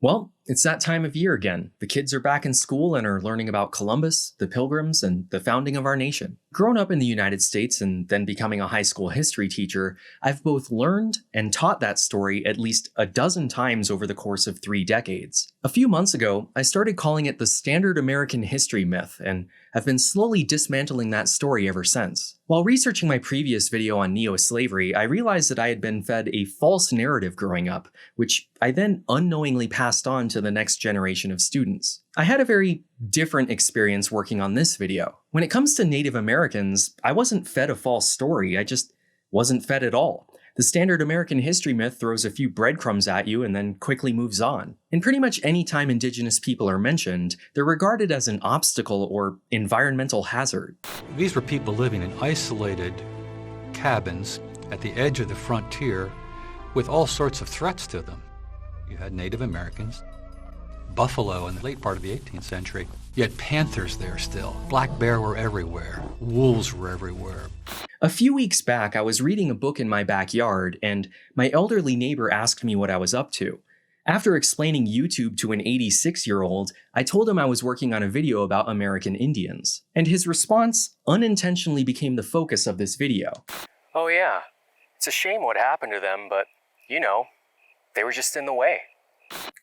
Well, it's that time of year again. The kids are back in school and are learning about Columbus, the Pilgrims, and the founding of our nation. Growing up in the United States and then becoming a high school history teacher, I've both learned and taught that story at least a dozen times over the course of 3 decades. A few months ago, I started calling it the standard American history myth, and have been slowly dismantling that story ever since. While researching my previous video on neo-slavery, I realized that I had been fed a false narrative growing up, which I then unknowingly passed on to the next generation of students. I had a very different experience working on this video. When it comes to Native Americans, I wasn't fed a false story, I just wasn't fed at all. The standard American history myth throws a few breadcrumbs at you and then quickly moves on. And pretty much any time Indigenous people are mentioned, they're regarded as an obstacle or environmental hazard. These were people living in isolated cabins at the edge of the frontier with all sorts of threats to them. You had Native Americans, buffalo in the late part of the 18th century. You had panthers there still. Black bear were everywhere. Wolves were everywhere. A few weeks back, I was reading a book in my backyard, and my elderly neighbor asked me what I was up to. After explaining YouTube to an 86-year-old, I told him I was working on a video about American Indians, and his response unintentionally became the focus of this video. Oh yeah, it's a shame what happened to them, but, you know, they were just in the way.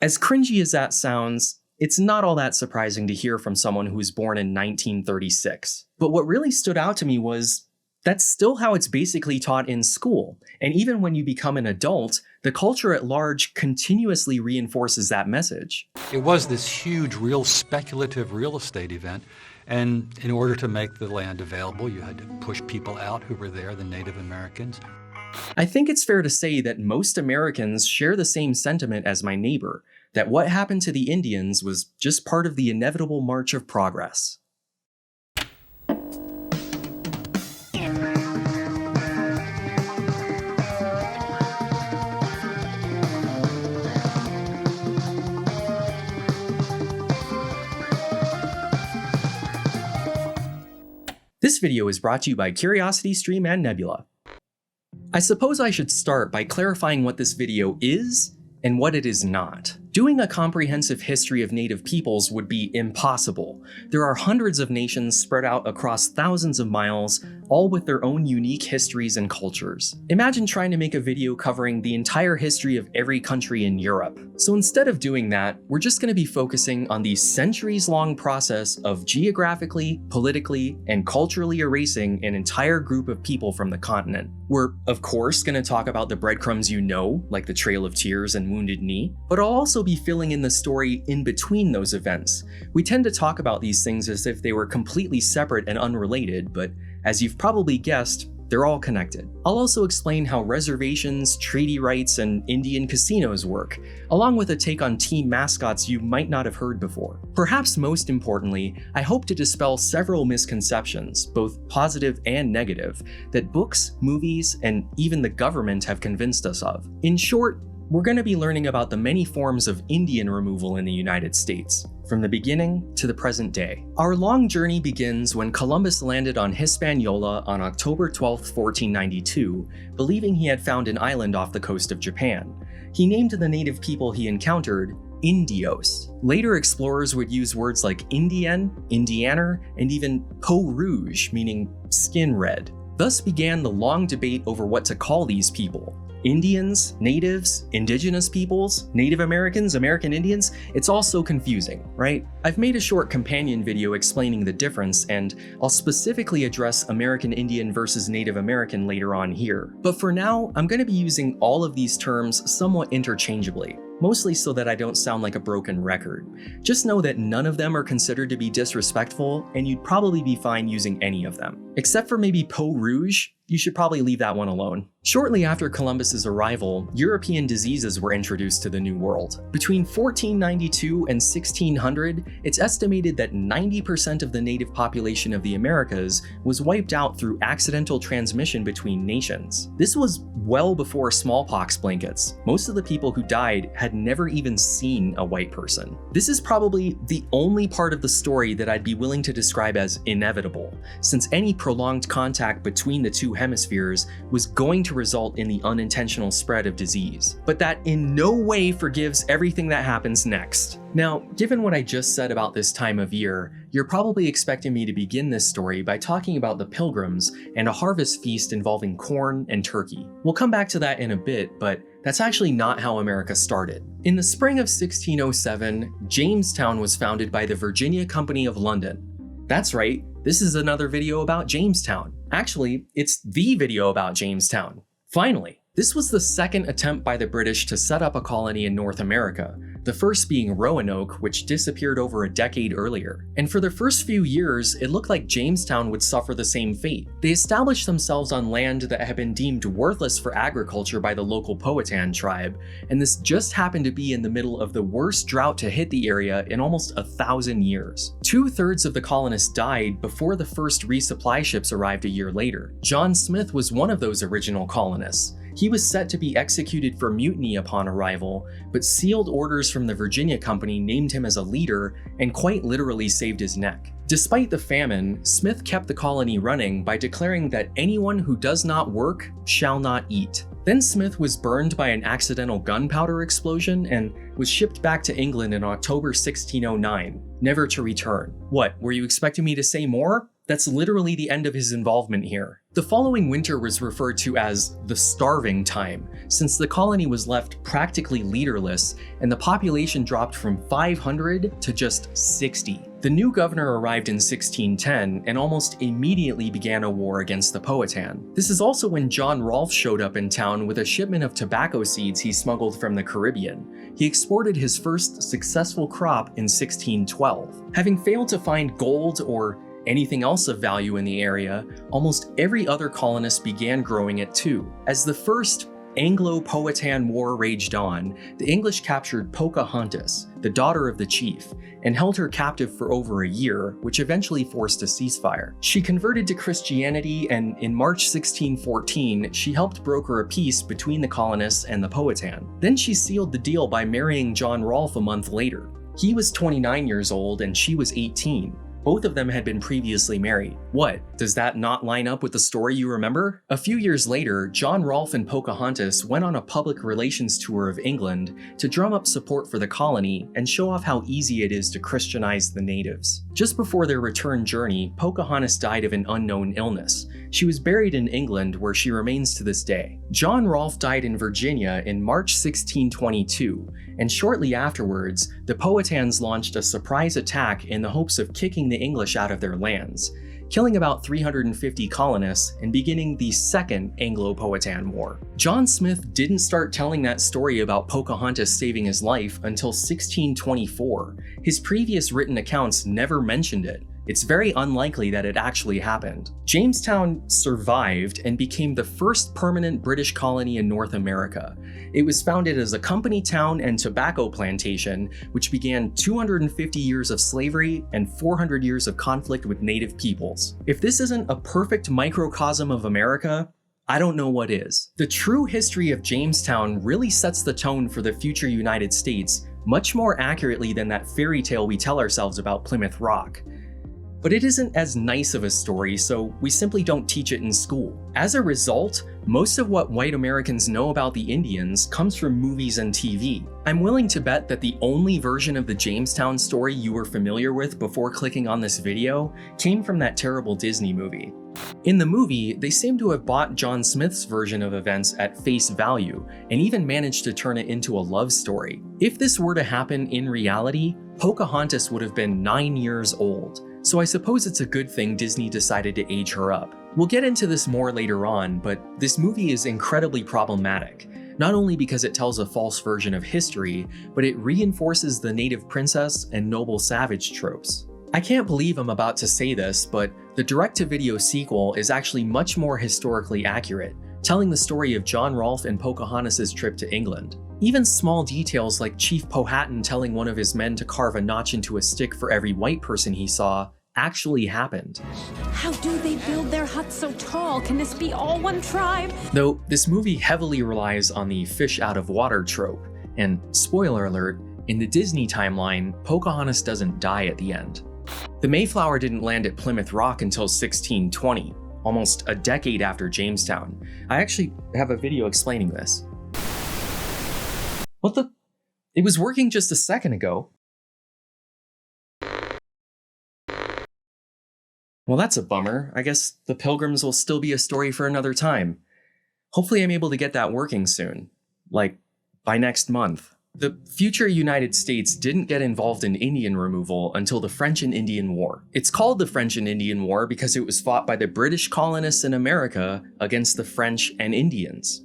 As cringy as that sounds, it's not all that surprising to hear from someone who was born in 1936. But what really stood out to me was that's still how it's basically taught in school. And even when you become an adult, the culture at large continuously reinforces that message. It was this huge, real speculative real estate event. And in order to make the land available, you had to push people out who were there, the Native Americans. I think it's fair to say that most Americans share the same sentiment as my neighbor, that what happened to the Indians was just part of the inevitable march of progress. This video is brought to you by CuriosityStream and Nebula. I suppose I should start by clarifying what this video is and what it is not. Doing a comprehensive history of Native peoples would be impossible. There are hundreds of nations spread out across thousands of miles, all with their own unique histories and cultures. Imagine trying to make a video covering the entire history of every country in Europe. So instead of doing that, we're just going to be focusing on the centuries-long process of geographically, politically, and culturally erasing an entire group of people from the continent. We're, of course, going to talk about the breadcrumbs you know, like the Trail of Tears and Wounded Knee, but I'll also be filling in the story in between those events. We tend to talk about these things as if they were completely separate and unrelated, but as you've probably guessed, they're all connected. I'll also explain how reservations, treaty rights, and Indian casinos work, along with a take on team mascots you might not have heard before. Perhaps most importantly, I hope to dispel several misconceptions, both positive and negative, that books, movies, and even the government have convinced us of. In short, we're going to be learning about the many forms of Indian removal in the United States, from the beginning to the present day. Our long journey begins when Columbus landed on Hispaniola on October 12, 1492, believing he had found an island off the coast of Japan. He named the native people he encountered Indios. Later explorers would use words like Indian, Indianer, and even peau rouge, meaning skin red. Thus began the long debate over what to call these people. Indians, natives, indigenous peoples, Native Americans, American Indians, it's all so confusing, right? I've made a short companion video explaining the difference, and I'll specifically address American Indian versus Native American later on here. But for now, I'm going to be using all of these terms somewhat interchangeably, mostly so that I don't sound like a broken record. Just know that none of them are considered to be disrespectful, and you'd probably be fine using any of them. Except for maybe peau rouge, you should probably leave that one alone. Shortly after Columbus's arrival, European diseases were introduced to the New World. Between 1492 and 1600, it's estimated that 90% of the native population of the Americas was wiped out through accidental transmission between nations. This was well before smallpox blankets. Most of the people who died had never even seen a white person. This is probably the only part of the story that I'd be willing to describe as inevitable, since any prolonged contact between the two hemispheres was going to to result in the unintentional spread of disease, but that in no way forgives everything that happens next. Now, given what I just said about this time of year, you're probably expecting me to begin this story by talking about the Pilgrims and a harvest feast involving corn and turkey. We'll come back to that in a bit, but that's actually not how America started. In the spring of 1607, Jamestown was founded by the Virginia Company of London. That's right, this is another video about Jamestown. Actually, it's the video about Jamestown. Finally, this was the second attempt by the British to set up a colony in North America, the first being Roanoke, which disappeared over a decade earlier. And for the first few years, it looked like Jamestown would suffer the same fate. They established themselves on land that had been deemed worthless for agriculture by the local Powhatan tribe, and this just happened to be in the middle of the worst drought to hit the area in almost 1,000 years. 2/3 of the colonists died before the first resupply ships arrived a year later. John Smith was one of those original colonists. He was set to be executed for mutiny upon arrival, but sealed orders from the Virginia Company named him as a leader and quite literally saved his neck. Despite the famine, Smith kept the colony running by declaring that anyone who does not work shall not eat. Then Smith was burned by an accidental gunpowder explosion and was shipped back to England in October 1609, never to return. What, were you expecting me to say more? That's literally the end of his involvement here. The following winter was referred to as the starving time, since the colony was left practically leaderless and the population dropped from 500 to just 60. The new governor arrived in 1610 and almost immediately began a war against the Powhatan. This is also when John Rolfe showed up in town with a shipment of tobacco seeds he smuggled from the Caribbean. He exported his first successful crop in 1612. Having failed to find gold or anything else of value in the area, almost every other colonist began growing it too. As the first Anglo-Powhatan War raged on, the English captured Pocahontas, the daughter of the chief, and held her captive for over a year, which eventually forced a ceasefire. She converted to Christianity, and in March 1614, she helped broker a peace between the colonists and the Powhatan. Then she sealed the deal by marrying John Rolfe a month later. He was 29 years old and she was 18. Both of them had been previously married. What, does that not line up with the story you remember? A few years later, John Rolfe and Pocahontas went on a public relations tour of England to drum up support for the colony and show off how easy it is to Christianize the natives. Just before their return journey, Pocahontas died of an unknown illness. She was buried in England, where she remains to this day. John Rolfe died in Virginia in March 1622, and shortly afterwards, the Powhatans launched a surprise attack in the hopes of kicking the English out of their lands, killing about 350 colonists and beginning the Second Anglo-Powhatan War. John Smith didn't start telling that story about Pocahontas saving his life until 1624. His previous written accounts never mentioned it. It's very unlikely that it actually happened. Jamestown survived and became the first permanent British colony in North America. It was founded as a company town and tobacco plantation, which began 250 years of slavery and 400 years of conflict with native peoples. If this isn't a perfect microcosm of America, I don't know what is. The true history of Jamestown really sets the tone for the future United States much more accurately than that fairy tale we tell ourselves about Plymouth Rock. But it isn't as nice of a story, so we simply don't teach it in school. As a result, most of what white Americans know about the Indians comes from movies and TV. I'm willing to bet that the only version of the Jamestown story you were familiar with before clicking on this video came from that terrible Disney movie. In the movie, they seem to have bought John Smith's version of events at face value, and even managed to turn it into a love story. If this were to happen in reality, Pocahontas would have been 9 years old. So I suppose it's a good thing Disney decided to age her up. We'll get into this more later on, but this movie is incredibly problematic, not only because it tells a false version of history, but it reinforces the native princess and noble savage tropes. I can't believe I'm about to say this, but the direct-to-video sequel is actually much more historically accurate, telling the story of John Rolfe and Pocahontas' trip to England. Even small details like Chief Powhatan telling one of his men to carve a notch into a stick for every white person he saw actually happened. How do they build their huts so tall? Can this be all one tribe? Though this movie heavily relies on the fish out of water trope, and spoiler alert, in the Disney timeline, Pocahontas doesn't die at the end. The Mayflower didn't land at Plymouth Rock until 1620. almost a decade after Jamestown. I actually have a video explaining this. What the? It was working just a second ago. Well, that's a bummer. I guess the Pilgrims will still be a story for another time. Hopefully I'm able to get that working soon. Like, by next month. The future United States didn't get involved in Indian removal until the French and Indian War. It's called the French and Indian War because it was fought by the British colonists in America against the French and Indians.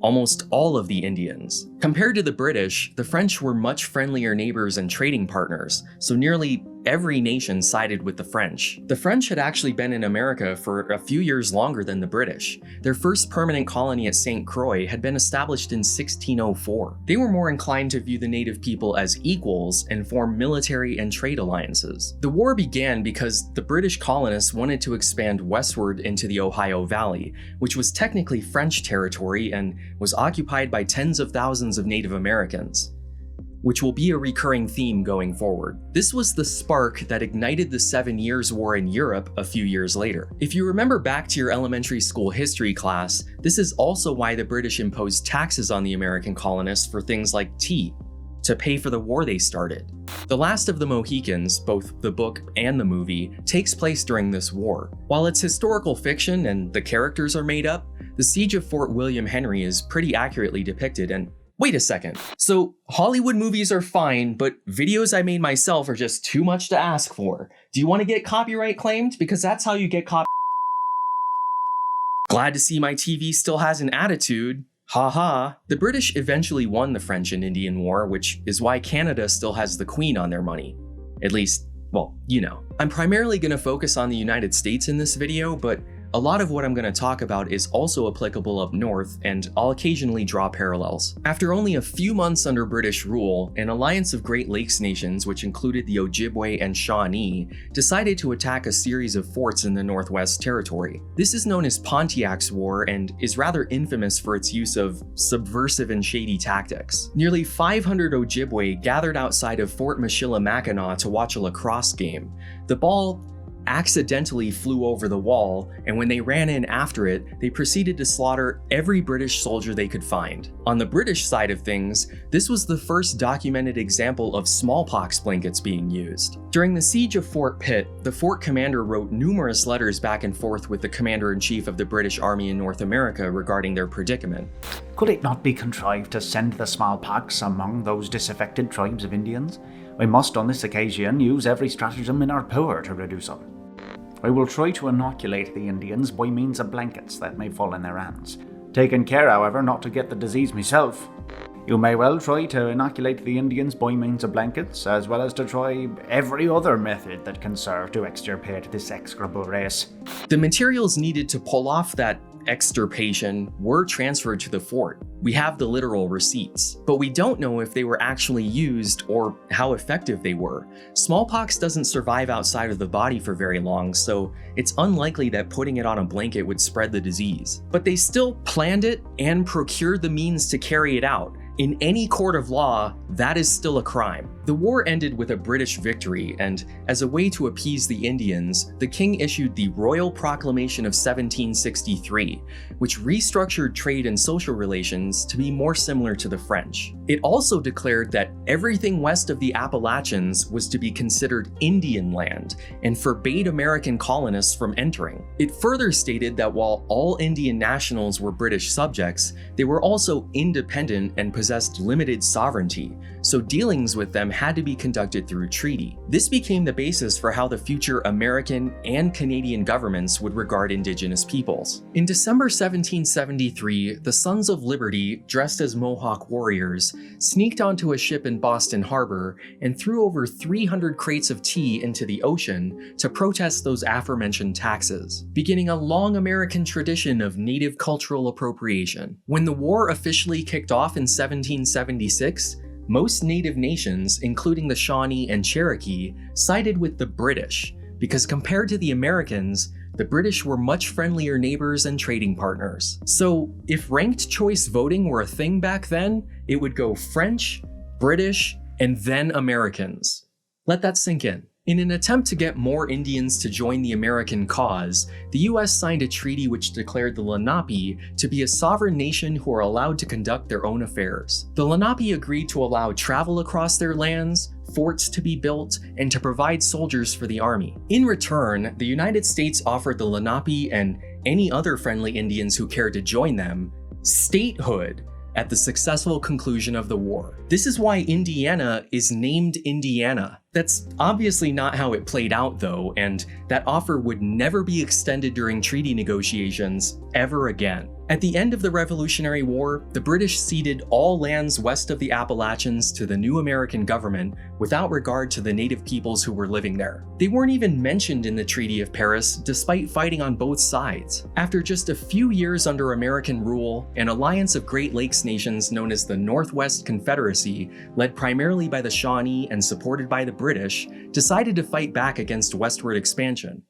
Almost all of the Indians. Compared to the British, the French were much friendlier neighbors and trading partners, so nearly every nation sided with the French. The French had actually been in America for a few years longer than the British. Their first permanent colony at St. Croix had been established in 1604. They were more inclined to view the native people as equals and form military and trade alliances. The war began because the British colonists wanted to expand westward into the Ohio Valley, which was technically French territory and was occupied by tens of thousands of Native Americans, which will be a recurring theme going forward. This was the spark that ignited the 7 Years' War in Europe a few years later. If you remember back to your elementary school history class, this is also why the British imposed taxes on the American colonists for things like tea, to pay for the war they started. The Last of the Mohicans, both the book and the movie, takes place during this war. While it's historical fiction and the characters are made up, the siege of Fort William Henry is pretty accurately depicted. And wait a second. So Hollywood movies are fine, but videos I made myself are just too much to ask for. Do you want to get copyright claimed? Because that's how you get Glad to see my TV still has an attitude. Haha. The British eventually won the French and Indian War, which is why Canada still has the Queen on their money. At least, well, you know. I'm primarily going to focus on the United States in this video, but a lot of what I'm going to talk about is also applicable up north, and I'll occasionally draw parallels. After only a few months under British rule, an alliance of Great Lakes nations, which included the Ojibwe and Shawnee, decided to attack a series of forts in the Northwest Territory. This is known as Pontiac's War and is rather infamous for its use of subversive and shady tactics. Nearly 500 Ojibwe gathered outside of Fort Michilimackinac to watch a lacrosse game. The ball accidentally flew over the wall, and when they ran in after it, they proceeded to slaughter every British soldier they could find. On the British side of things, this was the first documented example of smallpox blankets being used. During the siege of Fort Pitt, the fort commander wrote numerous letters back and forth with the commander-in-chief of the British Army in North America regarding their predicament. Could it not be contrived to send the smallpox among those disaffected tribes of Indians? We must on this occasion use every stratagem in our power to reduce them. I will try to inoculate the Indians by means of blankets that may fall in their hands, taking care, however, not to get the disease myself. You may well try to inoculate the Indians by means of blankets, as well as to try every other method that can serve to extirpate this execrable race. The materials needed to pull off that extirpation were transferred to the fort. We have the literal receipts, but we don't know if they were actually used or how effective they were. Smallpox doesn't survive outside of the body for very long, so it's unlikely that putting it on a blanket would spread the disease. But they still planned it and procured the means to carry it out. In any court of law, that is still a crime. The war ended with a British victory, and as a way to appease the Indians, the king issued the Royal Proclamation of 1763, which restructured trade and social relations to be more similar to the French. It also declared that everything west of the Appalachians was to be considered Indian land and forbade American colonists from entering. It further stated that while all Indian nationals were British subjects, they were also independent and possessed limited sovereignty, so dealings with them had to be conducted through treaty. This became the basis for how the future American and Canadian governments would regard Indigenous peoples. In December 1773, the Sons of Liberty, dressed as Mohawk warriors, sneaked onto a ship in Boston Harbor and threw over 300 crates of tea into the ocean to protest those aforementioned taxes, beginning a long American tradition of Native cultural appropriation. When the war officially kicked off in 1776, most Native nations, including the Shawnee and Cherokee, sided with the British, because compared to the Americans, the British were much friendlier neighbors and trading partners. So if ranked choice voting were a thing back then, it would go French, British, and then Americans. Let that sink in. In an attempt to get more Indians to join the American cause, the US signed a treaty which declared the Lenape to be a sovereign nation who are allowed to conduct their own affairs. The Lenape agreed to allow travel across their lands, forts to be built, and to provide soldiers for the army. In return, the United States offered the Lenape and any other friendly Indians who cared to join them statehood at the successful conclusion of the war. This is why Indiana is named Indiana. That's obviously not how it played out though, and that offer would never be extended during treaty negotiations ever again. At the end of the Revolutionary War, the British ceded all lands west of the Appalachians to the new American government without regard to the native peoples who were living there. They weren't even mentioned in the Treaty of Paris, despite fighting on both sides. After just a few years under American rule, an alliance of Great Lakes nations known as the Northwest Confederacy, led primarily by the Shawnee and supported by the British, decided to fight back against westward expansion.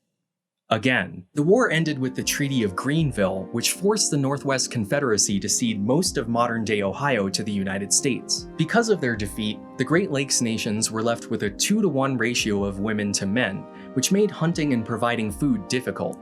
Again, the war ended with the Treaty of Greenville, which forced the Northwest Confederacy to cede most of modern-day Ohio to the United States. Because of their defeat, the Great Lakes nations were left with a 2-to-1 ratio of women to men, which made hunting and providing food difficult.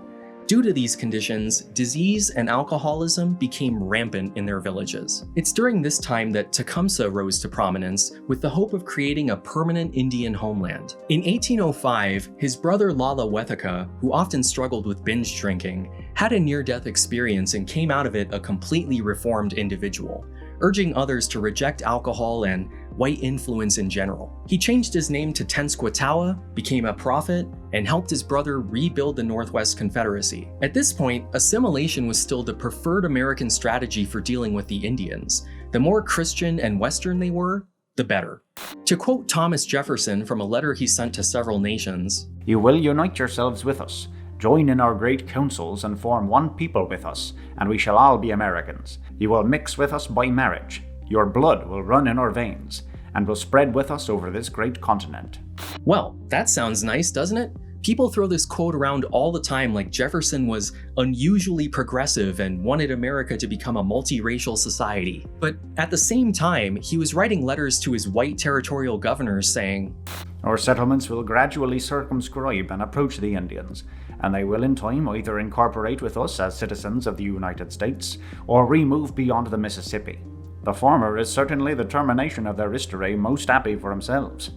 Due to these conditions, disease and alcoholism became rampant in their villages. It's during this time that Tecumseh rose to prominence with the hope of creating a permanent Indian homeland. In 1805, his brother Lalawetheka, who often struggled with binge drinking, had a near-death experience and came out of it a completely reformed individual, urging others to reject alcohol and white influence in general. He changed his name to Tenskwatawa, became a prophet, and helped his brother rebuild the Northwest Confederacy. At this point, assimilation was still the preferred American strategy for dealing with the Indians. The more Christian and Western they were, the better. To quote Thomas Jefferson from a letter he sent to several nations, "You will unite yourselves with us, join in our great councils, and form one people with us, and we shall all be Americans. You will mix with us by marriage. Your blood will run in our veins, and will spread with us over this great continent." Well, that sounds nice, doesn't it? People throw this quote around all the time like Jefferson was unusually progressive and wanted America to become a multiracial society. But at the same time, he was writing letters to his white territorial governors saying, "Our settlements will gradually circumscribe and approach the Indians, and they will in time either incorporate with us as citizens of the United States, or remove beyond the Mississippi. The former is certainly the termination of their history most happy for themselves."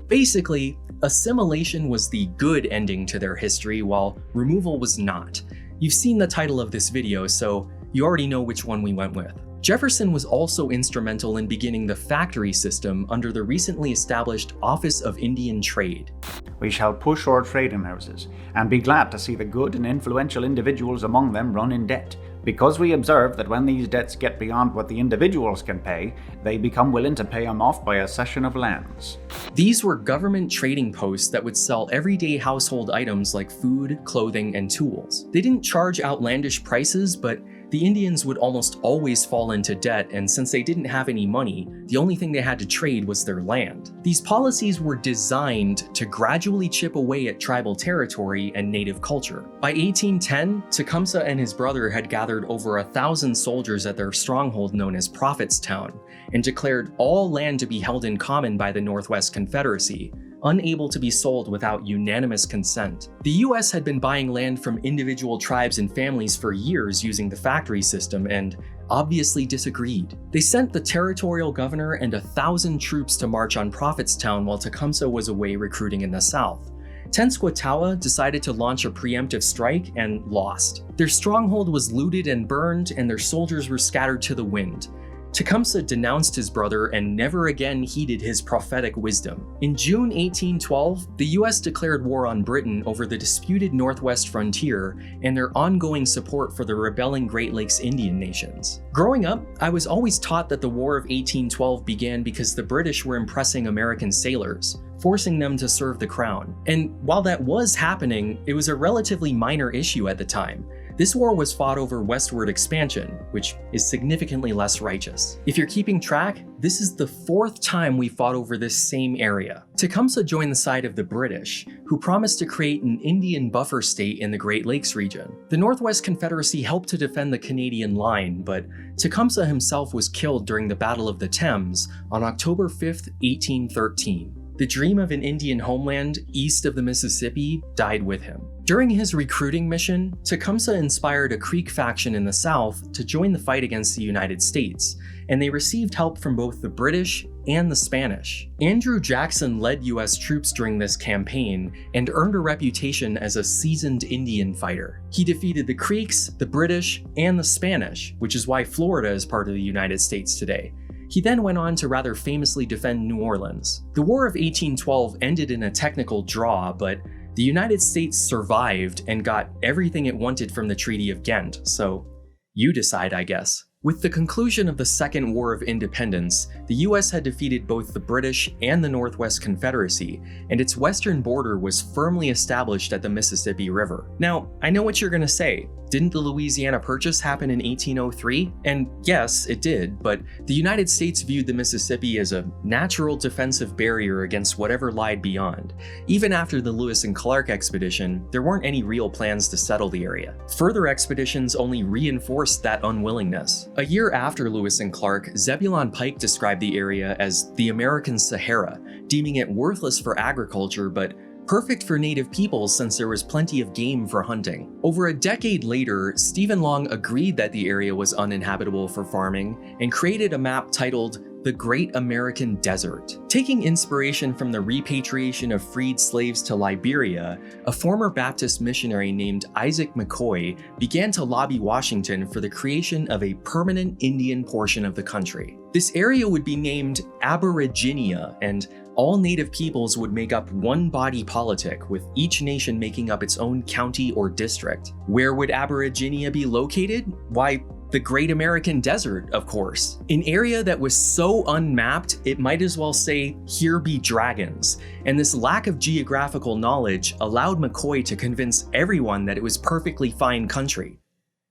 Basically, assimilation was the good ending to their history, while removal was not. You've seen the title of this video, so you already know which one we went with. Jefferson was also instrumental in beginning the factory system under the recently established Office of Indian Trade. "We shall push our trading houses, and be glad to see the good and influential individuals among them run in debt, because we observe that when these debts get beyond what the individuals can pay, they become willing to pay them off by a cession of lands." These were government trading posts that would sell everyday household items like food, clothing, and tools. They didn't charge outlandish prices, but the Indians would almost always fall into debt, and since they didn't have any money, the only thing they had to trade was their land. These policies were designed to gradually chip away at tribal territory and native culture. By 1810, Tecumseh and his brother had gathered over 1,000 soldiers at their stronghold known as Prophetstown, and declared all land to be held in common by the Northwest Confederacy, unable to be sold without unanimous consent. The US had been buying land from individual tribes and families for years using the factory system and obviously disagreed. They sent the territorial governor and 1,000 troops to march on Prophetstown while Tecumseh was away recruiting in the south. Tenskwatawa decided to launch a preemptive strike and lost. Their stronghold was looted and burned, and their soldiers were scattered to the wind. Tecumseh denounced his brother and never again heeded his prophetic wisdom. In June 1812, the US declared war on Britain over the disputed Northwest frontier and their ongoing support for the rebelling Great Lakes Indian nations. Growing up, I was always taught that the War of 1812 began because the British were impressing American sailors, forcing them to serve the crown. And while that was happening, it was a relatively minor issue at the time. This war was fought over westward expansion, which is significantly less righteous. If you're keeping track, this is the 4th time we fought over this same area. Tecumseh joined the side of the British, who promised to create an Indian buffer state in the Great Lakes region. The Northwest Confederacy helped to defend the Canadian line, but Tecumseh himself was killed during the Battle of the Thames on October 5, 1813. The dream of an Indian homeland east of the Mississippi died with him. During his recruiting mission, Tecumseh inspired a Creek faction in the South to join the fight against the United States, and they received help from both the British and the Spanish. Andrew Jackson led US troops during this campaign and earned a reputation as a seasoned Indian fighter. He defeated the Creeks, the British, and the Spanish, which is why Florida is part of the United States today. He then went on to rather famously defend New Orleans. The War of 1812 ended in a technical draw, but the United States survived and got everything it wanted from the Treaty of Ghent, so you decide, I guess. With the conclusion of the Second War of Independence, the US had defeated both the British and the Northwest Confederacy, and its western border was firmly established at the Mississippi River. Now, I know what you're gonna say. Didn't the Louisiana Purchase happen in 1803? And yes, it did, but the United States viewed the Mississippi as a natural defensive barrier against whatever lied beyond. Even after the Lewis and Clark expedition, there weren't any real plans to settle the area. Further expeditions only reinforced that unwillingness. A year after Lewis and Clark, Zebulon Pike described the area as the American Sahara, deeming it worthless for agriculture but perfect for native peoples since there was plenty of game for hunting. Over a decade later, Stephen Long agreed that the area was uninhabitable for farming and created a map titled The Great American Desert. Taking inspiration from the repatriation of freed slaves to Liberia, a former Baptist missionary named Isaac McCoy began to lobby Washington for the creation of a permanent Indian portion of the country. This area would be named Aboriginia, and all native peoples would make up one body politic, with each nation making up its own county or district. Where would Aboriginia be located? Why, the Great American Desert, of course. An area that was so unmapped, it might as well say, "Here be dragons." And this lack of geographical knowledge allowed McCoy to convince everyone that it was perfectly fine country,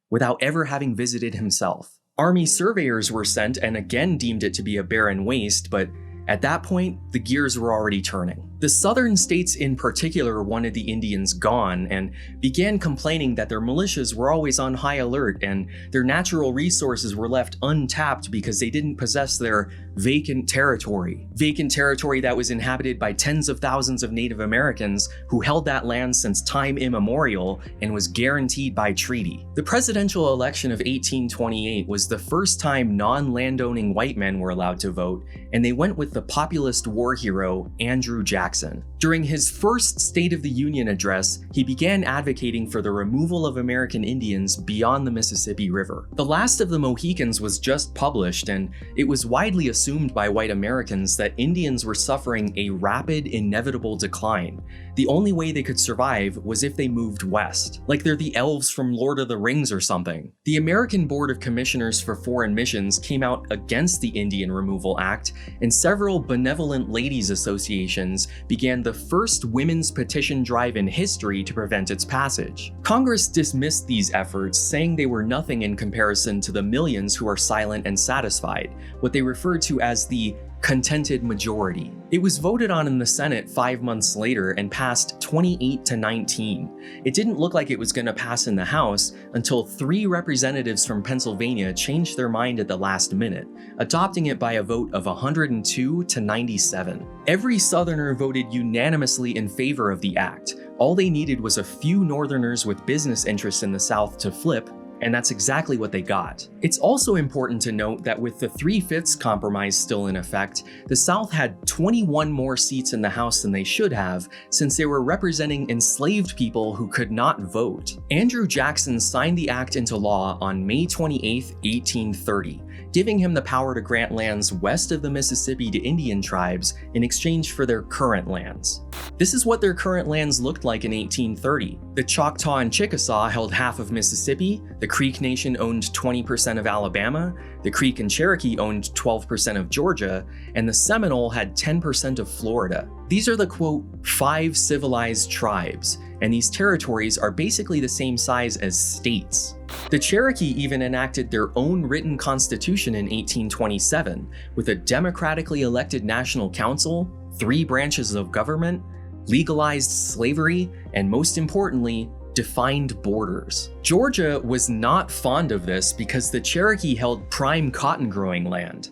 without ever having visited himself. Army surveyors were sent and again deemed it to be a barren waste, but at that point, the gears were already turning. The southern states in particular wanted the Indians gone and began complaining that their militias were always on high alert and their natural resources were left untapped because they didn't possess their vacant territory. Vacant territory that was inhabited by tens of thousands of Native Americans who held that land since time immemorial and was guaranteed by treaty. The presidential election of 1828 was the first time non-landowning white men were allowed to vote, and they went with the populist war hero Andrew Jackson. During his first State of the Union address, he began advocating for the removal of American Indians beyond the Mississippi River. The Last of the Mohicans was just published, and it was widely assumed by white Americans that Indians were suffering a rapid, inevitable decline. The only way they could survive was if they moved west, like they're the elves from Lord of the Rings or something. The American Board of Commissioners for Foreign Missions came out against the Indian Removal Act, and several benevolent ladies' associations began the first women's petition drive in history to prevent its passage. Congress dismissed these efforts, saying they were nothing in comparison to the millions who are silent and satisfied, what they referred to as the contented majority. It was voted on in the Senate 5 months later and passed 28-19. It didn't look like it was going to pass in the House until 3 representatives from Pennsylvania changed their mind at the last minute, adopting it by a vote of 102-97. Every Southerner voted unanimously in favor of the act. All they needed was a few Northerners with business interests in the South to flip, and that's exactly what they got. It's also important to note that with the 3/5 compromise still in effect, the South had 21 more seats in the House than they should have, since they were representing enslaved people who could not vote. Andrew Jackson signed the act into law on May 28, 1830, giving him the power to grant lands west of the Mississippi to Indian tribes in exchange for their current lands. This is what their current lands looked like in 1830. The Choctaw and Chickasaw held half of Mississippi, the Creek Nation owned 20% of Alabama, the Creek and Cherokee owned 12% of Georgia, and the Seminole had 10% of Florida. These are the quote, 5 civilized tribes, and these territories are basically the same size as states. The Cherokee even enacted their own written constitution in 1827, with a democratically elected national council, 3 branches of government, legalized slavery, and most importantly, defined borders. Georgia was not fond of this because the Cherokee held prime cotton growing land.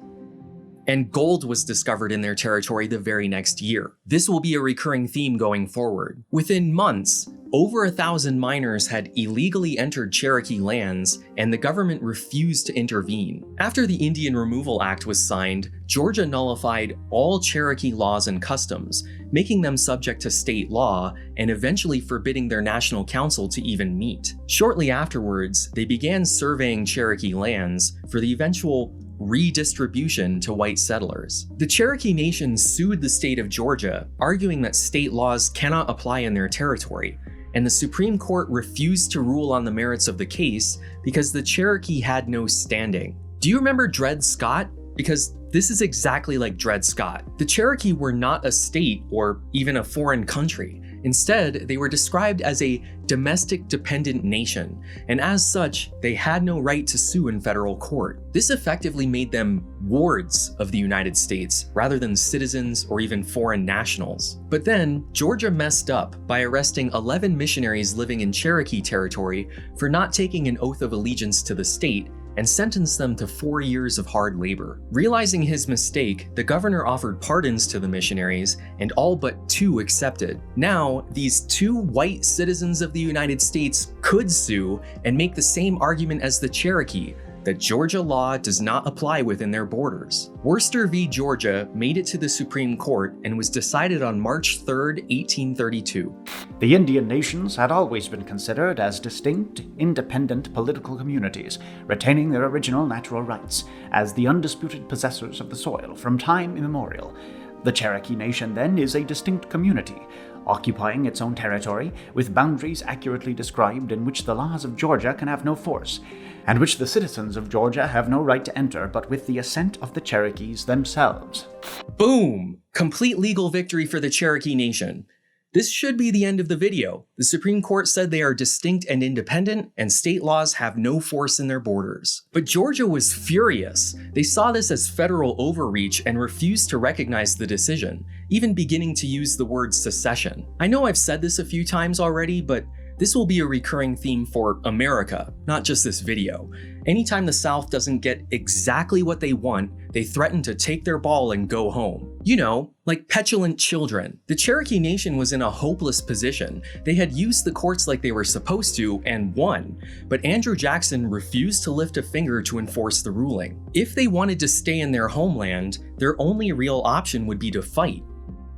and gold was discovered in their territory the very next year. This will be a recurring theme going forward. Within months, over 1,000 miners had illegally entered Cherokee lands, and the government refused to intervene. After the Indian Removal Act was signed, Georgia nullified all Cherokee laws and customs, making them subject to state law and eventually forbidding their national council to even meet. Shortly afterwards, they began surveying Cherokee lands for the eventual redistribution to white settlers. The Cherokee Nation sued the state of Georgia, arguing that state laws cannot apply in their territory, and the Supreme Court refused to rule on the merits of the case because the Cherokee had no standing. Do you remember Dred Scott? Because this is exactly like Dred Scott. The Cherokee were not a state or even a foreign country. Instead, they were described as a domestic dependent nation, and as such, they had no right to sue in federal court. This effectively made them wards of the United States rather than citizens or even foreign nationals. But then, Georgia messed up by arresting 11 missionaries living in Cherokee territory for not taking an oath of allegiance to the state and sentenced them to 4 years of hard labor. Realizing his mistake, the governor offered pardons to the missionaries, and all but 2 accepted. Now, these 2 white citizens of the United States could sue and make the same argument as the Cherokee, that Georgia law does not apply within their borders. Worcester v. Georgia made it to the Supreme Court and was decided on March 3, 1832. The Indian nations had always been considered as distinct, independent political communities, retaining their original natural rights as the undisputed possessors of the soil from time immemorial. The Cherokee Nation, then, is a distinct community, occupying its own territory, with boundaries accurately described in which the laws of Georgia can have no force, and which the citizens of Georgia have no right to enter but with the assent of the Cherokees themselves. Boom! Complete legal victory for the Cherokee Nation. This should be the end of the video. The Supreme Court said they are distinct and independent, and state laws have no force in their borders. But Georgia was furious. They saw this as federal overreach and refused to recognize the decision, even beginning to use the word secession. I know I've said this a few times already, but this will be a recurring theme for America, not just this video. Anytime the South doesn't get exactly what they want, they threaten to take their ball and go home. You know, like petulant children. The Cherokee Nation was in a hopeless position. They had used the courts like they were supposed to and won, but Andrew Jackson refused to lift a finger to enforce the ruling. If they wanted to stay in their homeland, their only real option would be to fight.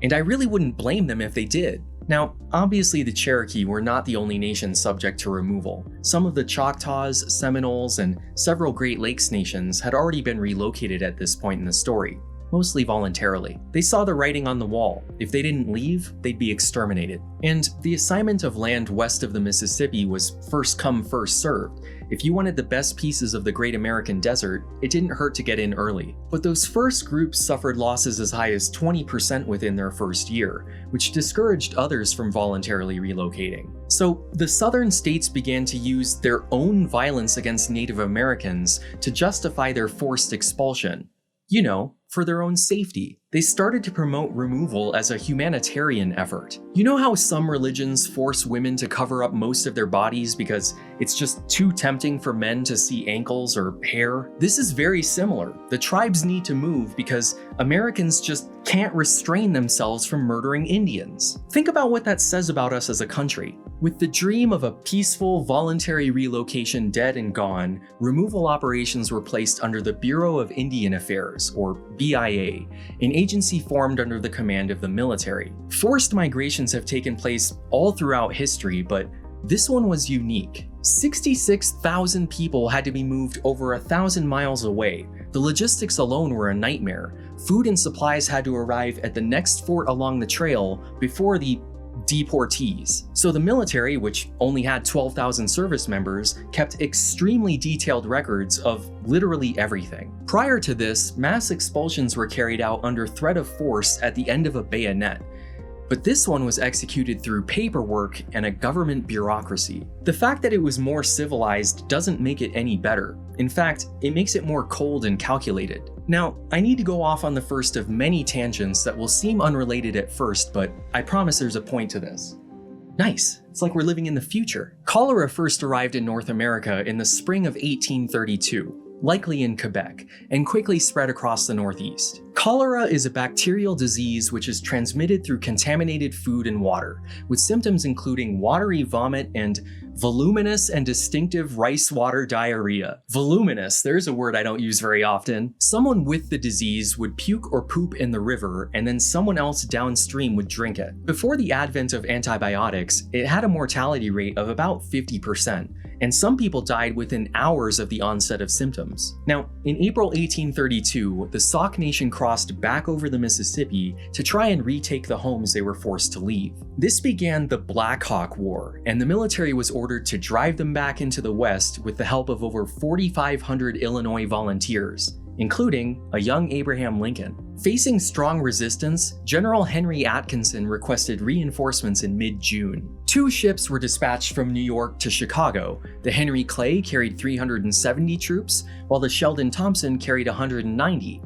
And I really wouldn't blame them if they did. Now, obviously the Cherokee were not the only nation subject to removal. Some of the Choctaws, Seminoles, and several Great Lakes nations had already been relocated at this point in the story, mostly voluntarily. They saw the writing on the wall. If they didn't leave, they'd be exterminated. And the assignment of land west of the Mississippi was first come, first served. If you wanted the best pieces of the Great American Desert, it didn't hurt to get in early. But those first groups suffered losses as high as 20% within their first year, which discouraged others from voluntarily relocating. So the southern states began to use their own violence against Native Americans to justify their forced expulsion. You know, for their own safety. They started to promote removal as a humanitarian effort. You know how some religions force women to cover up most of their bodies because it's just too tempting for men to see ankles or hair? This is very similar. The tribes need to move because Americans just can't restrain themselves from murdering Indians. Think about what that says about us as a country. With the dream of a peaceful, voluntary relocation dead and gone, removal operations were placed under the Bureau of Indian Affairs, or BIA, an agency formed under the command of the military. Forced migrations have taken place all throughout history, but this one was unique. 66,000 people had to be moved over 1,000 miles away. The logistics alone were a nightmare. Food and supplies had to arrive at the next fort along the trail before the deportees. So the military, which only had 12,000 service members, kept extremely detailed records of literally everything. Prior to this, mass expulsions were carried out under threat of force at the end of a bayonet. But this one was executed through paperwork and a government bureaucracy. The fact that it was more civilized doesn't make it any better. In fact, it makes it more cold and calculated. Now, I need to go off on the first of many tangents that will seem unrelated at first, but I promise there's a point to this. Nice, it's like we're living in the future. Cholera first arrived in North America in the spring of 1832. likely in Quebec, and quickly spread across the Northeast. Cholera is a bacterial disease which is transmitted through contaminated food and water, with symptoms including watery vomit and voluminous and distinctive rice water diarrhea. Voluminous, there's a word I don't use very often. Someone with the disease would puke or poop in the river, and then someone else downstream would drink it. Before the advent of antibiotics, it had a mortality rate of about 50%, and some people died within hours of the onset of symptoms. Now, in April 1832, the Sauk Nation crossed back over the Mississippi to try and retake the homes they were forced to leave. This began the Black Hawk War, and the military was ordered to drive them back into the West with the help of over 4,500 Illinois volunteers, including a young Abraham Lincoln. Facing strong resistance, General Henry Atkinson requested reinforcements in mid-June. 2 ships were dispatched from New York to Chicago. The Henry Clay carried 370 troops, while the Sheldon Thompson carried 190.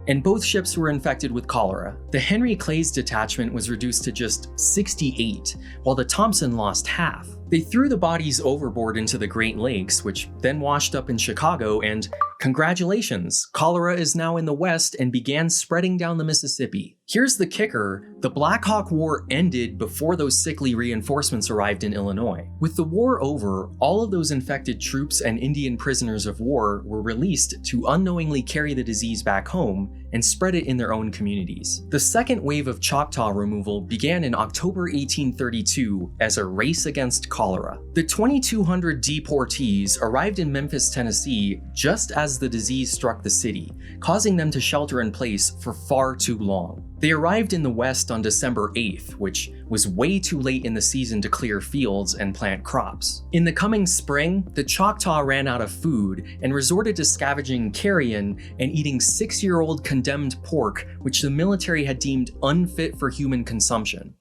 And both ships were infected with cholera. The Henry Clay's detachment was reduced to just 68, while the Thompson lost half. They threw the bodies overboard into the Great Lakes, which then washed up in Chicago, and congratulations, cholera is now in the West and began spreading down the Mississippi. Here's the kicker: the Black Hawk War ended before those sickly reinforcements arrived in Illinois. With the war over, all of those infected troops and Indian prisoners of war were released to unknowingly carry the disease back home and spread it in their own communities. The second wave of Choctaw removal began in October 1832 as a race against cholera. The 2,200 deportees arrived in Memphis, Tennessee just as the disease struck the city, causing them to shelter in place for far too long. They arrived in the West on December 8th, which was way too late in the season to clear fields and plant crops. In the coming spring, the Choctaw ran out of food and resorted to scavenging carrion and eating 6-year-old condemned pork, which the military had deemed unfit for human consumption.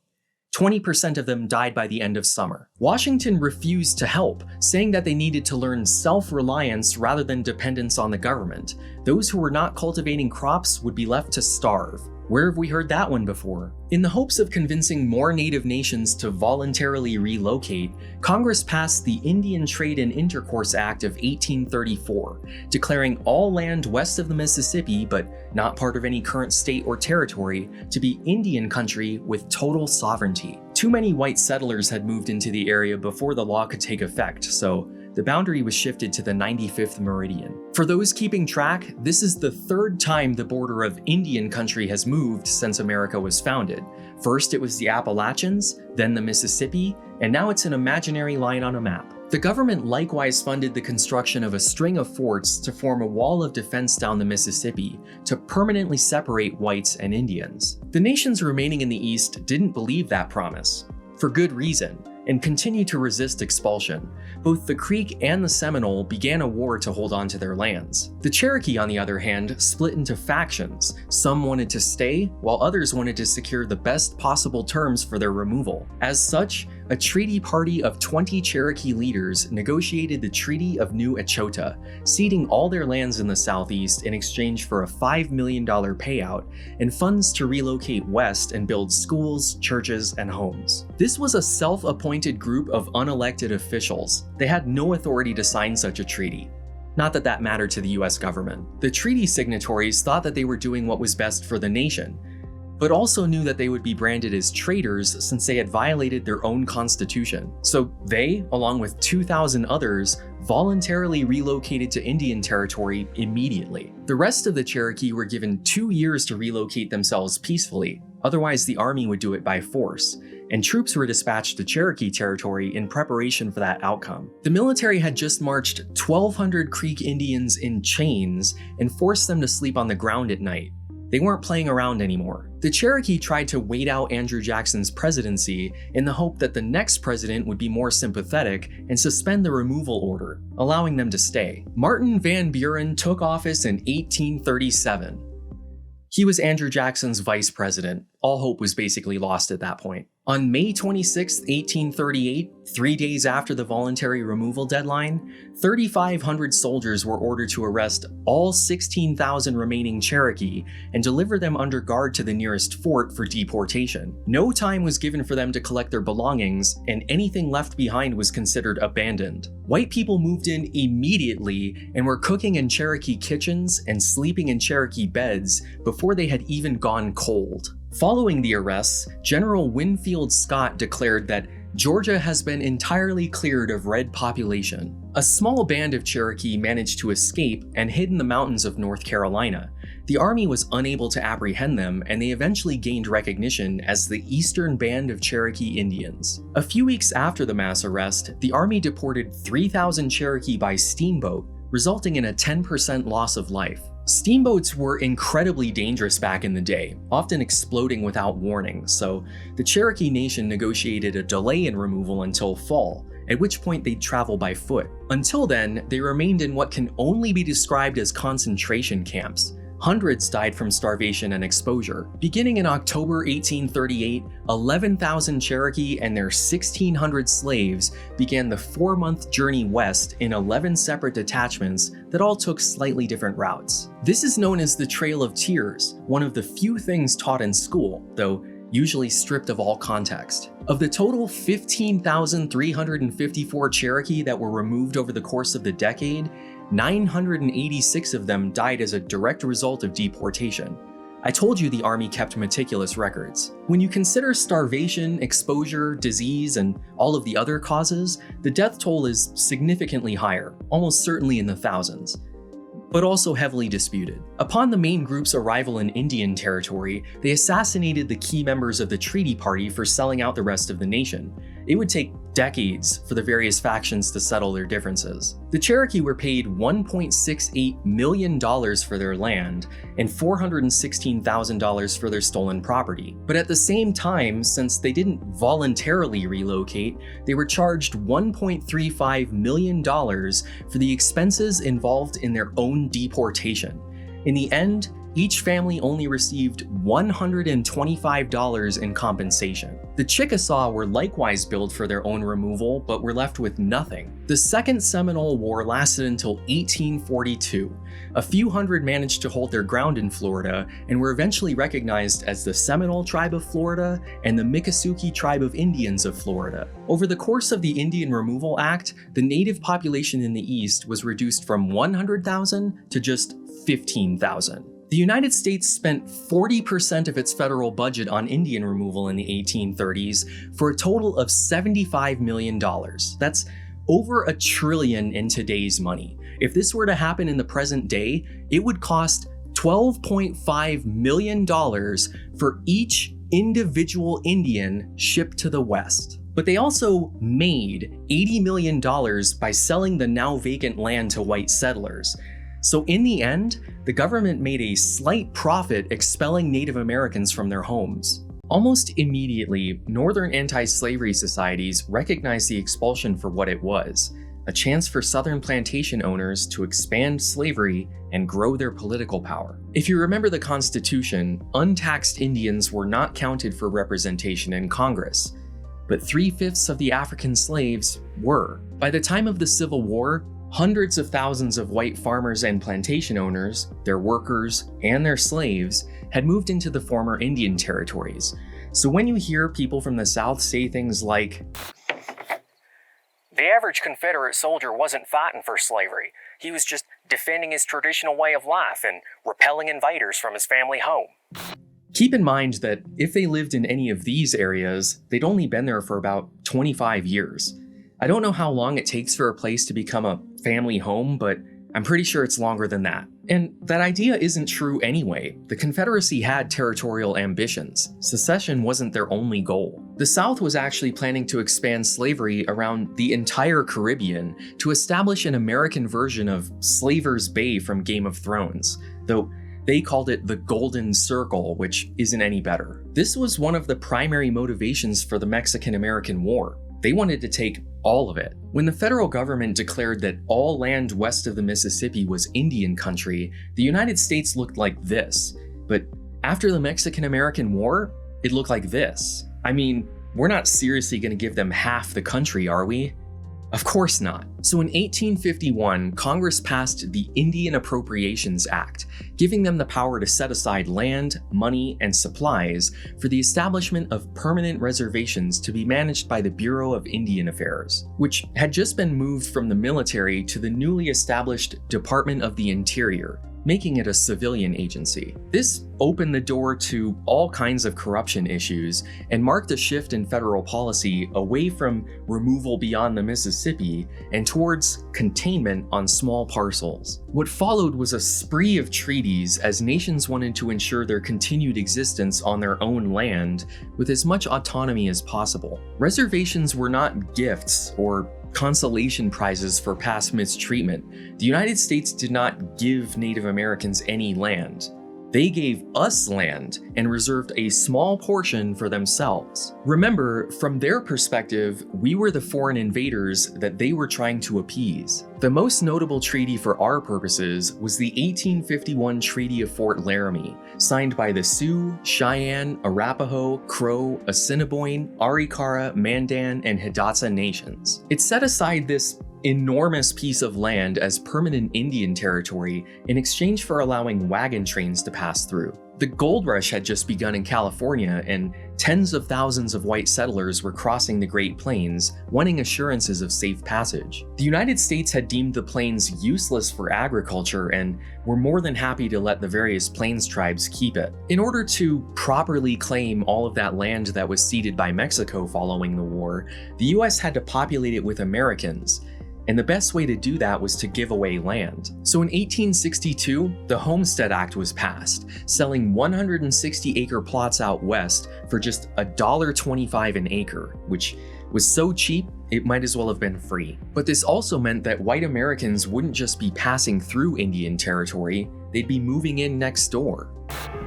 20% of them died by the end of summer. Washington refused to help, saying that they needed to learn self-reliance rather than dependence on the government. Those who were not cultivating crops would be left to starve. Where have we heard that one before? In the hopes of convincing more native nations to voluntarily relocate, Congress passed the Indian Trade and Intercourse Act of 1834, declaring all land west of the Mississippi, but not part of any current state or territory, to be Indian country with total sovereignty. Too many white settlers had moved into the area before the law could take effect, so the boundary was shifted to the 95th meridian. For those keeping track, this is the 3rd time the border of Indian country has moved since America was founded. First it was the Appalachians, then the Mississippi, and now it's an imaginary line on a map. The government likewise funded the construction of a string of forts to form a wall of defense down the Mississippi to permanently separate whites and Indians. The nations remaining in the East didn't believe that promise, for good reason, and continued to resist expulsion. Both the Creek and the Seminole began a war to hold on to their lands. The Cherokee, on the other hand, split into factions. Some wanted to stay, while others wanted to secure the best possible terms for their removal. As such, a treaty party of 20 Cherokee leaders negotiated the Treaty of New Echota, ceding all their lands in the southeast in exchange for a $5 million payout and funds to relocate west and build schools, churches, and homes. This was a self-appointed group of unelected officials. They had no authority to sign such a treaty. Not that that mattered to the US government. The treaty signatories thought that they were doing what was best for the nation, but also knew that they would be branded as traitors since they had violated their own constitution. So they, along with 2,000 others, voluntarily relocated to Indian Territory immediately. The rest of the Cherokee were given 2 years to relocate themselves peacefully, otherwise the army would do it by force, and troops were dispatched to Cherokee Territory in preparation for that outcome. The military had just marched 1,200 Creek Indians in chains and forced them to sleep on the ground at night. They weren't playing around anymore. The Cherokee tried to wait out Andrew Jackson's presidency in the hope that the next president would be more sympathetic and suspend the removal order, allowing them to stay. Martin Van Buren took office in 1837. He was Andrew Jackson's vice president, all hope was basically lost at that point. On May 26, 1838, 3 days after the voluntary removal deadline, 3,500 soldiers were ordered to arrest all 16,000 remaining Cherokee and deliver them under guard to the nearest fort for deportation. No time was given for them to collect their belongings, and anything left behind was considered abandoned. White people moved in immediately and were cooking in Cherokee kitchens and sleeping in Cherokee beds before they had even gone cold. Following the arrests, General Winfield Scott declared that Georgia has been entirely cleared of red population. A small band of Cherokee managed to escape and hid in the mountains of North Carolina. The army was unable to apprehend them, and they eventually gained recognition as the Eastern Band of Cherokee Indians. A few weeks after the mass arrest, the army deported 3,000 Cherokee by steamboat, resulting in a 10% loss of life. Steamboats were incredibly dangerous back in the day, often exploding without warning, so the Cherokee Nation negotiated a delay in removal until fall, at which point they'd travel by foot. Until then, they remained in what can only be described as concentration camps. Hundreds died from starvation and exposure. Beginning in October 1838, 11,000 Cherokee and their 1,600 slaves began the 4-month journey west in 11 separate detachments that all took slightly different routes. This is known as the Trail of Tears, one of the few things taught in school, though usually stripped of all context. Of the total 15,354 Cherokee that were removed over the course of the decade, 986 of them died as a direct result of deportation. I told you the army kept meticulous records. When you consider starvation, exposure, disease, and all of the other causes, the death toll is significantly higher, almost certainly in the thousands, but also heavily disputed. Upon the main group's arrival in Indian Territory, they assassinated the key members of the treaty party for selling out the rest of the nation. It would take decades for the various factions to settle their differences. The Cherokee were paid $1.68 million for their land and $416,000 for their stolen property. But at the same time, since they didn't voluntarily relocate, they were charged $1.35 million for the expenses involved in their own deportation. In the end, each family only received $125 in compensation. The Chickasaw were likewise billed for their own removal, but were left with nothing. The Second Seminole War lasted until 1842. A few hundred managed to hold their ground in Florida and were eventually recognized as the Seminole Tribe of Florida and the Miccosukee Tribe of Indians of Florida. Over the course of the Indian Removal Act, the native population in the East was reduced from 100,000 to just 15,000. The United States spent 40% of its federal budget on Indian removal in the 1830s for a total of $75 million. That's over $1 trillion in today's money. If this were to happen in the present day, it would cost $12.5 million for each individual Indian shipped to the West. But they also made $80 million by selling the now vacant land to white settlers. So in the end, the government made a slight profit expelling Native Americans from their homes. Almost immediately, Northern anti-slavery societies recognized the expulsion for what it was, a chance for Southern plantation owners to expand slavery and grow their political power. If you remember the Constitution, untaxed Indians were not counted for representation in Congress, but 3/5 of the African slaves were. By the time of the Civil War, hundreds of thousands of white farmers and plantation owners, their workers, and their slaves had moved into the former Indian territories. So when you hear people from the South say things like, "The average Confederate soldier wasn't fighting for slavery. He was just defending his traditional way of life and repelling invaders from his family home." keep in mind that if they lived in any of these areas, they'd only been there for about 25 years. I don't know how long it takes for a place to become a family home, but I'm pretty sure it's longer than that. And that idea isn't true anyway. The Confederacy had territorial ambitions. Secession wasn't their only goal. The South was actually planning to expand slavery around the entire Caribbean to establish an American version of Slaver's Bay from Game of Thrones, though they called it the Golden Circle, which isn't any better. This was one of the primary motivations for the Mexican-American War. They wanted to take all of it. When the federal government declared that all land west of the Mississippi was Indian country, the United States looked like this. But after the Mexican-American War, it looked like this. I mean, we're not seriously going to give them half the country, are we? Of course not. So in 1851, Congress passed the Indian Appropriations Act, giving them the power to set aside land, money, and supplies for the establishment of permanent reservations to be managed by the Bureau of Indian Affairs, which had just been moved from the military to the newly established Department of the Interior, making it a civilian agency. This opened the door to all kinds of corruption issues and marked a shift in federal policy away from removal beyond the Mississippi and towards containment on small parcels. What followed was a spree of treaties as nations wanted to ensure their continued existence on their own land with as much autonomy as possible. Reservations were not gifts or consolation prizes for past mistreatment. The United States did not give Native Americans any land. They gave us land and reserved a small portion for themselves. Remember, from their perspective, we were the foreign invaders that they were trying to appease. The most notable treaty for our purposes was the 1851 Treaty of Fort Laramie, signed by the Sioux, Cheyenne, Arapaho, Crow, Assiniboine, Arikara, Mandan, and Hidatsa nations. It set aside this enormous piece of land as permanent Indian territory in exchange for allowing wagon trains to pass through. The gold rush had just begun in California, and tens of thousands of white settlers were crossing the Great Plains, wanting assurances of safe passage. The United States had deemed the plains useless for agriculture and were more than happy to let the various plains tribes keep it. In order to properly claim all of that land that was ceded by Mexico following the war, the US had to populate it with Americans, and the best way to do that was to give away land. So in 1862, the Homestead Act was passed, selling 160-acre plots out west for just $1.25 an acre, which was so cheap, it might as well have been free. But this also meant that white Americans wouldn't just be passing through Indian territory, they'd be moving in next door.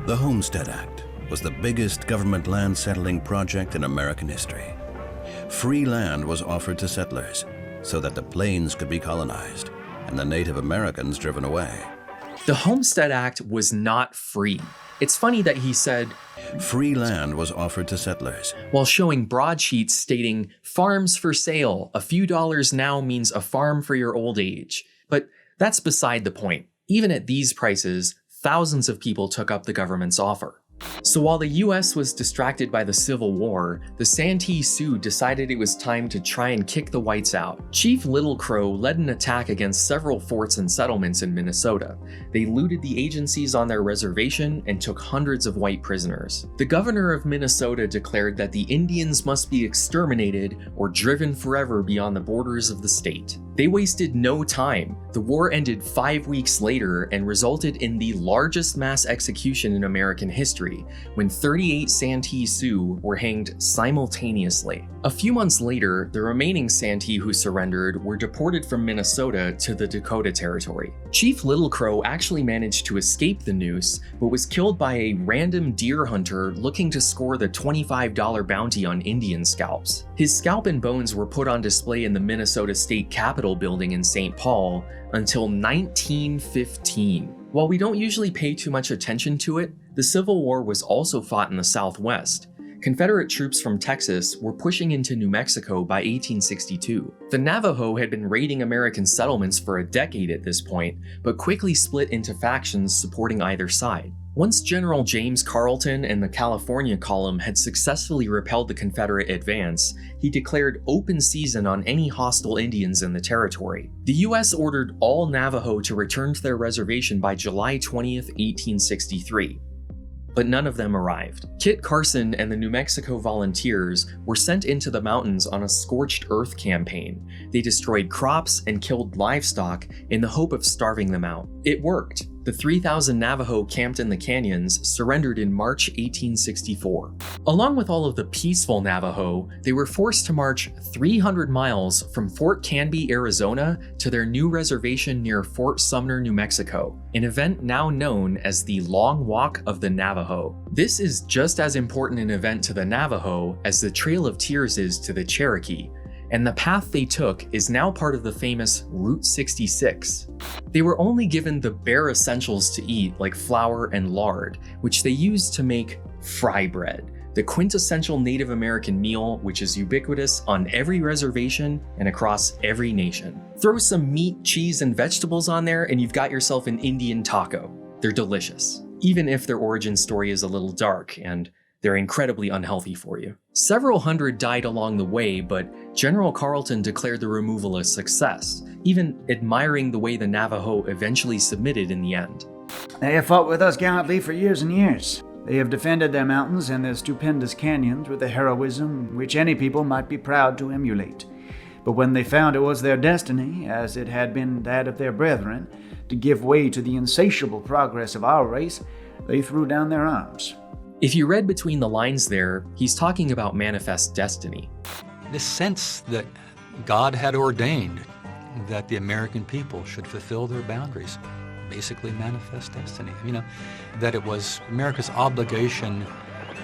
The Homestead Act was the biggest government land settling project in American history. Free land was offered to settlers, so that the plains could be colonized and the Native Americans driven away. The Homestead Act was not free. It's funny that he said, free land was offered to settlers, while showing broadsheets stating, farms for sale, a few dollars now means a farm for your old age. But that's beside the point. Even at these prices, thousands of people took up the government's offer. So while the US was distracted by the Civil War, the Santee Sioux decided it was time to try and kick the whites out. Chief Little Crow led an attack against several forts and settlements in Minnesota. They looted the agencies on their reservation and took hundreds of white prisoners. The governor of Minnesota declared that the Indians must be exterminated or driven forever beyond the borders of the state. They wasted no time. The war ended 5 weeks later and resulted in the largest mass execution in American history, when 38 Santee Sioux were hanged simultaneously. A few months later, the remaining Santee who surrendered were deported from Minnesota to the Dakota Territory. Chief Little Crow actually managed to escape the noose, but was killed by a random deer hunter looking to score the $25 bounty on Indian scalps. His scalp and bones were put on display in the Minnesota State Capitol building in St. Paul until 1915. While we don't usually pay too much attention to it, the Civil War was also fought in the Southwest. Confederate troops from Texas were pushing into New Mexico by 1862. The Navajo had been raiding American settlements for a decade at this point, but quickly split into factions supporting either side. Once General James Carleton and the California Column had successfully repelled the Confederate advance, he declared open season on any hostile Indians in the territory. The US ordered all Navajo to return to their reservation by July 20th, 1863. But none of them arrived. Kit Carson and the New Mexico Volunteers were sent into the mountains on a scorched earth campaign. They destroyed crops and killed livestock in the hope of starving them out. It worked. The 3,000 Navajo camped in the canyons surrendered in March 1864. Along with all of the peaceful Navajo, they were forced to march 300 miles from Fort Canby, Arizona to their new reservation near Fort Sumner, New Mexico, an event now known as the Long Walk of the Navajo. This is just as important an event to the Navajo as the Trail of Tears is to the Cherokee, and the path they took is now part of the famous Route 66. They were only given the bare essentials to eat like flour and lard, which they used to make fry bread. the quintessential Native American meal, which is ubiquitous on every reservation and across every nation. Throw some meat, cheese, and vegetables on there, and you've got yourself an Indian taco. They're delicious, even if their origin story is a little dark and they're incredibly unhealthy for you. Several hundred died along the way, but General Carleton declared the removal a success, even admiring the way the Navajo eventually submitted in the end. They have fought with us gallantly for years and years. They have defended their mountains and their stupendous canyons with a heroism which any people might be proud to emulate. But when they found it was their destiny, as it had been that of their brethren, to give way to the insatiable progress of our race, they threw down their arms. If you read between the lines there, he's talking about manifest destiny. This sense that God had ordained that the American people should fulfill their boundaries, basically manifest destiny. That it was America's obligation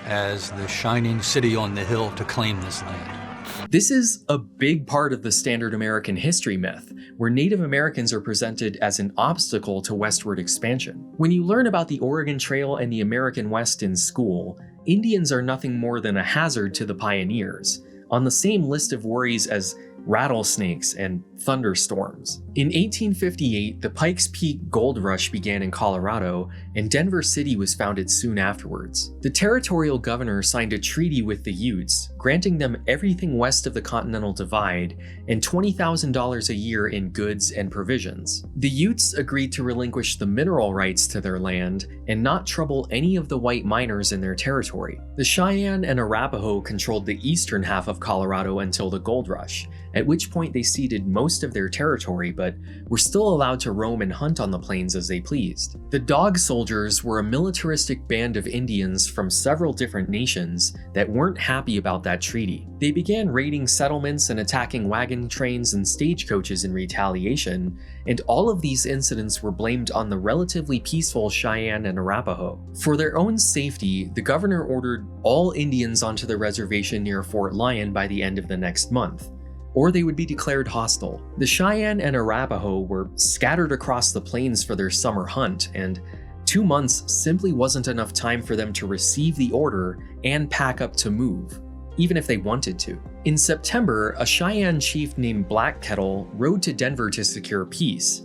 as the shining city on the hill to claim this land. This is a big part of the standard American history myth, where Native Americans are presented as an obstacle to westward expansion. When you learn about the Oregon Trail and the American West in school, Indians are nothing more than a hazard to the pioneers, on the same list of worries as rattlesnakes and thunderstorms. In 1858, the Pikes Peak Gold Rush began in Colorado, and Denver City was founded soon afterwards. The territorial governor signed a treaty with the Utes, granting them everything west of the Continental Divide and $20,000 a year in goods and provisions. The Utes agreed to relinquish the mineral rights to their land and not trouble any of the white miners in their territory. The Cheyenne and Arapaho controlled the eastern half of Colorado until the Gold Rush, at which point they ceded most of their territory but were still allowed to roam and hunt on the plains as they pleased. The Dog Soldiers were a militaristic band of Indians from several different nations that weren't happy about that treaty. They began raiding settlements and attacking wagon trains and stagecoaches in retaliation, and all of these incidents were blamed on the relatively peaceful Cheyenne and Arapaho. For their own safety, the governor ordered all Indians onto the reservation near Fort Lyon by the end of the next month, or they would be declared hostile. The Cheyenne and Arapaho were scattered across the plains for their summer hunt, and 2 months simply wasn't enough time for them to receive the order and pack up to move, even if they wanted to. In September, a Cheyenne chief named Black Kettle rode to Denver to secure peace,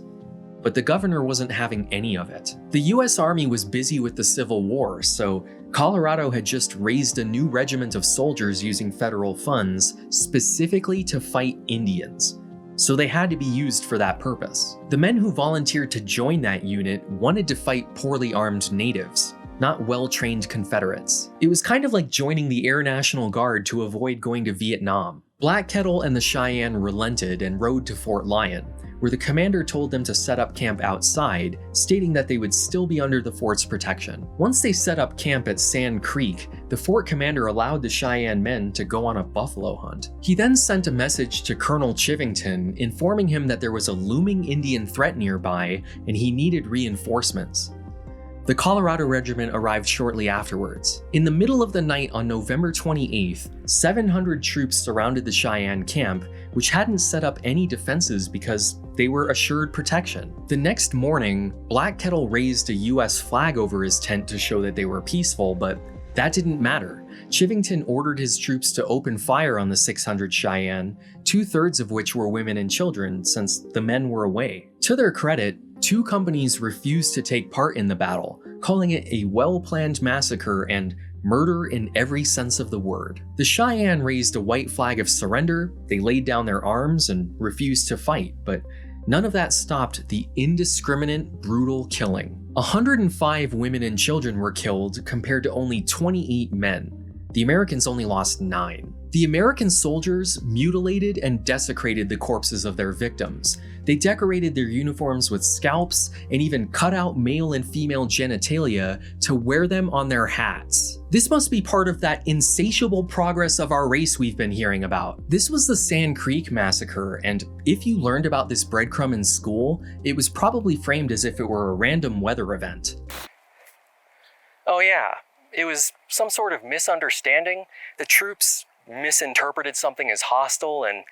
but the governor wasn't having any of it. The US Army was busy with the Civil War, so Colorado had just raised a new regiment of soldiers using federal funds specifically to fight Indians, so they had to be used for that purpose. The men who volunteered to join that unit wanted to fight poorly armed natives, not well-trained Confederates. It was kind of like joining the Air National Guard to avoid going to Vietnam. Black Kettle and the Cheyenne relented and rode to Fort Lyon, where the commander told them to set up camp outside, stating that they would still be under the fort's protection. Once they set up camp at Sand Creek, the fort commander allowed the Cheyenne men to go on a buffalo hunt. He then sent a message to Colonel Chivington informing him that there was a looming Indian threat nearby and he needed reinforcements. The Colorado Regiment arrived shortly afterwards. In the middle of the night on November 28th, 700 troops surrounded the Cheyenne camp, which hadn't set up any defenses because they were assured protection. The next morning, Black Kettle raised a US flag over his tent to show that they were peaceful, but that didn't matter. Chivington ordered his troops to open fire on the 600 Cheyenne, 2/3 of which were women and children, since the men were away. To their credit, 2 companies refused to take part in the battle, calling it a well-planned massacre and murder in every sense of the word. The Cheyenne raised a white flag of surrender, they laid down their arms and refused to fight, but none of that stopped the indiscriminate, brutal killing. 105 women and children were killed compared to only 28 men. The Americans only lost 9. The American soldiers mutilated and desecrated the corpses of their victims. They decorated their uniforms with scalps and even cut out male and female genitalia to wear them on their hats. This must be part of that insatiable progress of our race we've been hearing about. This was the Sand Creek Massacre, and if you learned about this breadcrumb in school, it was probably framed as if it were a random weather event. Oh yeah, it was some sort of misunderstanding. The troops misinterpreted something as hostile and,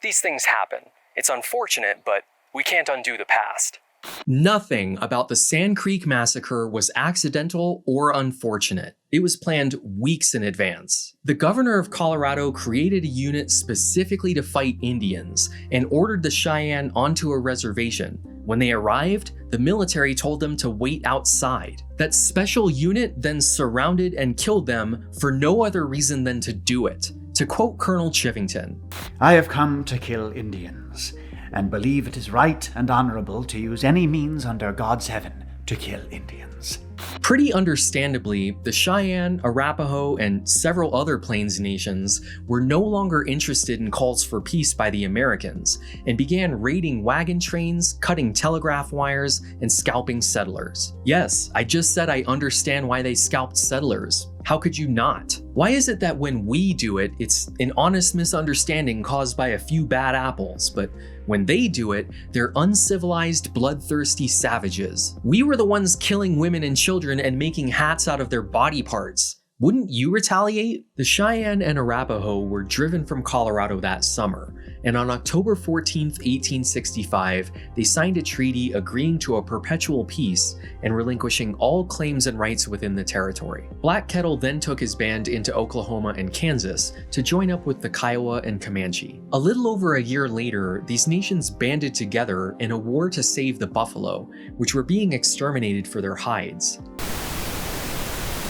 these things happen. It's unfortunate, but we can't undo the past. Nothing about the Sand Creek Massacre was accidental or unfortunate. It was planned weeks in advance. The governor of Colorado created a unit specifically to fight Indians and ordered the Cheyenne onto a reservation. When they arrived, the military told them to wait outside. That special unit then surrounded and killed them for no other reason than to do it. To quote Colonel Chivington, "I have come to kill Indians, and believe it is right and honorable to use any means under God's heaven to kill Indians." Pretty understandably, the Cheyenne, Arapaho, and several other Plains nations were no longer interested in calls for peace by the Americans and began raiding wagon trains, cutting telegraph wires, and scalping settlers. Yes, I just said I understand why they scalped settlers. How could you not? Why is it that when we do it, it's an honest misunderstanding caused by a few bad apples, but when they do it, they're uncivilized, bloodthirsty savages? We were the ones killing women and children and making hats out of their body parts. Wouldn't you retaliate? The Cheyenne and Arapaho were driven from Colorado that summer, and on October 14, 1865, they signed a treaty agreeing to a perpetual peace and relinquishing all claims and rights within the territory. Black Kettle then took his band into Oklahoma and Kansas to join up with the Kiowa and Comanche. A little over a year later, these nations banded together in a war to save the buffalo, which were being exterminated for their hides.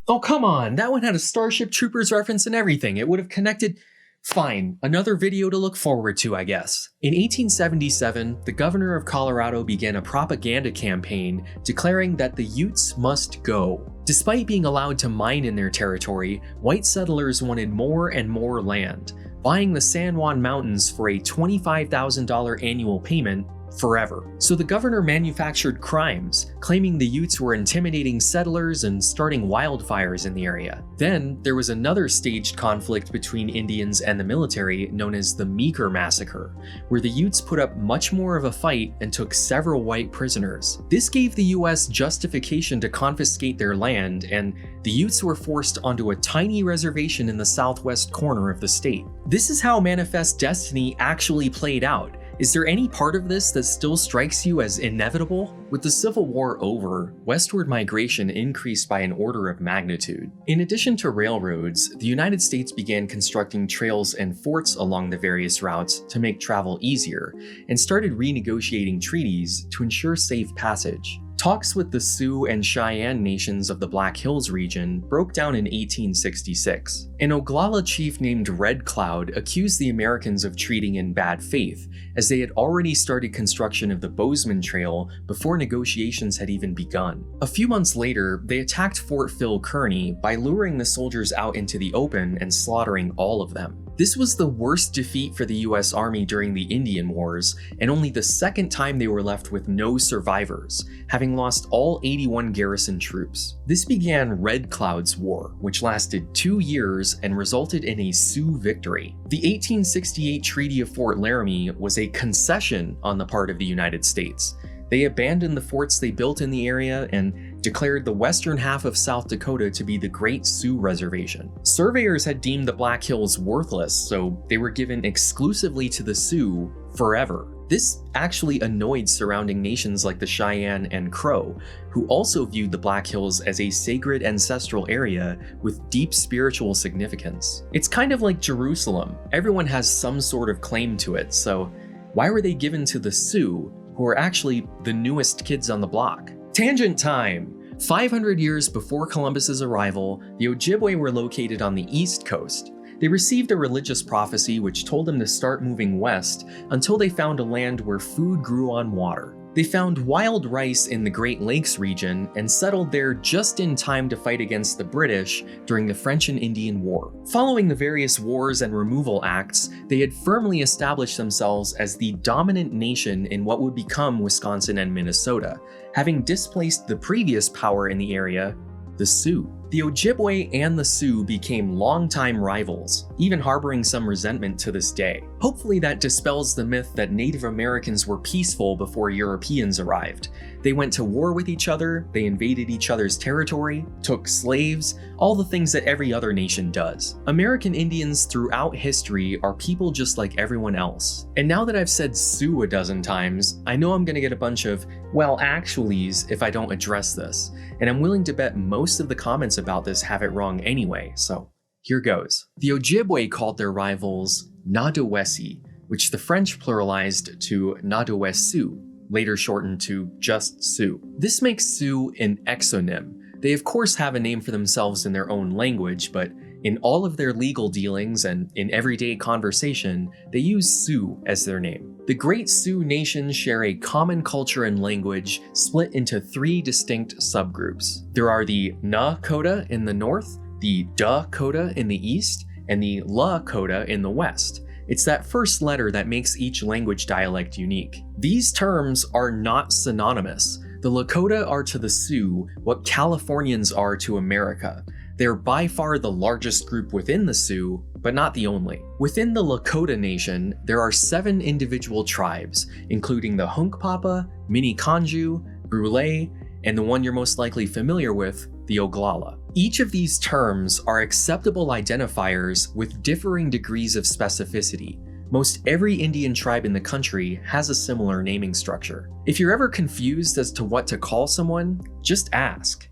Oh, come on, that one had a Starship Troopers reference and everything. It would have connected. Fine, another video to look forward to, I guess. In 1877, the governor of Colorado began a propaganda campaign declaring that the Utes must go. Despite being allowed to mine in their territory, white settlers wanted more and more land, buying the San Juan Mountains for a $25,000 annual payment forever. So the governor manufactured crimes, claiming the Utes were intimidating settlers and starting wildfires in the area. Then there was another staged conflict between Indians and the military known as the Meeker Massacre, where the Utes put up much more of a fight and took several white prisoners. This gave the US justification to confiscate their land, and the Utes were forced onto a tiny reservation in the southwest corner of the state. This is how Manifest Destiny actually played out. Is there any part of this that still strikes you as inevitable? With the Civil War over, westward migration increased by an order of magnitude. In addition to railroads, the United States began constructing trails and forts along the various routes to make travel easier, and started renegotiating treaties to ensure safe passage. Talks with the Sioux and Cheyenne nations of the Black Hills region broke down in 1866. An Oglala chief named Red Cloud accused the Americans of treating in bad faith, as they had already started construction of the Bozeman Trail before negotiations had even begun. A few months later, they attacked Fort Phil Kearny by luring the soldiers out into the open and slaughtering all of them. This was the worst defeat for the US Army during the Indian Wars, and only the second time they were left with no survivors, having lost all 81 garrison troops. This began Red Cloud's War, which lasted 2 years and resulted in a Sioux victory. The 1868 Treaty of Fort Laramie was a concession on the part of the United States. They abandoned the forts they built in the area and declared the western half of South Dakota to be the Great Sioux Reservation. Surveyors had deemed the Black Hills worthless, so they were given exclusively to the Sioux forever. This actually annoyed surrounding nations like the Cheyenne and Crow, who also viewed the Black Hills as a sacred ancestral area with deep spiritual significance. It's kind of like Jerusalem. Everyone has some sort of claim to it, so why were they given to the Sioux, who are actually the newest kids on the block? Tangent time! 500 years before Columbus's arrival, the Ojibwe were located on the east coast. They received a religious prophecy which told them to start moving west until they found a land where food grew on water. They found wild rice in the Great Lakes region and settled there just in time to fight against the British during the French and Indian War. Following the various wars and removal acts, they had firmly established themselves as the dominant nation in what would become Wisconsin and Minnesota, having displaced the previous power in the area, the Sioux. The Ojibwe and the Sioux became longtime rivals, even harboring some resentment to this day. Hopefully that dispels the myth that Native Americans were peaceful before Europeans arrived. They went to war with each other, they invaded each other's territory, took slaves, all the things that every other nation does. American Indians throughout history are people just like everyone else. And now that I've said Sioux a dozen times, I know I'm gonna get a bunch of, well, actuallys if I don't address this. And I'm willing to bet most of the comments about this have it wrong anyway, so here goes. The Ojibwe called their rivals Nadowesi, which the French pluralized to Nadowesiu, later shortened to just Sioux. This makes Sioux an exonym. They of course have a name for themselves in their own language, but in all of their legal dealings and in everyday conversation, they use Sioux as their name. The Great Sioux Nation share a common culture and language split into 3 distinct subgroups. There are the Nakota in the north, the Dakota in the east, and the Lakota in the west. It's that first letter that makes each language dialect unique. These terms are not synonymous. The Lakota are to the Sioux what Californians are to America. They're by far the largest group within the Sioux, but not the only. Within the Lakota Nation, there are 7 individual tribes, including the Hunkpapa, Miniconjou, Brule, and the one you're most likely familiar with, the Oglala. Each of these terms are acceptable identifiers with differing degrees of specificity. Most every Indian tribe in the country has a similar naming structure. If you're ever confused as to what to call someone, just ask.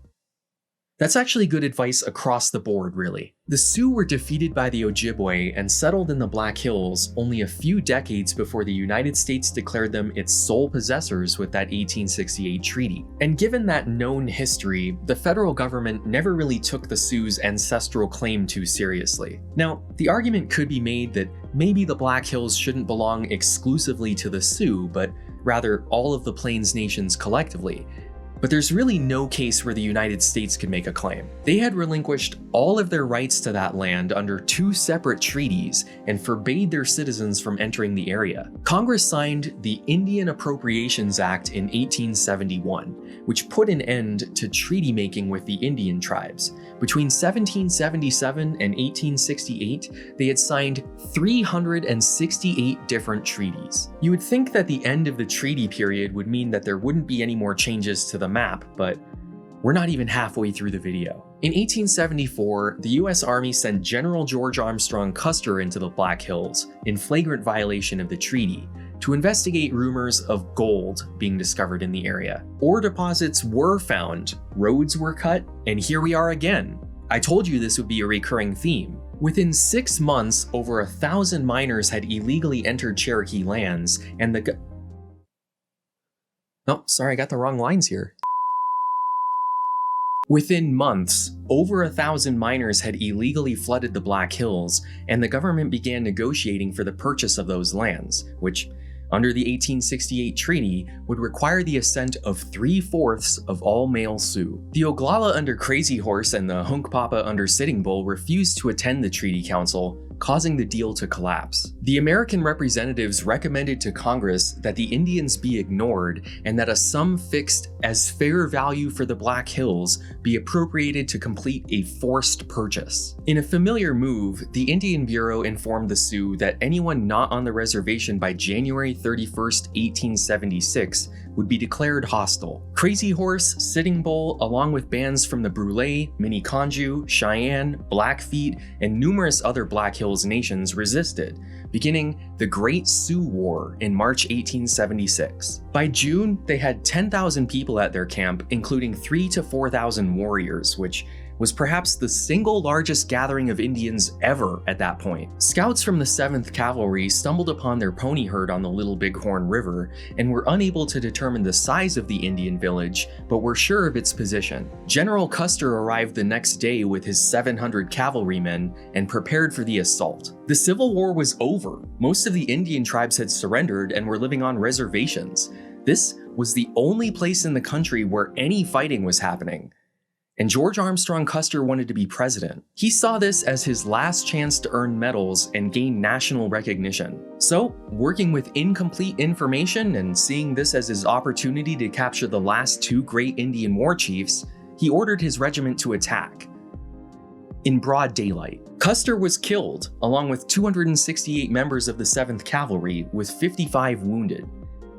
That's actually good advice across the board, really. The Sioux were defeated by the Ojibwe and settled in the Black Hills only a few decades before the United States declared them its sole possessors with that 1868 treaty. And given that known history, the federal government never really took the Sioux's ancestral claim too seriously. Now, the argument could be made that maybe the Black Hills shouldn't belong exclusively to the Sioux, but rather all of the Plains nations collectively. But there's really no case where the United States could make a claim. They had relinquished all of their rights to that land under 2 separate treaties and forbade their citizens from entering the area. Congress signed the Indian Appropriations Act in 1871, which put an end to treaty making with the Indian tribes. Between 1777 and 1868, they had signed 368 different treaties. You would think that the end of the treaty period would mean that there wouldn't be any more changes to the map, but we're not even halfway through the video. In 1874, the US Army sent General George Armstrong Custer into the Black Hills in flagrant violation of the treaty to investigate rumors of gold being discovered in the area. Ore deposits were found, roads were cut, and here we are again. I told you this would be a recurring theme. Within 6 months, over 1,000 miners had illegally entered Cherokee lands, and Oh, sorry, I got the wrong lines here. Within months, over 1,000 miners had illegally flooded the Black Hills, and the government began negotiating for the purchase of those lands, which, under the 1868 treaty, would require the assent of 3/4 of all male Sioux. The Oglala under Crazy Horse and the Hunkpapa under Sitting Bull refused to attend the treaty council, causing the deal to collapse. The American representatives recommended to Congress that the Indians be ignored and that a sum fixed as fair value for the Black Hills be appropriated to complete a forced purchase. In a familiar move, the Indian Bureau informed the Sioux that anyone not on the reservation by January 31st, 1876 would be declared hostile. Crazy Horse, Sitting Bull, along with bands from the Brule, Miniconjou, Cheyenne, Blackfeet, and numerous other Black Hills nations resisted, beginning the Great Sioux War in March 1876. By June, they had 10,000 people at their camp, including 3,000 to 4,000 warriors, which was perhaps the single largest gathering of Indians ever at that point. Scouts from the 7th Cavalry stumbled upon their pony herd on the Little Bighorn River and were unable to determine the size of the Indian village, but were sure of its position. General Custer arrived the next day with his 700 cavalrymen and prepared for the assault. The Civil War was over. Most of the Indian tribes had surrendered and were living on reservations. This was the only place in the country where any fighting was happening. And George Armstrong Custer wanted to be president. He saw this as his last chance to earn medals and gain national recognition. So, working with incomplete information and seeing this as his opportunity to capture the last 2 great Indian war chiefs, he ordered his regiment to attack. in broad daylight. Custer was killed, along with 268 members of the 7th Cavalry, with 55 wounded.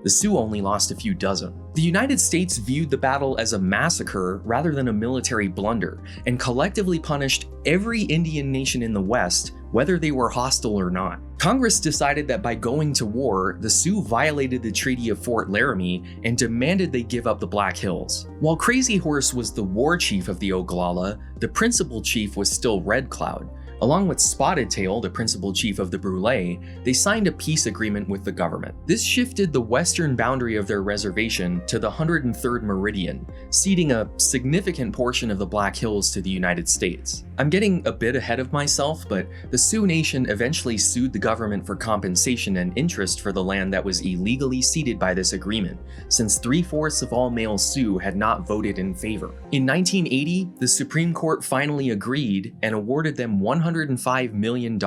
The Sioux only lost a few dozen. The United States viewed the battle as a massacre rather than a military blunder, and collectively punished every Indian nation in the West, whether they were hostile or not. Congress decided that by going to war, the Sioux violated the Treaty of Fort Laramie and demanded they give up the Black Hills. While Crazy Horse was the war chief of the Oglala, the principal chief was still Red Cloud. Along with Spotted Tail, the principal chief of the Brule, they signed a peace agreement with the government. This shifted the western boundary of their reservation to the 103rd meridian, ceding a significant portion of the Black Hills to the United States. I'm getting a bit ahead of myself, but the Sioux Nation eventually sued the government for compensation and interest for the land that was illegally ceded by this agreement, since 3/4 of all male Sioux had not voted in favor. In 1980, the Supreme Court finally agreed and awarded them $105 million,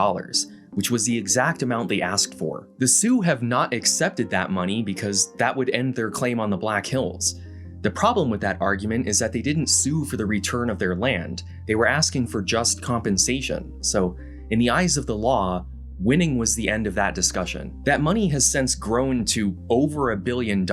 which was the exact amount they asked for. The Sioux have not accepted that money because that would end their claim on the Black Hills. The problem with that argument is that they didn't sue for the return of their land, they were asking for just compensation. So, in the eyes of the law, winning was the end of that discussion. That money has since grown to over $1 billion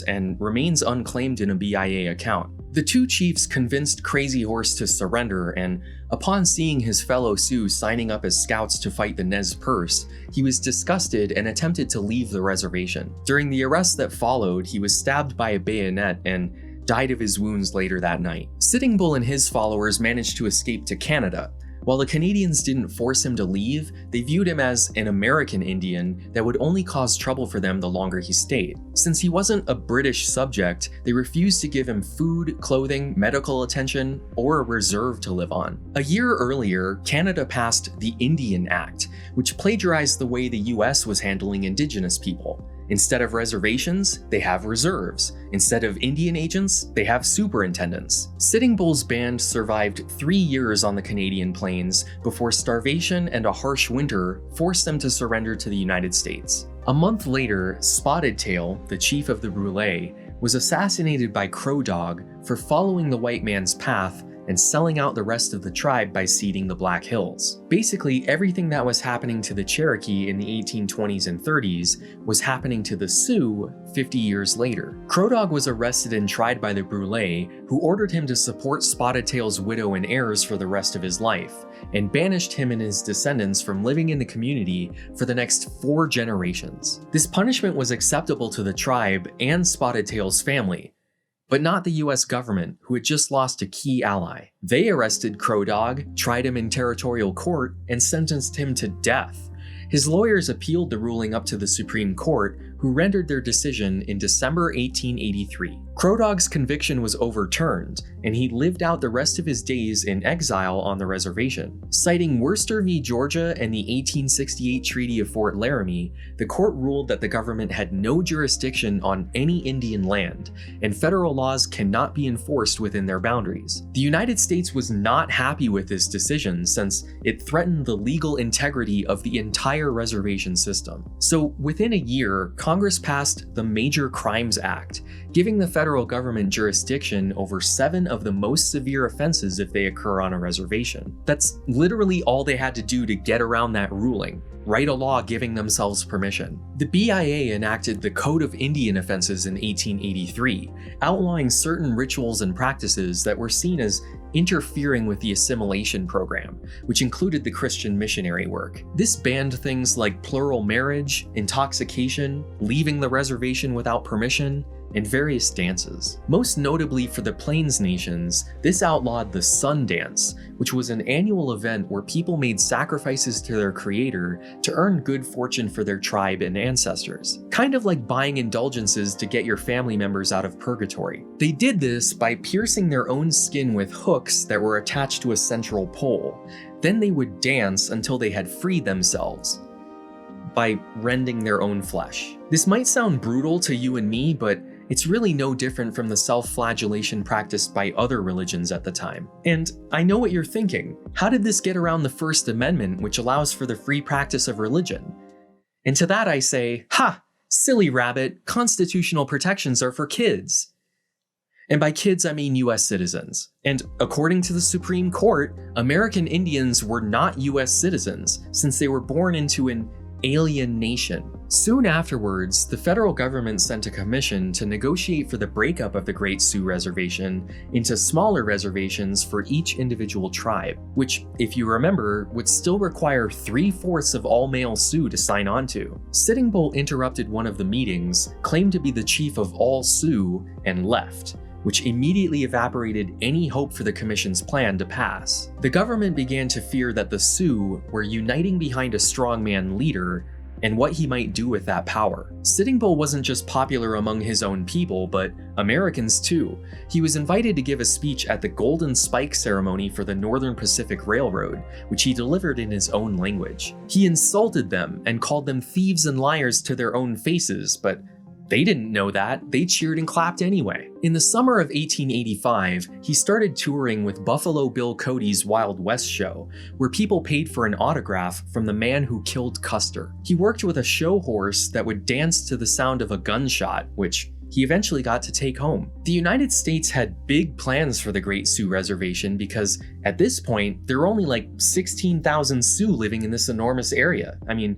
and remains unclaimed in a BIA account. The two chiefs convinced Crazy Horse to surrender, and upon seeing his fellow Sioux signing up as scouts to fight the Nez Perce, he was disgusted and attempted to leave the reservation. During the arrest that followed, he was stabbed by a bayonet and died of his wounds later that night. Sitting Bull and his followers managed to escape to Canada. While the Canadians didn't force him to leave, they viewed him as an American Indian that would only cause trouble for them the longer he stayed. Since he wasn't a British subject, they refused to give him food, clothing, medical attention, or a reserve to live on. A year earlier, Canada passed the Indian Act, which plagiarized the way the US was handling Indigenous people. Instead of reservations, they have reserves. Instead of Indian agents, they have superintendents. Sitting Bull's band survived 3 years on the Canadian plains before starvation and a harsh winter forced them to surrender to the United States. A month later, Spotted Tail, the chief of the Brule, was assassinated by Crow Dog for following the white man's path and selling out the rest of the tribe by ceding the Black Hills. Basically, everything that was happening to the Cherokee in the 1820s and 30s was happening to the Sioux 50 years later. Crow Dog was arrested and tried by the Brule, who ordered him to support Spotted Tail's widow and heirs for the rest of his life, and banished him and his descendants from living in the community for the next 4 generations. This punishment was acceptable to the tribe and Spotted Tail's family, but not the US government, who had just lost a key ally. They arrested Crow Dog, tried him in territorial court, and sentenced him to death. His lawyers appealed the ruling up to the Supreme Court, who rendered their decision in December 1883. Crow Dog's conviction was overturned, and he lived out the rest of his days in exile on the reservation. Citing Worcester v. Georgia and the 1868 Treaty of Fort Laramie, the court ruled that the government had no jurisdiction on any Indian land, and federal laws cannot be enforced within their boundaries. The United States was not happy with this decision since it threatened the legal integrity of the entire reservation system. So within a year, Congress passed the Major Crimes Act, giving the federal government jurisdiction over 7 of the most severe offenses if they occur on a reservation. That's literally all they had to do to get around that ruling: write a law giving themselves permission. The BIA enacted the Code of Indian Offenses in 1883, outlawing certain rituals and practices that were seen as interfering with the assimilation program, which included the Christian missionary work. This banned things like plural marriage, intoxication, leaving the reservation without permission, and various dances. Most notably for the Plains Nations, this outlawed the Sun Dance, which was an annual event where people made sacrifices to their creator to earn good fortune for their tribe and ancestors. Kind of like buying indulgences to get your family members out of purgatory. They did this by piercing their own skin with hooks that were attached to a central pole. Then they would dance until they had freed themselves by rending their own flesh. This might sound brutal to you and me, but it's really no different from the self-flagellation practiced by other religions at the time. And I know what you're thinking. How did this get around the First Amendment, which allows for the free practice of religion? And to that I say, ha! Silly rabbit, constitutional protections are for kids. And by kids, I mean US citizens. And according to the Supreme Court, American Indians were not US citizens since they were born into an alien nation. Soon afterwards, the federal government sent a commission to negotiate for the breakup of the Great Sioux Reservation into smaller reservations for each individual tribe, which, if you remember, would still require 3/4 of all male Sioux to sign on to. Sitting Bull interrupted one of the meetings, claimed to be the chief of all Sioux, and left, which immediately evaporated any hope for the commission's plan to pass. The government began to fear that the Sioux were uniting behind a strongman leader and what he might do with that power. Sitting Bull wasn't just popular among his own people, but Americans too. He was invited to give a speech at the Golden Spike ceremony for the Northern Pacific Railroad, which he delivered in his own language. He insulted them and called them thieves and liars to their own faces, but they didn't know that. They cheered and clapped anyway. In the summer of 1885, he started touring with Buffalo Bill Cody's Wild West show, where people paid for an autograph from the man who killed Custer. He worked with a show horse that would dance to the sound of a gunshot, which he eventually got to take home. The United States had big plans for the Great Sioux Reservation because at this point, there were only like 16,000 Sioux living in this enormous area. I mean,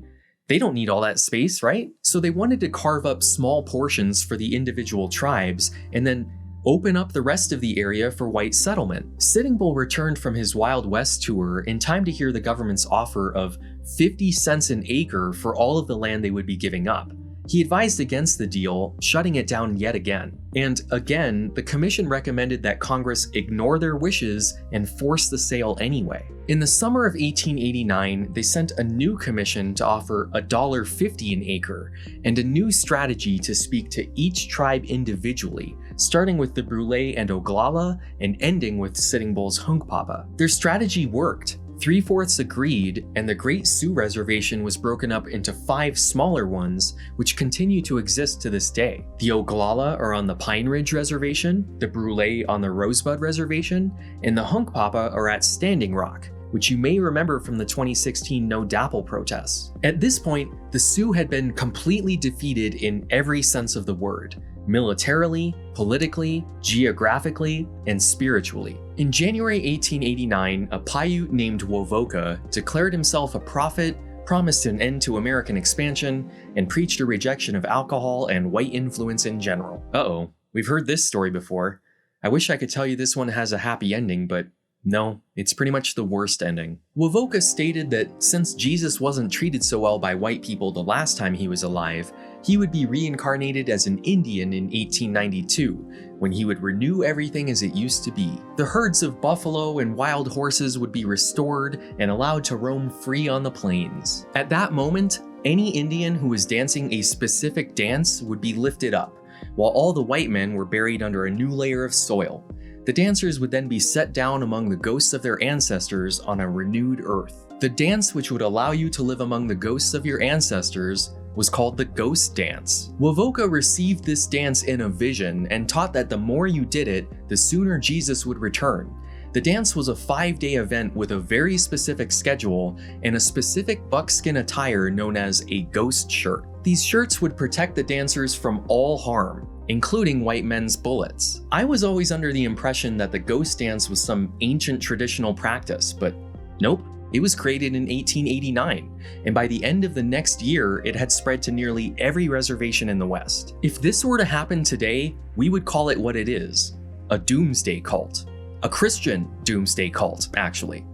they don't need all that space, right? So they wanted to carve up small portions for the individual tribes and then open up the rest of the area for white settlement. Sitting Bull returned from his Wild West tour in time to hear the government's offer of 50 cents an acre for all of the land they would be giving up. He advised against the deal, shutting it down yet again. And again, the commission recommended that Congress ignore their wishes and force the sale anyway. In the summer of 1889, they sent a new commission to offer $1.50 an acre and a new strategy to speak to each tribe individually, starting with the Brule and Oglala and ending with Sitting Bull's Hunkpapa. Their strategy worked. 3/4 agreed, and the Great Sioux Reservation was broken up into 5 smaller ones, which continue to exist to this day. The Oglala are on the Pine Ridge Reservation, the Brule on the Rosebud Reservation, and the Hunkpapa are at Standing Rock, which you may remember from the 2016 No Dapple protests. At this point, the Sioux had been completely defeated in every sense of the word. Militarily, politically, geographically, and spiritually. In January 1889, a Paiute named Wovoka declared himself a prophet, promised an end to American expansion, and preached a rejection of alcohol and white influence in general. Uh-oh, we've heard this story before. I wish I could tell you this one has a happy ending, but no, it's pretty much the worst ending. Wovoka stated that since Jesus wasn't treated so well by white people the last time he was alive, he would be reincarnated as an Indian in 1892, when he would renew everything as it used to be. The herds of buffalo and wild horses would be restored and allowed to roam free on the plains. At that moment, any Indian who was dancing a specific dance would be lifted up, while all the white men were buried under a new layer of soil. The dancers would then be set down among the ghosts of their ancestors on a renewed earth. The dance which would allow you to live among the ghosts of your ancestors was called the Ghost Dance. Wovoka received this dance in a vision and taught that the more you did it, the sooner Jesus would return. The dance was a 5-day event with a very specific schedule and a specific buckskin attire known as a ghost shirt. These shirts would protect the dancers from all harm, including white men's bullets. I was always under the impression that the ghost dance was some ancient traditional practice, but nope. It was created in 1889, and by the end of the next year, it had spread to nearly every reservation in the West. If this were to happen today, we would call it what it is: a doomsday cult. A Christian doomsday cult, actually.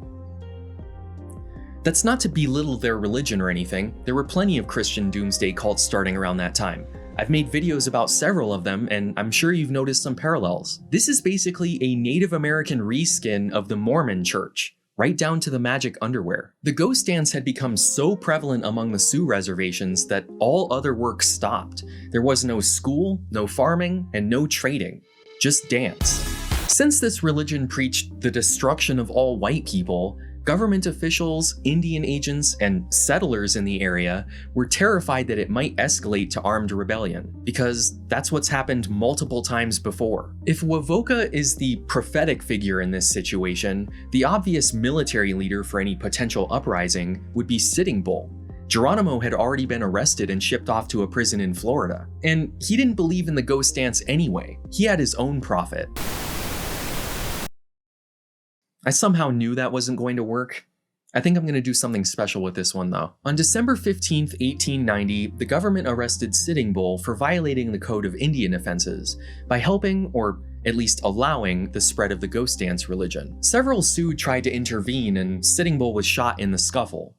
That's not to belittle their religion or anything. There were plenty of Christian doomsday cults starting around that time. I've made videos about several of them, and I'm sure you've noticed some parallels. This is basically a Native American reskin of the Mormon Church, right down to the magic underwear. The ghost dance had become so prevalent among the Sioux reservations that all other work stopped. There was no school, no farming, and no trading, just dance. Since this religion preached the destruction of all white people, government officials, Indian agents, and settlers in the area were terrified that it might escalate to armed rebellion, because that's what's happened multiple times before. If Wovoka is the prophetic figure in this situation, the obvious military leader for any potential uprising would be Sitting Bull. Geronimo had already been arrested and shipped off to a prison in Florida. And he didn't believe in the ghost dance anyway. He had his own prophet. I somehow knew that wasn't going to work. I think I'm going to do something special with this one though. On December 15th, 1890, the government arrested Sitting Bull for violating the Code of Indian Offenses by helping, or at least allowing, the spread of the ghost dance religion. Several Sioux tried to intervene and Sitting Bull was shot in the scuffle,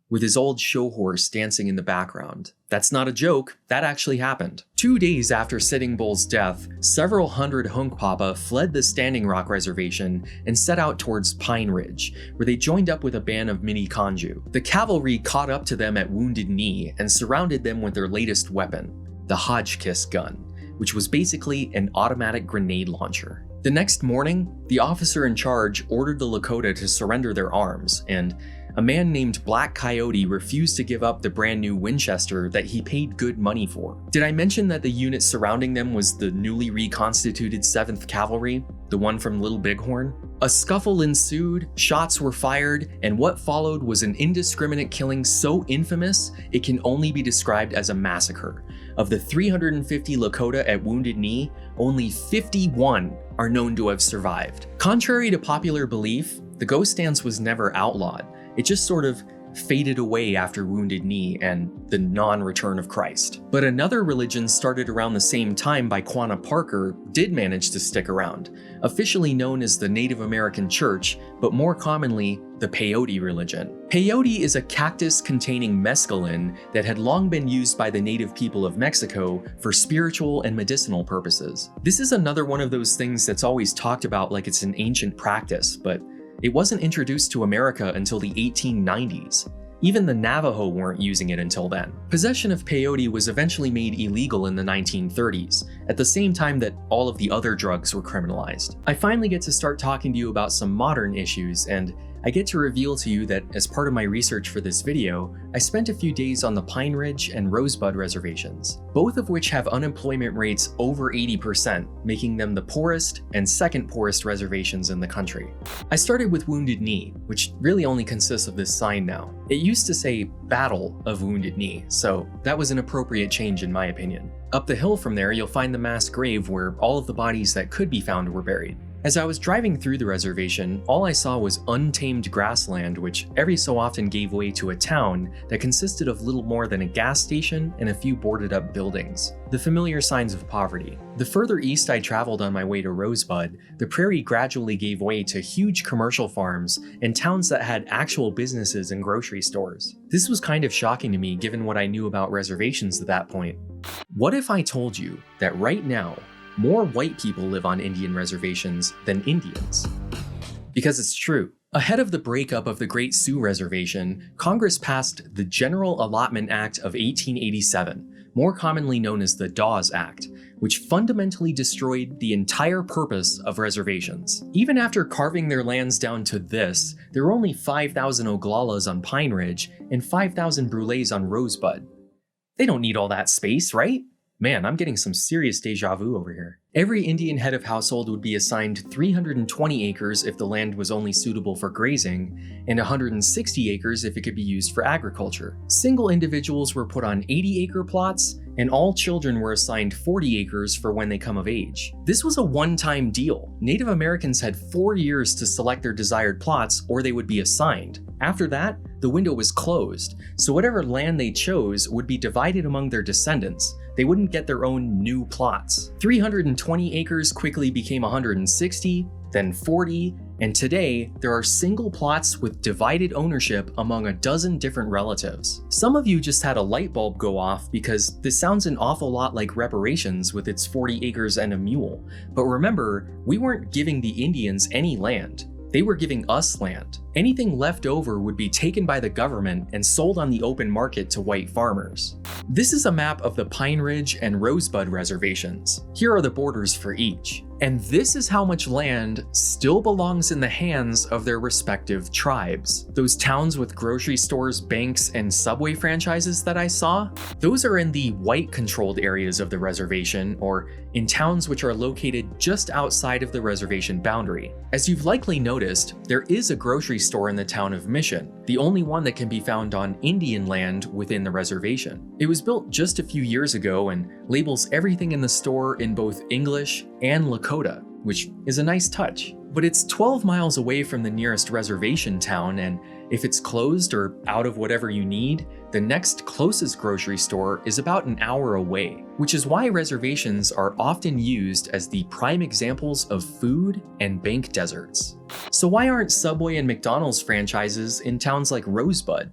with his old show horse dancing in the background. That's not a joke, that actually happened. 2 days after Sitting Bull's death, several hundred Hunkpapa fled the Standing Rock Reservation and set out towards Pine Ridge, where they joined up with a band of Mini-Conju. The cavalry caught up to them at Wounded Knee and surrounded them with their latest weapon, the Hotchkiss gun, which was basically an automatic grenade launcher. The next morning, the officer in charge ordered the Lakota to surrender their arms, and a man named Black Coyote refused to give up the brand new Winchester that he paid good money for. Did I mention that the unit surrounding them was the newly reconstituted 7th Cavalry, the one from Little Bighorn? A scuffle ensued, shots were fired, and what followed was an indiscriminate killing so infamous it can only be described as a massacre. Of the 350 Lakota at Wounded Knee, only 51 are known to have survived. Contrary to popular belief, the ghost dance was never outlawed. It just sort of faded away after Wounded Knee and the non-return of Christ. But another religion started around the same time by Quanah Parker did manage to stick around, officially known as the Native American Church, but more commonly, the peyote religion. Peyote is a cactus containing mescaline that had long been used by the native people of Mexico for spiritual and medicinal purposes. This is another one of those things that's always talked about like it's an ancient practice, but it wasn't introduced to America until the 1890s. Even the Navajo weren't using it until then. Possession of peyote was eventually made illegal in the 1930s, at the same time that all of the other drugs were criminalized. I finally get to start talking to you about some modern issues, and I get to reveal to you that as part of my research for this video, I spent a few days on the Pine Ridge and Rosebud reservations, both of which have unemployment rates over 80%, making them the poorest and second poorest reservations in the country. I started with Wounded Knee, which really only consists of this sign now. It used to say Battle of Wounded Knee, so that was an appropriate change in my opinion. Up the hill from there, you'll find the mass grave where all of the bodies that could be found were buried. As I was driving through the reservation, all I saw was untamed grassland, which every so often gave way to a town that consisted of little more than a gas station and a few boarded up buildings. The familiar signs of poverty. The further east I traveled on my way to Rosebud, the prairie gradually gave way to huge commercial farms and towns that had actual businesses and grocery stores. This was kind of shocking to me given what I knew about reservations at that point. What if I told you that right now, more white people live on Indian reservations than Indians? Because it's true. Ahead of the breakup of the Great Sioux Reservation, Congress passed the General Allotment Act of 1887, more commonly known as the Dawes Act, which fundamentally destroyed the entire purpose of reservations. Even after carving their lands down to this, there were only 5,000 Oglalas on Pine Ridge and 5,000 Brulés on Rosebud. They don't need all that space, right? Man, I'm getting some serious deja vu over here. Every Indian head of household would be assigned 320 acres if the land was only suitable for grazing, and 160 acres if it could be used for agriculture. Single individuals were put on 80-acre plots, and all children were assigned 40 acres for when they come of age. This was a one-time deal. Native Americans had 4 years to select their desired plots, or they would be assigned. After that, the window was closed, so whatever land they chose would be divided among their descendants. They wouldn't get their own new plots. 320 acres quickly became 160, then 40, and today there are single plots with divided ownership among a dozen different relatives. Some of you just had a light bulb go off because this sounds an awful lot like reparations with its 40 acres and a mule. But remember, we weren't giving the Indians any land. They were giving us land. Anything left over would be taken by the government and sold on the open market to white farmers. This is a map of the Pine Ridge and Rosebud reservations. Here are the borders for each. And this is how much land still belongs in the hands of their respective tribes. Those towns with grocery stores, banks, and subway franchises that I saw, those are in the white-controlled areas of the reservation, or in towns which are located just outside of the reservation boundary. As you've likely noticed, there is a grocery store in the town of Mission, the only one that can be found on Indian land within the reservation. It was built just a few years ago and labels everything in the store in both English and Lakota, which is a nice touch. But it's 12 miles away from the nearest reservation town, and if it's closed or out of whatever you need, the next closest grocery store is about an hour away, which is why reservations are often used as the prime examples of food and bank deserts. So why aren't Subway and McDonald's franchises in towns like Rosebud?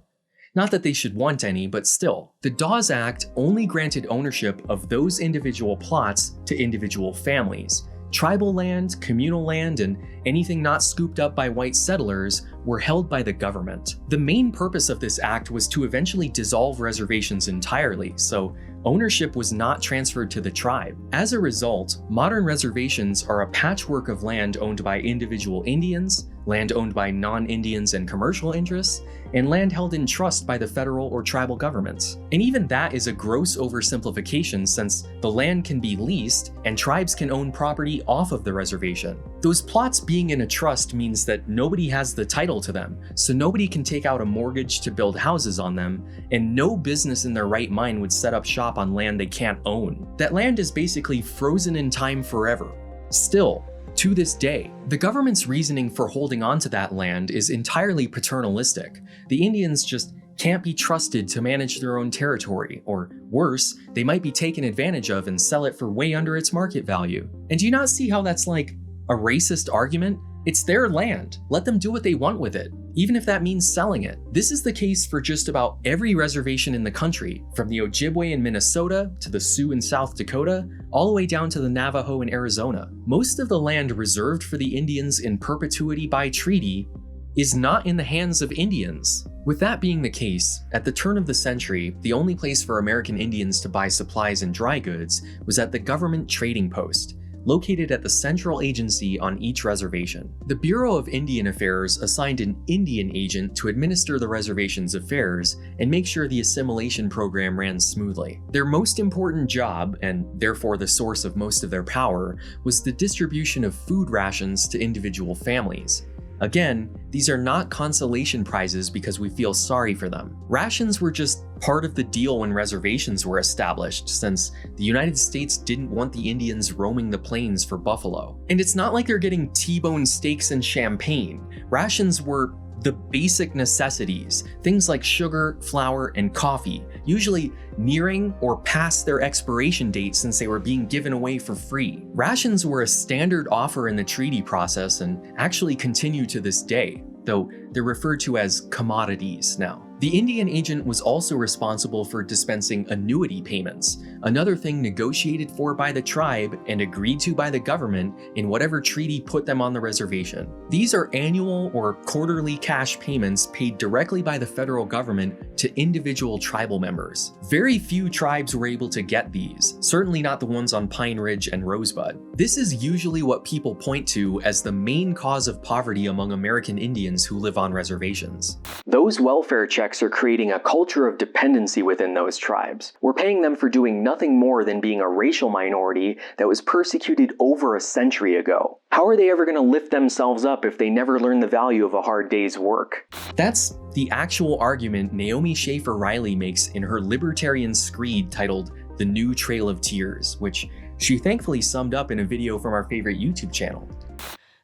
Not that they should want any, but still. The Dawes Act only granted ownership of those individual plots to individual families. Tribal land, communal land, and anything not scooped up by white settlers were held by the government. The main purpose of this act was to eventually dissolve reservations entirely, so ownership was not transferred to the tribe. As a result, modern reservations are a patchwork of land owned by individual Indians, land owned by non-Indians and commercial interests, and land held in trust by the federal or tribal governments. And even that is a gross oversimplification, since the land can be leased and tribes can own property off of the reservation. Those plots being in a trust means that nobody has the title to them, so nobody can take out a mortgage to build houses on them, and no business in their right mind would set up shop on land they can't own. That land is basically frozen in time forever. Still, to this day, the government's reasoning for holding on to that land is entirely paternalistic. The Indians just can't be trusted to manage their own territory, or worse, they might be taken advantage of and sell it for way under its market value. And do you not see how that's like a racist argument? It's their land. Let them do what they want with it, even if that means selling it. This is the case for just about every reservation in the country, from the Ojibwe in Minnesota to the Sioux in South Dakota, all the way down to the Navajo in Arizona. Most of the land reserved for the Indians in perpetuity by treaty is not in the hands of Indians. With that being the case, at the turn of the century, the only place for American Indians to buy supplies and dry goods was at the government trading post, located at the central agency on each reservation. The Bureau of Indian Affairs assigned an Indian agent to administer the reservation's affairs and make sure the assimilation program ran smoothly. Their most important job, and therefore the source of most of their power, was the distribution of food rations to individual families. Again, these are not consolation prizes because we feel sorry for them. Rations were just part of the deal when reservations were established, since the United States didn't want the Indians roaming the plains for buffalo. And it's not like they're getting T-bone steaks and champagne. Rations were the basic necessities, things like sugar, flour, and coffee, usually nearing or past their expiration date since they were being given away for free. Rations were a standard offer in the treaty process and actually continue to this day, though they're referred to as commodities now. The Indian agent was also responsible for dispensing annuity payments, another thing negotiated for by the tribe and agreed to by the government in whatever treaty put them on the reservation. These are annual or quarterly cash payments paid directly by the federal government to individual tribal members. Very few tribes were able to get these, certainly not the ones on Pine Ridge and Rosebud. This is usually what people point to as the main cause of poverty among American Indians who live on reservations. Those welfare checks are creating a culture of dependency within those tribes. We're paying them for doing nothing more than being a racial minority that was persecuted over a century ago. How are they ever going to lift themselves up if they never learn the value of a hard day's work? That's the actual argument Naomi Schaefer Riley makes in her libertarian screed titled The New Trail of Tears, which she thankfully summed up in a video from our favorite YouTube channel.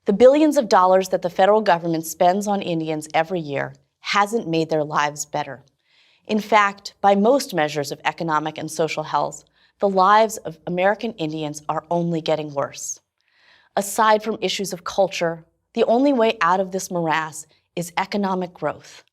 The billions of dollars that the federal government spends on Indians every year hasn't made their lives better. In fact, by most measures of economic and social health, the lives of American Indians are only getting worse. Aside from issues of culture, the only way out of this morass is economic growth.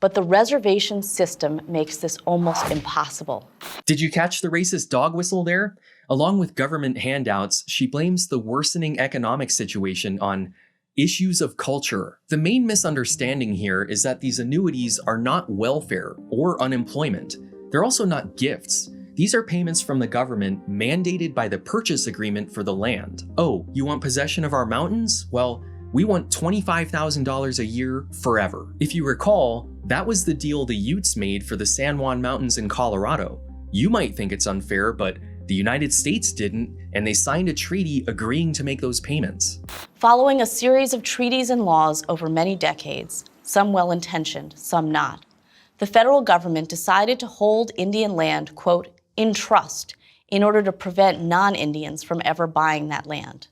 But the reservation system makes this almost impossible. Did you catch the racist dog whistle there? Along with government handouts, she blames the worsening economic situation on issues of culture. The main misunderstanding here is that these annuities are not welfare or unemployment. They're also not gifts. These are payments from the government mandated by the purchase agreement for the land. Oh, you want possession of our mountains? Well, we want $25,000 a year forever. If you recall, that was the deal the Utes made for the San Juan Mountains in Colorado. You might think it's unfair, but the United States didn't, and they signed a treaty agreeing to make those payments. Following a series of treaties and laws over many decades, some well-intentioned, some not. The federal government decided to hold Indian land, quote, in trust, in order to prevent non-Indians from ever buying that land.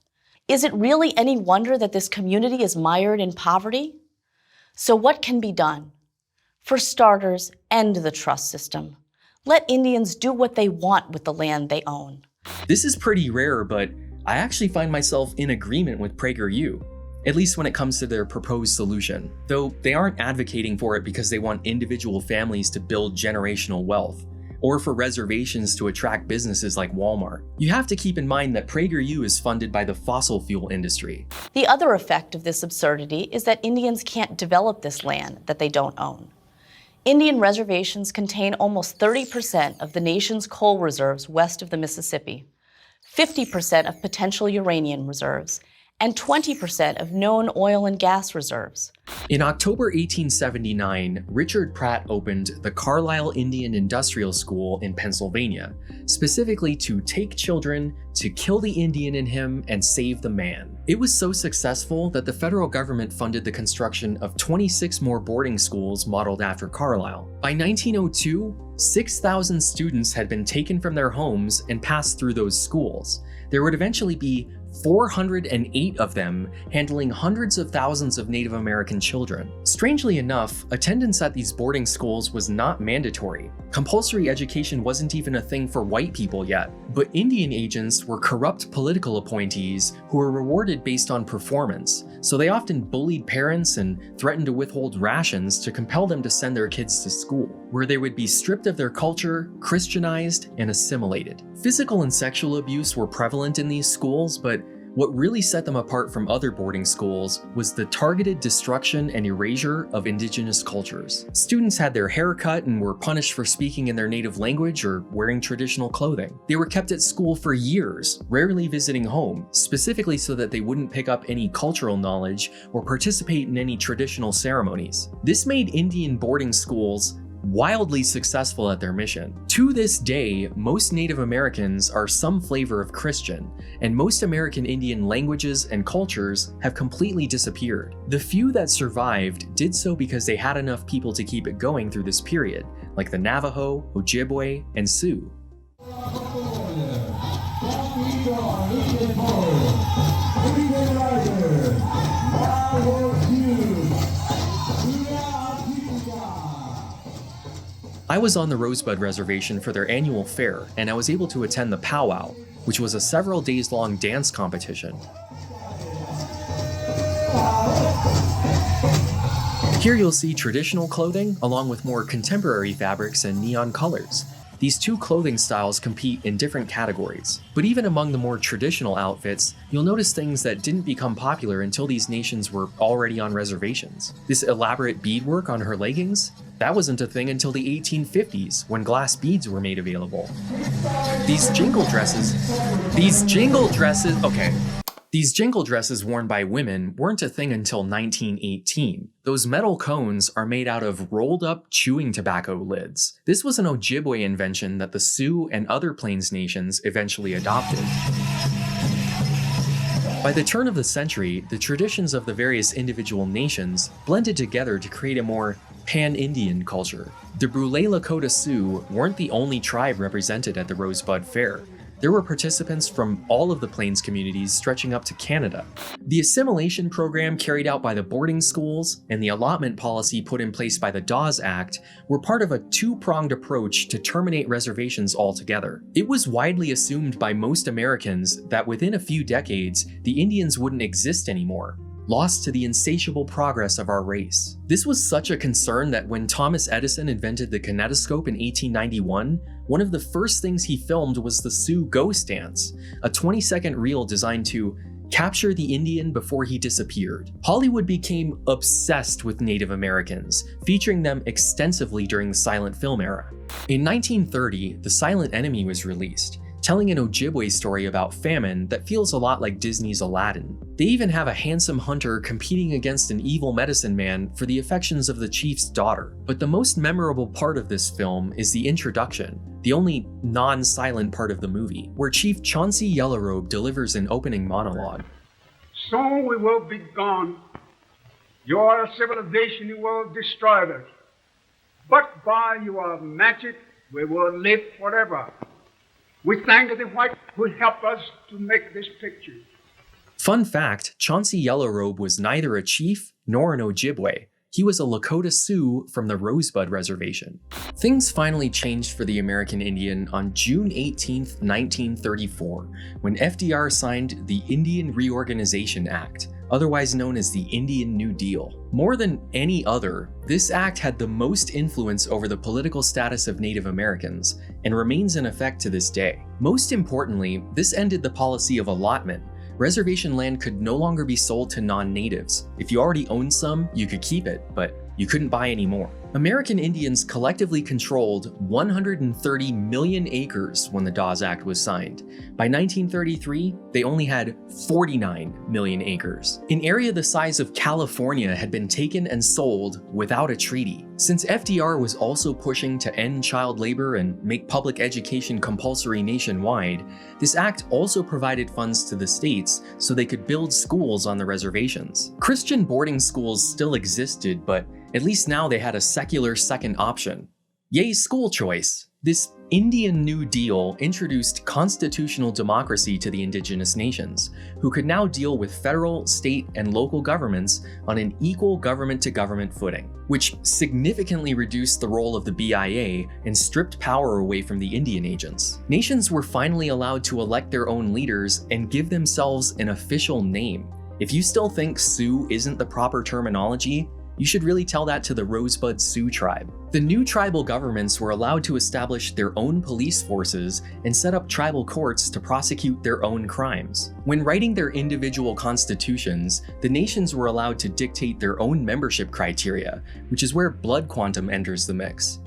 Is it really any wonder that this community is mired in poverty? So what can be done? For starters, end the trust system. Let Indians do what they want with the land they own. This is pretty rare, but I actually find myself in agreement with PragerU, at least when it comes to their proposed solution, though they aren't advocating for it because they want individual families to build generational wealth, or for reservations to attract businesses like Walmart. You have to keep in mind that PragerU is funded by the fossil fuel industry. The other effect of this absurdity is that Indians can't develop this land that they don't own. Indian reservations contain almost 30% of the nation's coal reserves west of the Mississippi, 50% of potential uranium reserves, and 20% of known oil and gas reserves. In October 1879, Richard Pratt opened the Carlisle Indian Industrial School in Pennsylvania, specifically to take children, to kill the Indian in him, and save the man. It was so successful that the federal government funded the construction of 26 more boarding schools modeled after Carlisle. By 1902, 6,000 students had been taken from their homes and passed through those schools. There would eventually be 408 of them, handling hundreds of thousands of Native American children. Strangely enough, attendance at these boarding schools was not mandatory. Compulsory education wasn't even a thing for white people yet, but Indian agents were corrupt political appointees who were rewarded based on performance, so they often bullied parents and threatened to withhold rations to compel them to send their kids to school, where they would be stripped of their culture, Christianized, and assimilated. Physical and sexual abuse were prevalent in these schools, but what really set them apart from other boarding schools was the targeted destruction and erasure of indigenous cultures. Students had their hair cut and were punished for speaking in their native language or wearing traditional clothing. They were kept at school for years, rarely visiting home, specifically so that they wouldn't pick up any cultural knowledge or participate in any traditional ceremonies. This made Indian boarding schools wildly successful at their mission. To this day, most Native Americans are some flavor of Christian, and most American Indian languages and cultures have completely disappeared. The few that survived did so because they had enough people to keep it going through this period, like the Navajo, Ojibwe, and Sioux. I was on the Rosebud Reservation for their annual fair, and I was able to attend the powwow, which was a several days-long dance competition. Here you'll see traditional clothing, along with more contemporary fabrics and neon colors. These two clothing styles compete in different categories, but even among the more traditional outfits, you'll notice things that didn't become popular until these nations were already on reservations. This elaborate beadwork on her leggings? That wasn't a thing until the 1850s, when glass beads were made available. These jingle dresses worn by women weren't a thing until 1918. Those metal cones are made out of rolled up chewing tobacco lids. This was an Ojibwe invention that the Sioux and other Plains nations eventually adopted. By the turn of the century, the traditions of the various individual nations blended together to create a more pan-Indian culture. The Brule Lakota Sioux weren't the only tribe represented at the Rosebud Fair. There were participants from all of the Plains communities stretching up to Canada. The assimilation program carried out by the boarding schools and the allotment policy put in place by the Dawes Act were part of a two-pronged approach to terminate reservations altogether. It was widely assumed by most Americans that within a few decades, the Indians wouldn't exist anymore, lost to the insatiable progress of our race. This was such a concern that when Thomas Edison invented the kinetoscope in 1891, one of the first things he filmed was the Sioux Ghost Dance, a 20-second reel designed to capture the Indian before he disappeared. Hollywood became obsessed with Native Americans, featuring them extensively during the silent film era. In 1930, The Silent Enemy was released, telling an Ojibwe story about famine that feels a lot like Disney's Aladdin. They even have a handsome hunter competing against an evil medicine man for the affections of the chief's daughter. But the most memorable part of this film is the introduction, the only non-silent part of the movie, where Chief Chauncey Yellowrobe delivers an opening monologue. So we will be gone You are a civilization who will destroy us. But by your magic, we will live forever. We thank the white who helped us to make this picture. Fun fact, Chauncey Yellowrobe was neither a chief nor an Ojibwe. He was a Lakota Sioux from the Rosebud Reservation. Things finally changed for the American Indian on June 18, 1934, when FDR signed the Indian Reorganization Act, otherwise known as the Indian New Deal. More than any other, this act had the most influence over the political status of Native Americans and remains in effect to this day. Most importantly, this ended the policy of allotment. Reservation land could no longer be sold to non-natives. If you already owned some, you could keep it, but you couldn't buy any more. American Indians collectively controlled 130 million acres when the Dawes Act was signed. By 1933, they only had 49 million acres. An area the size of California had been taken and sold without a treaty. Since FDR was also pushing to end child labor and make public education compulsory nationwide, this act also provided funds to the states so they could build schools on the reservations. Christian boarding schools still existed, but at least now they had a secular second option. Yay, school choice! This Indian New Deal introduced constitutional democracy to the indigenous nations, who could now deal with federal, state, and local governments on an equal government-to-government footing, which significantly reduced the role of the BIA and stripped power away from the Indian agents. Nations were finally allowed to elect their own leaders and give themselves an official name. If you still think Sioux isn't the proper terminology, you should really tell that to the Rosebud Sioux tribe. The new tribal governments were allowed to establish their own police forces and set up tribal courts to prosecute their own crimes. When writing their individual constitutions, the nations were allowed to dictate their own membership criteria, which is where blood quantum enters the mix.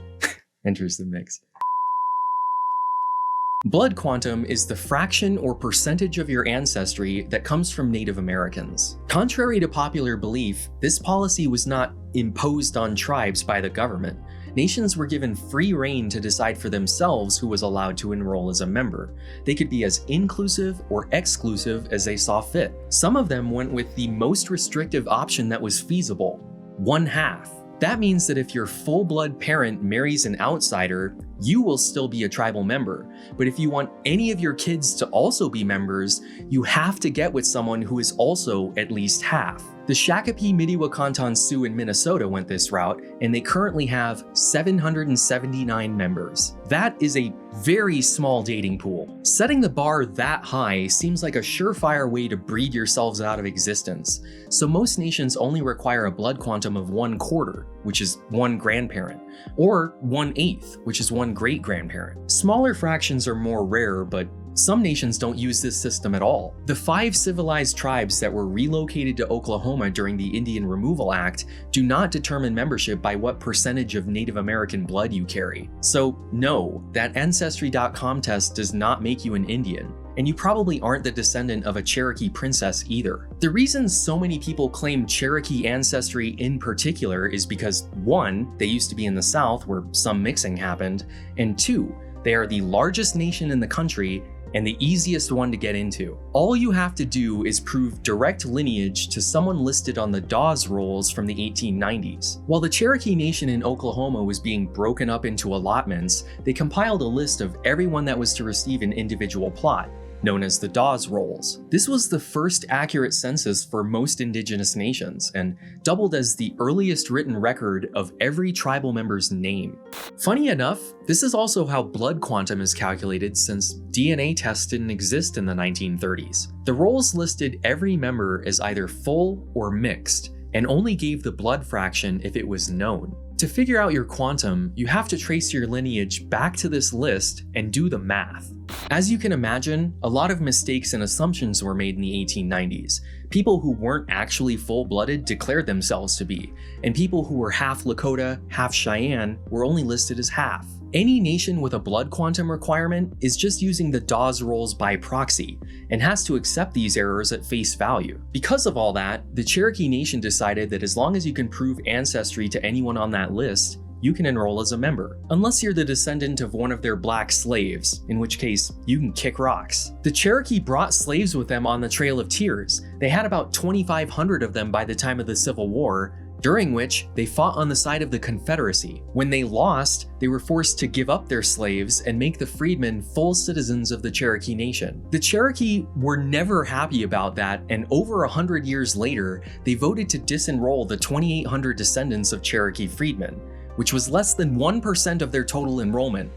Blood quantum is the fraction or percentage of your ancestry that comes from Native Americans. Contrary to popular belief, this policy was not imposed on tribes by the government. Nations were given free rein to decide for themselves who was allowed to enroll as a member. They could be as inclusive or exclusive as they saw fit. Some of them went with the most restrictive option that was feasible: 1/2. That means that if your full-blood parent marries an outsider, you will still be a tribal member. But if you want any of your kids to also be members, you have to get with someone who is also at least half. The Shakopee-Midi-Wakanton Sioux in Minnesota went this route, and they currently have 779 members. That is a very small dating pool. Setting the bar that high seems like a surefire way to breed yourselves out of existence. So most nations only require a blood quantum of 1/4, which is 1 grandparent, or 1/8, which is 1 great-grandparent. Smaller fractions are more rare, but some nations don't use this system at all. The 5 civilized tribes that were relocated to Oklahoma during the Indian Removal Act do not determine membership by what percentage of Native American blood you carry. So no, that Ancestry.com test does not make you an Indian. And you probably aren't the descendant of a Cherokee princess either. The reason so many people claim Cherokee ancestry in particular is because 1, they used to be in the South where some mixing happened, and 2, they are the largest nation in the country and the easiest one to get into. All you have to do is prove direct lineage to someone listed on the Dawes rolls from the 1890s. While the Cherokee Nation in Oklahoma was being broken up into allotments, they compiled a list of everyone that was to receive an individual plot, known as the Dawes Rolls. This was the first accurate census for most indigenous nations, and doubled as the earliest written record of every tribal member's name. Funny enough, this is also how blood quantum is calculated, since DNA tests didn't exist in the 1930s. The rolls listed every member as either full or mixed, and only gave the blood fraction if it was known. To figure out your quantum, you have to trace your lineage back to this list and do the math. As you can imagine, a lot of mistakes and assumptions were made in the 1890s. People who weren't actually full-blooded declared themselves to be, and people who were half Lakota, half Cheyenne were only listed as half. Any nation with a blood quantum requirement is just using the Dawes rolls by proxy, and has to accept these errors at face value. Because of all that, the Cherokee Nation decided that as long as you can prove ancestry to anyone on that list, you can enroll as a member, unless you're the descendant of one of their black slaves, in which case you can kick rocks. The Cherokee brought slaves with them on the Trail of Tears. They had about 2,500 of them by the time of the Civil War, during which they fought on the side of the Confederacy. When they lost, they were forced to give up their slaves and make the freedmen full citizens of the Cherokee Nation. The Cherokee were never happy about that, and over 100 years later, they voted to disenroll the 2,800 descendants of Cherokee freedmen, which was less than 1% of their total enrollment.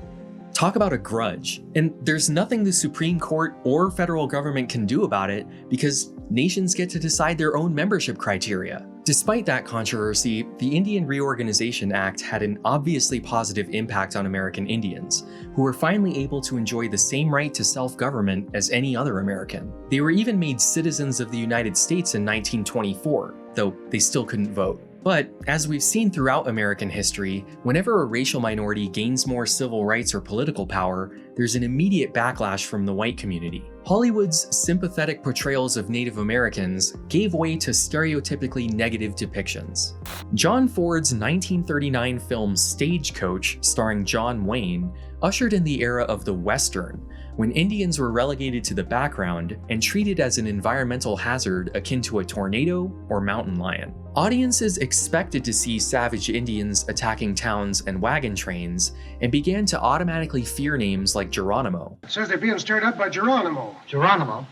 Talk about a grudge. And there's nothing the Supreme Court or federal government can do about it because nations get to decide their own membership criteria. Despite that controversy, the Indian Reorganization Act had an obviously positive impact on American Indians, who were finally able to enjoy the same right to self-government as any other American. They were even made citizens of the United States in 1924, though they still couldn't vote. But, as we've seen throughout American history, whenever a racial minority gains more civil rights or political power, there's an immediate backlash from the white community. Hollywood's sympathetic portrayals of Native Americans gave way to stereotypically negative depictions. John Ford's 1939 film Stagecoach, starring John Wayne, ushered in the era of the Western, when Indians were relegated to the background and treated as an environmental hazard akin to a tornado or mountain lion. Audiences expected to see savage Indians attacking towns and wagon trains and began to automatically fear names like Geronimo. It says they're being stirred up by Geronimo. Geronimo?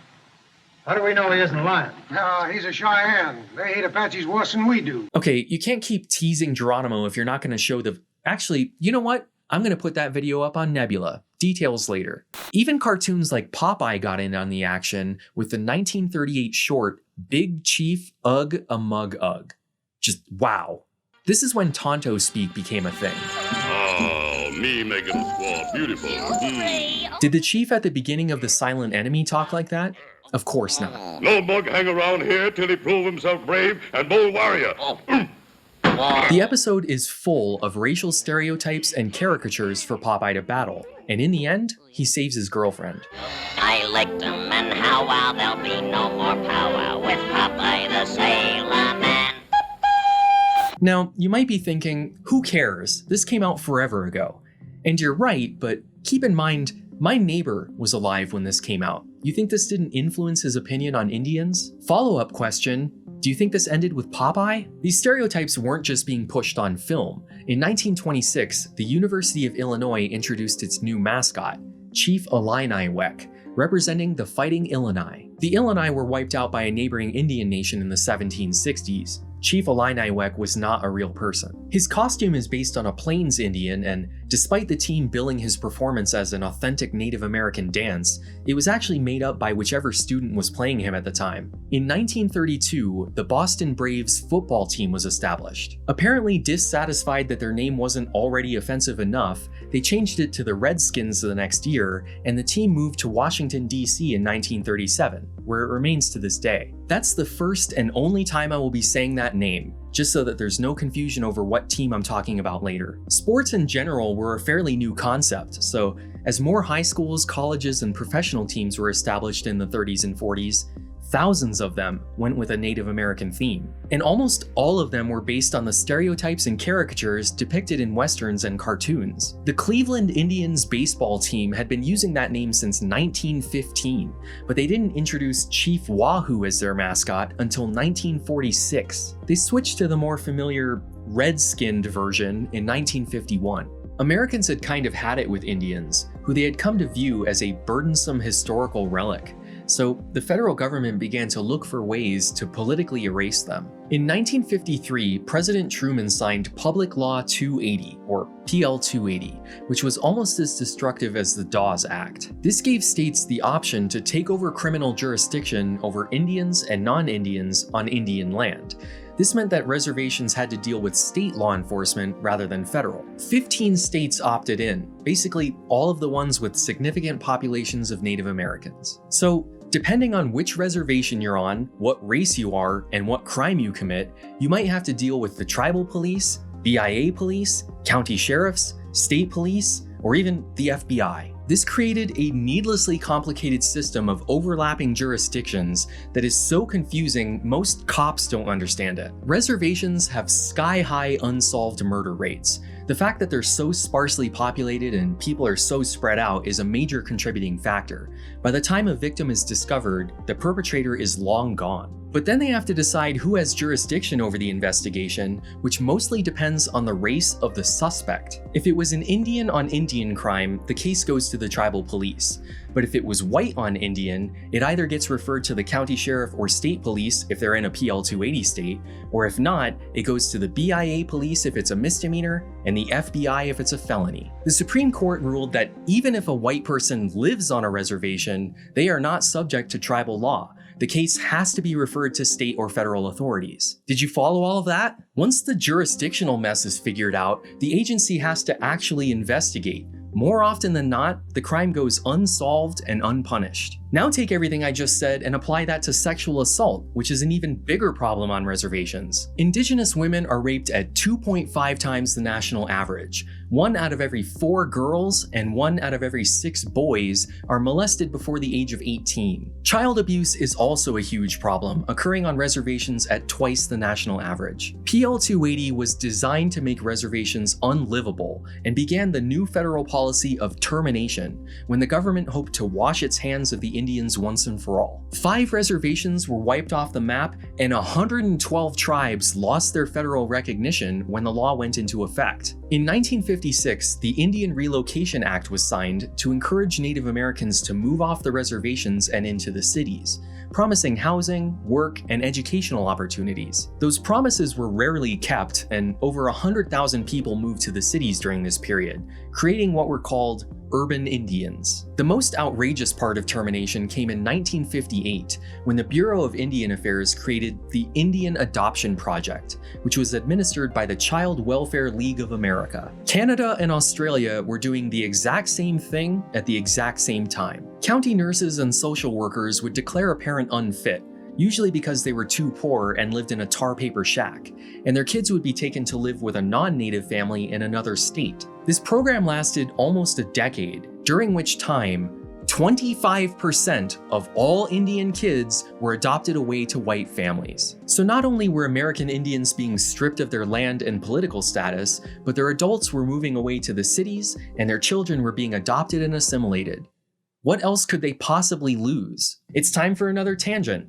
How do we know he isn't a lion? He's a Cheyenne. They hate Apaches worse than we do. Okay, you can't keep teasing Geronimo if you're not going to show the... Actually, you know what? I'm going to put that video up on Nebula. Details later. Even cartoons like Popeye got in on the action with the 1938 short Big Chief Ugg a Mug Ugg. Just wow. This is when Tonto speak became a thing. Oh, me making a squaw beautiful. Did the chief at the beginning of The Silent Enemy talk like that? Of course not. No bug hang around here till he prove himself brave and bold warrior. The episode is full of racial stereotypes and caricatures for Popeye to battle, and in the end, he saves his girlfriend. I licked them, and how wow, there'll be no more powwow with Popeye the Sailor Man. Now, you might be thinking, who cares? This came out forever ago. And you're right, but keep in mind, my neighbor was alive when this came out. You think this didn't influence his opinion on Indians? Follow-up question, do you think this ended with Popeye? These stereotypes weren't just being pushed on film. In 1926, the University of Illinois introduced its new mascot, Chief Allotment, representing the Fighting Illini. The Illini were wiped out by a neighboring Indian nation in the 1760s. Chief Allotment was not a real person. His costume is based on a Plains Indian, and despite the team billing his performance as an authentic Native American dance, it was actually made up by whichever student was playing him at the time. In 1932, the Boston Braves football team was established. Apparently dissatisfied that their name wasn't already offensive enough, they changed it to the Redskins the next year, and the team moved to Washington, D.C. in 1937, where it remains to this day. That's the first and only time I will be saying that name, just so that there's no confusion over what team I'm talking about later. Sports in general were a fairly new concept, so as more high schools, colleges, and professional teams were established in the 30s and 40s, thousands of them went with a Native American theme. And almost all of them were based on the stereotypes and caricatures depicted in westerns and cartoons. The Cleveland Indians baseball team had been using that name since 1915, but they didn't introduce Chief Wahoo as their mascot until 1946. They switched to the more familiar red-skinned version in 1951. Americans had kind of had it with Indians, who they had come to view as a burdensome historical relic. So the federal government began to look for ways to politically erase them. In 1953, President Truman signed Public Law 280, or PL 280, which was almost as destructive as the Dawes Act. This gave states the option to take over criminal jurisdiction over Indians and non-Indians on Indian land. This meant that reservations had to deal with state law enforcement rather than federal. 15 states opted in, basically all of the ones with significant populations of Native Americans. So, depending on which reservation you're on, what race you are, and what crime you commit, you might have to deal with the tribal police, BIA police, county sheriffs, state police, or even the FBI. This created a needlessly complicated system of overlapping jurisdictions that is so confusing most cops don't understand it. Reservations have sky-high unsolved murder rates, The fact that they're so sparsely populated and people are so spread out is a major contributing factor. By the time a victim is discovered, the perpetrator is long gone. But then they have to decide who has jurisdiction over the investigation, which mostly depends on the race of the suspect. If it was an Indian on Indian crime, the case goes to the tribal police. But if it was white on Indian, it either gets referred to the county sheriff or state police if they're in a PL 280 state, or if not, it goes to the BIA police if it's a misdemeanor, and the FBI if it's a felony. The Supreme Court ruled that even if a white person lives on a reservation, they are not subject to tribal law. The case has to be referred to state or federal authorities. Did you follow all of that? Once the jurisdictional mess is figured out, the agency has to actually investigate. More often than not, the crime goes unsolved and unpunished. Now take everything I just said and apply that to sexual assault, which is an even bigger problem on reservations. Indigenous women are raped at 2.5 times the national average. 1 out of every 4 girls and 1 out of every 6 boys are molested before the age of 18. Child abuse is also a huge problem, occurring on reservations at twice the national average. PL 280 was designed to make reservations unlivable and began the new federal policy of termination, when the government hoped to wash its hands of the Indians once and for all. 5 reservations were wiped off the map, and 112 tribes lost their federal recognition when the law went into effect. In 1956, the Indian Relocation Act was signed to encourage Native Americans to move off the reservations and into the cities, promising housing, work, and educational opportunities. Those promises were rarely kept, and over 100,000 people moved to the cities during this period, creating what were called urban Indians. The most outrageous part of termination came in 1958, when the Bureau of Indian Affairs created the Indian Adoption Project, which was administered by the Child Welfare League of America. Canada and Australia were doing the exact same thing at the exact same time. County nurses and social workers would declare a parent unfit, usually because they were too poor and lived in a tar paper shack, and their kids would be taken to live with a non-native family in another state. This program lasted almost a decade, during which time 25% of all Indian kids were adopted away to white families. So not only were American Indians being stripped of their land and political status, but their adults were moving away to the cities, and their children were being adopted and assimilated. What else could they possibly lose? It's time for another tangent.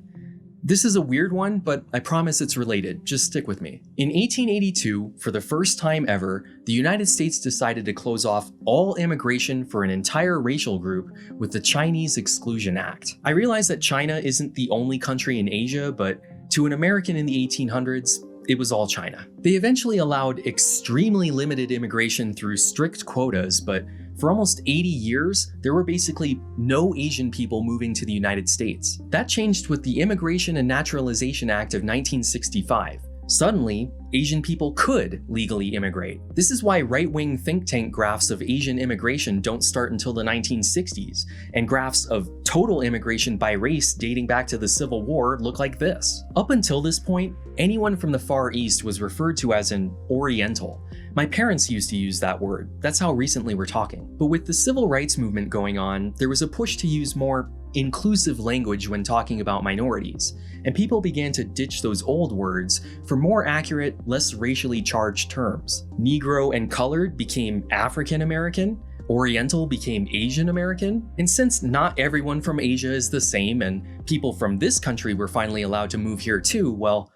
This is a weird one, but I promise it's related. Just stick with me. In 1882, for the first time ever, the United States decided to close off all immigration for an entire racial group with the Chinese Exclusion Act. I realize that China isn't the only country in Asia, but to an American in the 1800s, it was all China. They eventually allowed extremely limited immigration through strict quotas, but for almost 80 years, there were basically no Asian people moving to the United States. That changed with the Immigration and Naturalization Act of 1965. Suddenly, Asian people could legally immigrate. This is why right-wing think tank graphs of Asian immigration don't start until the 1960s, and graphs of total immigration by race dating back to the Civil War look like this. Up until this point, anyone from the Far East was referred to as an Oriental. My parents used to use that word. That's how recently we're talking. But with the civil rights movement going on, there was a push to use more inclusive language when talking about minorities, and people began to ditch those old words for more accurate, less racially charged terms. Negro and colored became African American, Oriental became Asian American, and since not everyone from Asia is the same and people from this country were finally allowed to move here too, well,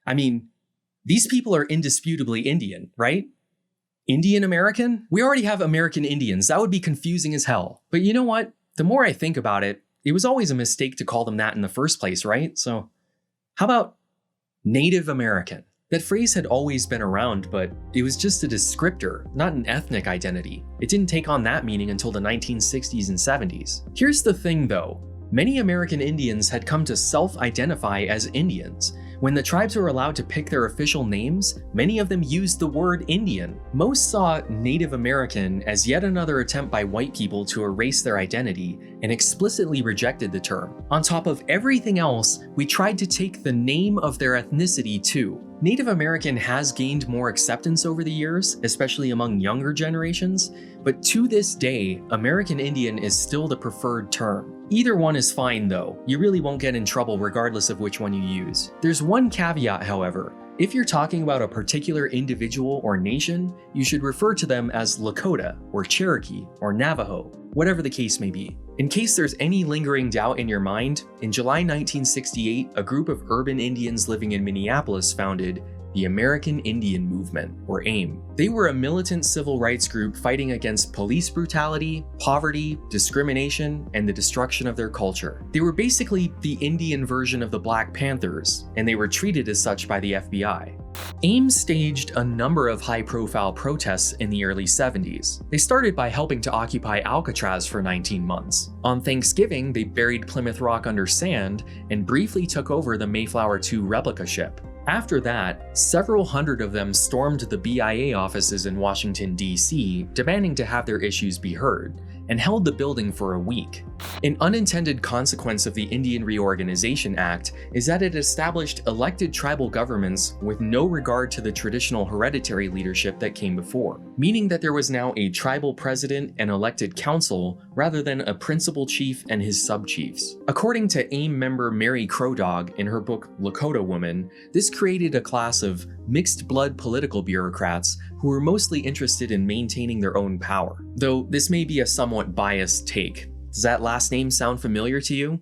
I mean, these people are indisputably Indian, right? Indian American? We already have American Indians. That would be confusing as hell. But you know what? The more I think about it, it was always a mistake to call them that in the first place, right? So how about Native American? That phrase had always been around, but it was just a descriptor, not an ethnic identity. It didn't take on that meaning until the 1960s and 70s. Here's the thing though, many American Indians had come to self-identify as Indians. When the tribes were allowed to pick their official names, many of them used the word Indian. Most saw Native American as yet another attempt by white people to erase their identity and explicitly rejected the term. On top of everything else, we tried to take the name of their ethnicity too. Native American has gained more acceptance over the years, especially among younger generations, but to this day, American Indian is still the preferred term. Either one is fine though, you really won't get in trouble regardless of which one you use. There's one caveat however, If you're talking about a particular individual or nation, you should refer to them as Lakota, or Cherokee, or Navajo, whatever the case may be. In case there's any lingering doubt in your mind, in July 1968, a group of urban Indians living in Minneapolis founded the American Indian Movement, or AIM. They were a militant civil rights group fighting against police brutality, poverty, discrimination, and the destruction of their culture. They were basically the Indian version of the Black Panthers, and they were treated as such by the FBI. AIM staged a number of high-profile protests in the early 70s. They started by helping to occupy Alcatraz for 19 months. On Thanksgiving, they buried Plymouth Rock under sand and briefly took over the Mayflower II replica ship. After that, several hundred of them stormed the BIA offices in Washington, D.C., demanding to have their issues be heard, and held the building for a week. An unintended consequence of the Indian Reorganization Act is that it established elected tribal governments with no regard to the traditional hereditary leadership that came before, meaning that there was now a tribal president and elected council rather than a principal chief and his sub-chiefs. According to AIM member Mary Crow Dog in her book Lakota Woman, this created a class of mixed-blood political bureaucrats who were mostly interested in maintaining their own power. Though this may be a somewhat biased take. Does that last name sound familiar to you?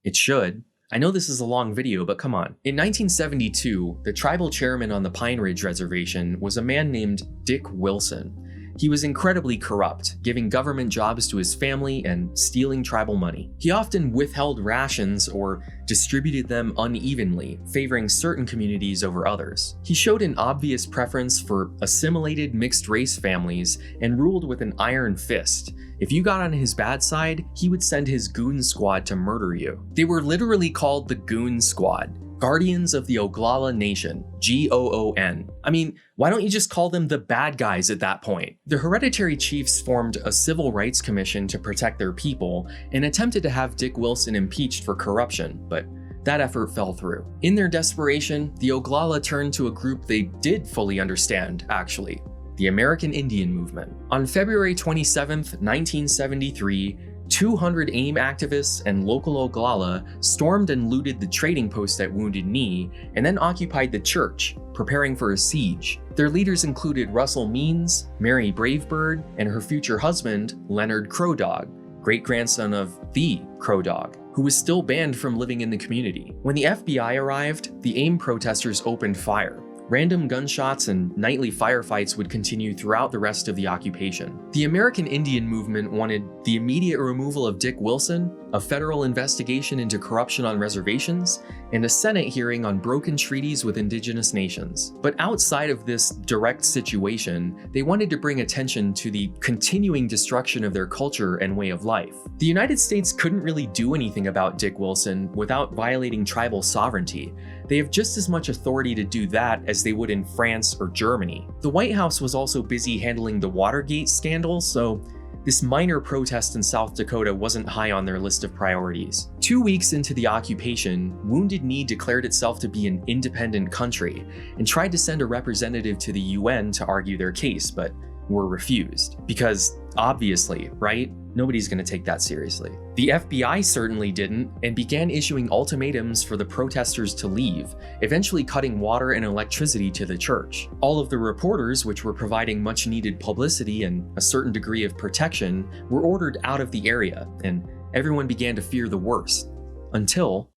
It should. I know this is a long video, but come on. In 1972, the tribal chairman on the Pine Ridge Reservation was a man named Dick Wilson. He was incredibly corrupt, giving government jobs to his family and stealing tribal money. He often withheld rations or distributed them unevenly, favoring certain communities over others. He showed an obvious preference for assimilated mixed-race families and ruled with an iron fist. If you got on his bad side, he would send his goon squad to murder you. They were literally called the Goon Squad. Guardians of the Oglala Nation, G-O-O-N. I mean, why don't you just call them the bad guys at that point? The hereditary chiefs formed a civil rights commission to protect their people and attempted to have Dick Wilson impeached for corruption, but that effort fell through. In their desperation, the Oglala turned to a group they did fully understand, actually, the American Indian Movement. On February 27, 1973, 200 AIM activists and local Oglala stormed and looted the trading post at Wounded Knee and then occupied the church, preparing for a siege. Their leaders included Russell Means, Mary Bravebird, and her future husband, Leonard Crow Dog, great-grandson of the Crow Dog, who was still banned from living in the community. When the FBI arrived, the AIM protesters opened fire. Random gunshots and nightly firefights would continue throughout the rest of the occupation. The American Indian Movement wanted the immediate removal of Dick Wilson, a federal investigation into corruption on reservations, and a Senate hearing on broken treaties with indigenous nations. But outside of this direct situation, they wanted to bring attention to the continuing destruction of their culture and way of life. The United States couldn't really do anything about Dick Wilson without violating tribal sovereignty. They have just as much authority to do that as they would in France or Germany. The White House was also busy handling the Watergate scandal, so this minor protest in South Dakota wasn't high on their list of priorities. 2 weeks into the occupation, Wounded Knee declared itself to be an independent country and tried to send a representative to the UN to argue their case, but were refused. Because obviously, right? Nobody's going to take that seriously. The FBI certainly didn't, and began issuing ultimatums for the protesters to leave, eventually cutting water and electricity to the church. All of the reporters, which were providing much needed publicity and a certain degree of protection, were ordered out of the area, and everyone began to fear the worst. Until...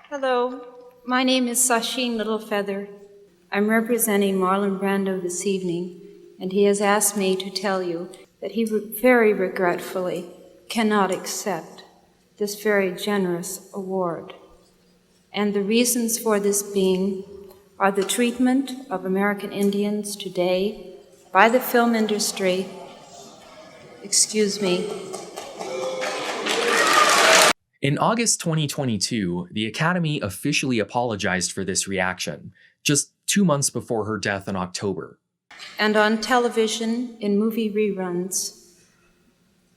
Hello, my name is Sasheen Littlefeather. I'm representing Marlon Brando this evening, and he has asked me to tell you that he very regretfully cannot accept this very generous award. And the reasons for this being are the treatment of American Indians today by the film industry, In August 2022, the Academy officially apologized for this reaction, just 2 months before her death in October. And on television, in movie reruns,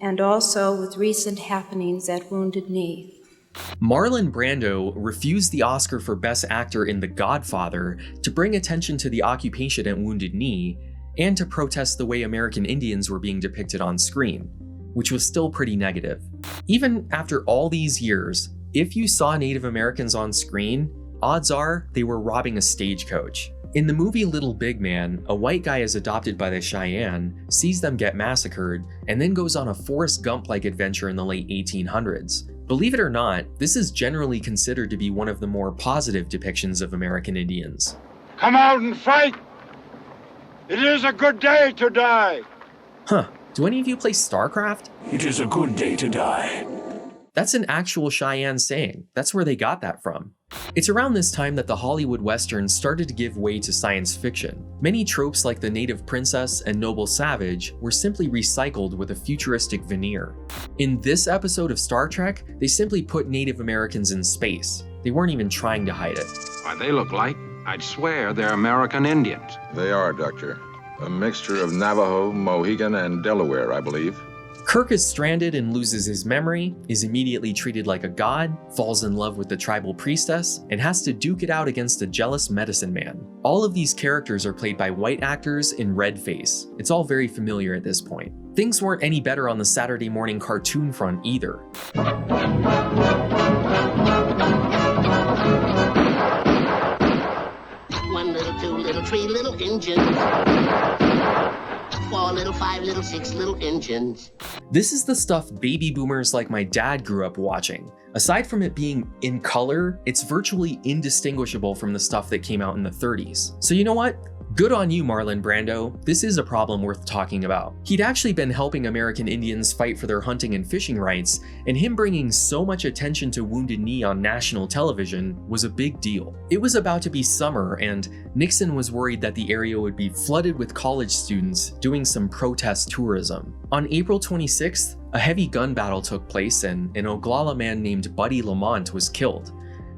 and also with recent happenings at Wounded Knee. Marlon Brando refused the Oscar for Best Actor in The Godfather to bring attention to the occupation at Wounded Knee and to protest the way American Indians were being depicted on screen, which was still pretty negative. Even after all these years, If you saw Native Americans on screen, odds are they were robbing a stagecoach. In the movie Little Big Man, a white guy is adopted by the Cheyenne, sees them get massacred, and then goes on a Forrest Gump-like adventure in the late 1800s. Believe it or not, this is generally considered to be one of the more positive depictions of American Indians. Come out and fight! It is a good day to die! Huh, do any of you play StarCraft? It is a good day to die. That's an actual Cheyenne saying. That's where they got that from. It's around this time that the Hollywood Westerns started to give way to science fiction. Many tropes like the native princess and noble savage were simply recycled with a futuristic veneer. In this episode of Star Trek, they simply put Native Americans in space. They weren't even trying to hide it. Why, they look like, I'd swear they're American Indians. They are, Doctor. A mixture of Navajo, Mohegan, and Delaware, I believe. Kirk is stranded and loses his memory, is immediately treated like a god, falls in love with the tribal priestess, and has to duke it out against a jealous medicine man. All of these characters are played by white actors in red face. It's all very familiar at this point. Things weren't any better on the Saturday morning cartoon front either. One little, two little, three little Injuns. 4 little, 5 little, 6 little Injuns. This is the stuff baby boomers like my dad grew up watching. Aside from it being in color, it's virtually indistinguishable from the stuff that came out in the 30s. So you know what? Good on you, Marlon Brando. This is a problem worth talking about. He'd actually been helping American Indians fight for their hunting and fishing rights, and him bringing so much attention to Wounded Knee on national television was a big deal. It was about to be summer, and Nixon was worried that the area would be flooded with college students doing some protest tourism. On April 26th, a heavy gun battle took place, and an Oglala man named Buddy Lamont was killed.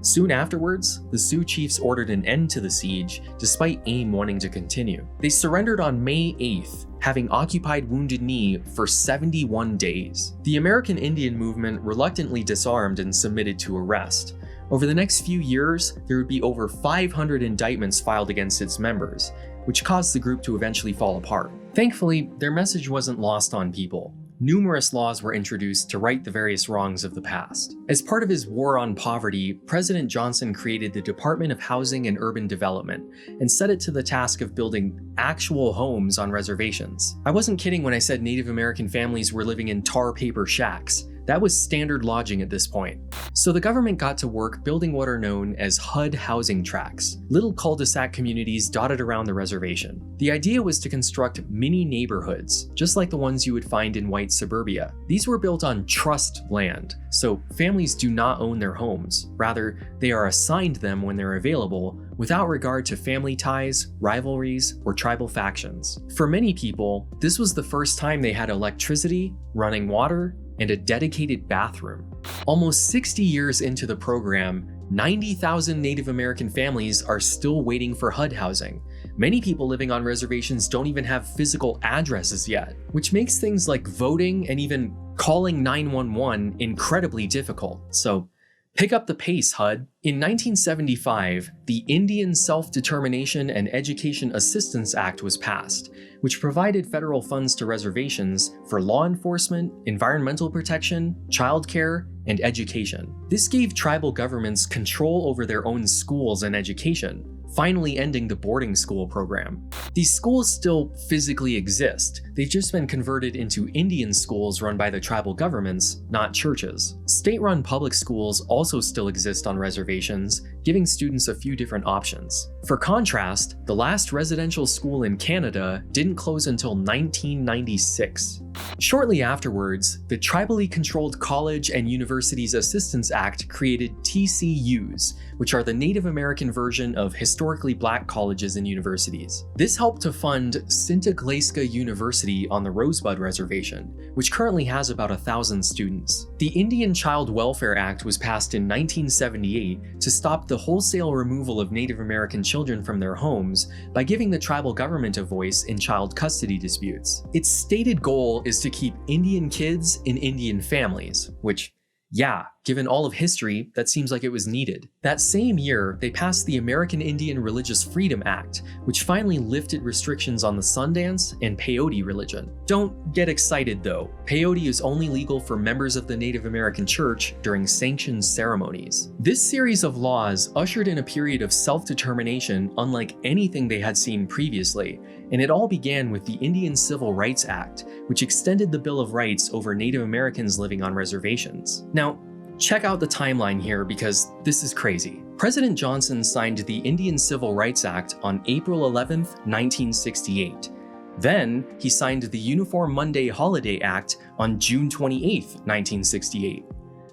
Soon afterwards, the Sioux chiefs ordered an end to the siege, despite AIM wanting to continue. They surrendered on May 8th, having occupied Wounded Knee for 71 days. The American Indian movement reluctantly disarmed and submitted to arrest. Over the next few years, there would be over 500 indictments filed against its members, which caused the group to eventually fall apart. Thankfully, their message wasn't lost on people. Numerous laws were introduced to right the various wrongs of the past. As part of his war on poverty, President Johnson created the Department of Housing and Urban Development and set it to the task of building actual homes on reservations. I wasn't kidding when I said Native American families were living in tar paper shacks. That was standard lodging at this point. So the government got to work building what are known as HUD housing tracts, little cul-de-sac communities dotted around the reservation. The idea was to construct mini neighborhoods, just like the ones you would find in white suburbia. These were built on trust land, so families do not own their homes. Rather, they are assigned them when they're available, without regard to family ties, rivalries, or tribal factions. For many people, this was the first time they had electricity, running water, and a dedicated bathroom. Almost 60 years into the program, 90,000 Native American families are still waiting for HUD housing. Many people living on reservations don't even have physical addresses yet, which makes things like voting and even calling 911 incredibly difficult. So pick up the pace, HUD. In 1975, the Indian Self-Determination and Education Assistance Act was passed, which provided federal funds to reservations for law enforcement, environmental protection, childcare, and education. This gave tribal governments control over their own schools and education, finally ending the boarding school program. These schools still physically exist. They've just been converted into Indian schools run by the tribal governments, not churches. State-run public schools also still exist on reservations, giving students a few different options. For contrast, the last residential school in Canada didn't close until 1996. Shortly afterwards, the Tribally Controlled College and Universities Assistance Act created TCUs, which are the Native American version of historically black colleges and universities. This helped to fund Sinta Glacier University on the Rosebud Reservation, which currently has about 1,000 students. The Indian Child Welfare Act was passed in 1978 to stop the wholesale removal of Native American children from their homes by giving the tribal government a voice in child custody disputes. Its stated goal is to keep Indian kids in Indian families, which, yeah, Given all of history, that seems like it was needed. That same year, they passed the American Indian Religious Freedom Act, which finally lifted restrictions on the Sundance and peyote religion. Don't get excited though. Peyote is only legal for members of the Native American Church during sanctioned ceremonies. This series of laws ushered in a period of self-determination unlike anything they had seen previously, and it all began with the Indian Civil Rights Act, which extended the Bill of Rights over Native Americans living on reservations. Now, check out the timeline here because this is crazy. President Johnson signed the Indian Civil Rights Act on April 11, 1968. Then, he signed the Uniform Monday Holiday Act on June 28, 1968.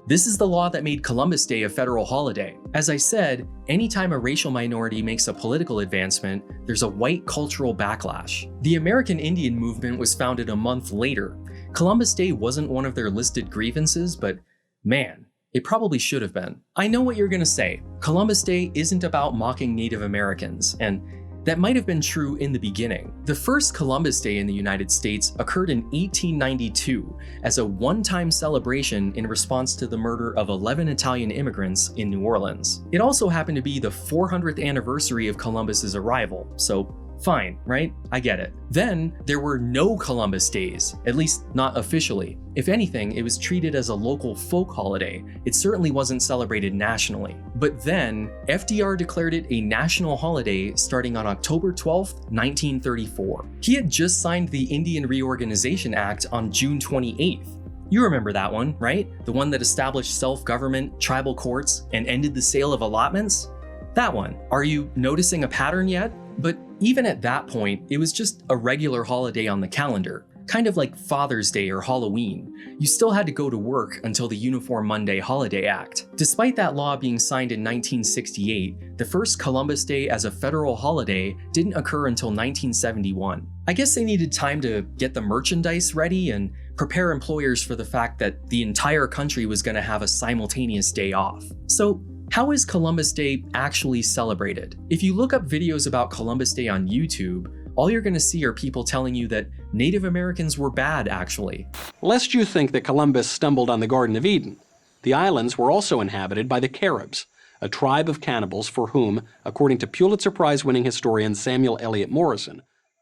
This is the law that made Columbus Day a federal holiday. As I said, anytime a racial minority makes a political advancement, there's a white cultural backlash. The American Indian movement was founded a month later. Columbus Day wasn't one of their listed grievances, but man, it probably should have been. I know what you're gonna say. Columbus Day isn't about mocking Native Americans, and that might have been true in the beginning. The first Columbus Day in the United States occurred in 1892 as a one-time celebration in response to the murder of 11 Italian immigrants in New Orleans. It also happened to be the 400th anniversary of Columbus's arrival, so fine, right? I get it. Then, there were no Columbus Days, at least not officially. If anything, it was treated as a local folk holiday. It certainly wasn't celebrated nationally. But then, FDR declared it a national holiday starting on October 12, 1934. He had just signed the Indian Reorganization Act on June 28th. You remember that one, right? The one that established self-government, tribal courts, and ended the sale of allotments? That one. Are you noticing a pattern yet? But even at that point, it was just a regular holiday on the calendar, kind of like Father's Day or Halloween. You still had to go to work until the Uniform Monday Holiday Act. Despite that law being signed in 1968, the first Columbus Day as a federal holiday didn't occur until 1971. I guess they needed time to get the merchandise ready and prepare employers for the fact that the entire country was going to have a simultaneous day off. So, how is Columbus Day actually celebrated? If you look up videos about Columbus Day on YouTube, all you're gonna see are people telling you that Native Americans were bad, actually. Lest you think that Columbus stumbled on the Garden of Eden, the islands were also inhabited by the Caribs, a tribe of cannibals for whom, according to Pulitzer Prize-winning historian Samuel Eliot Morison,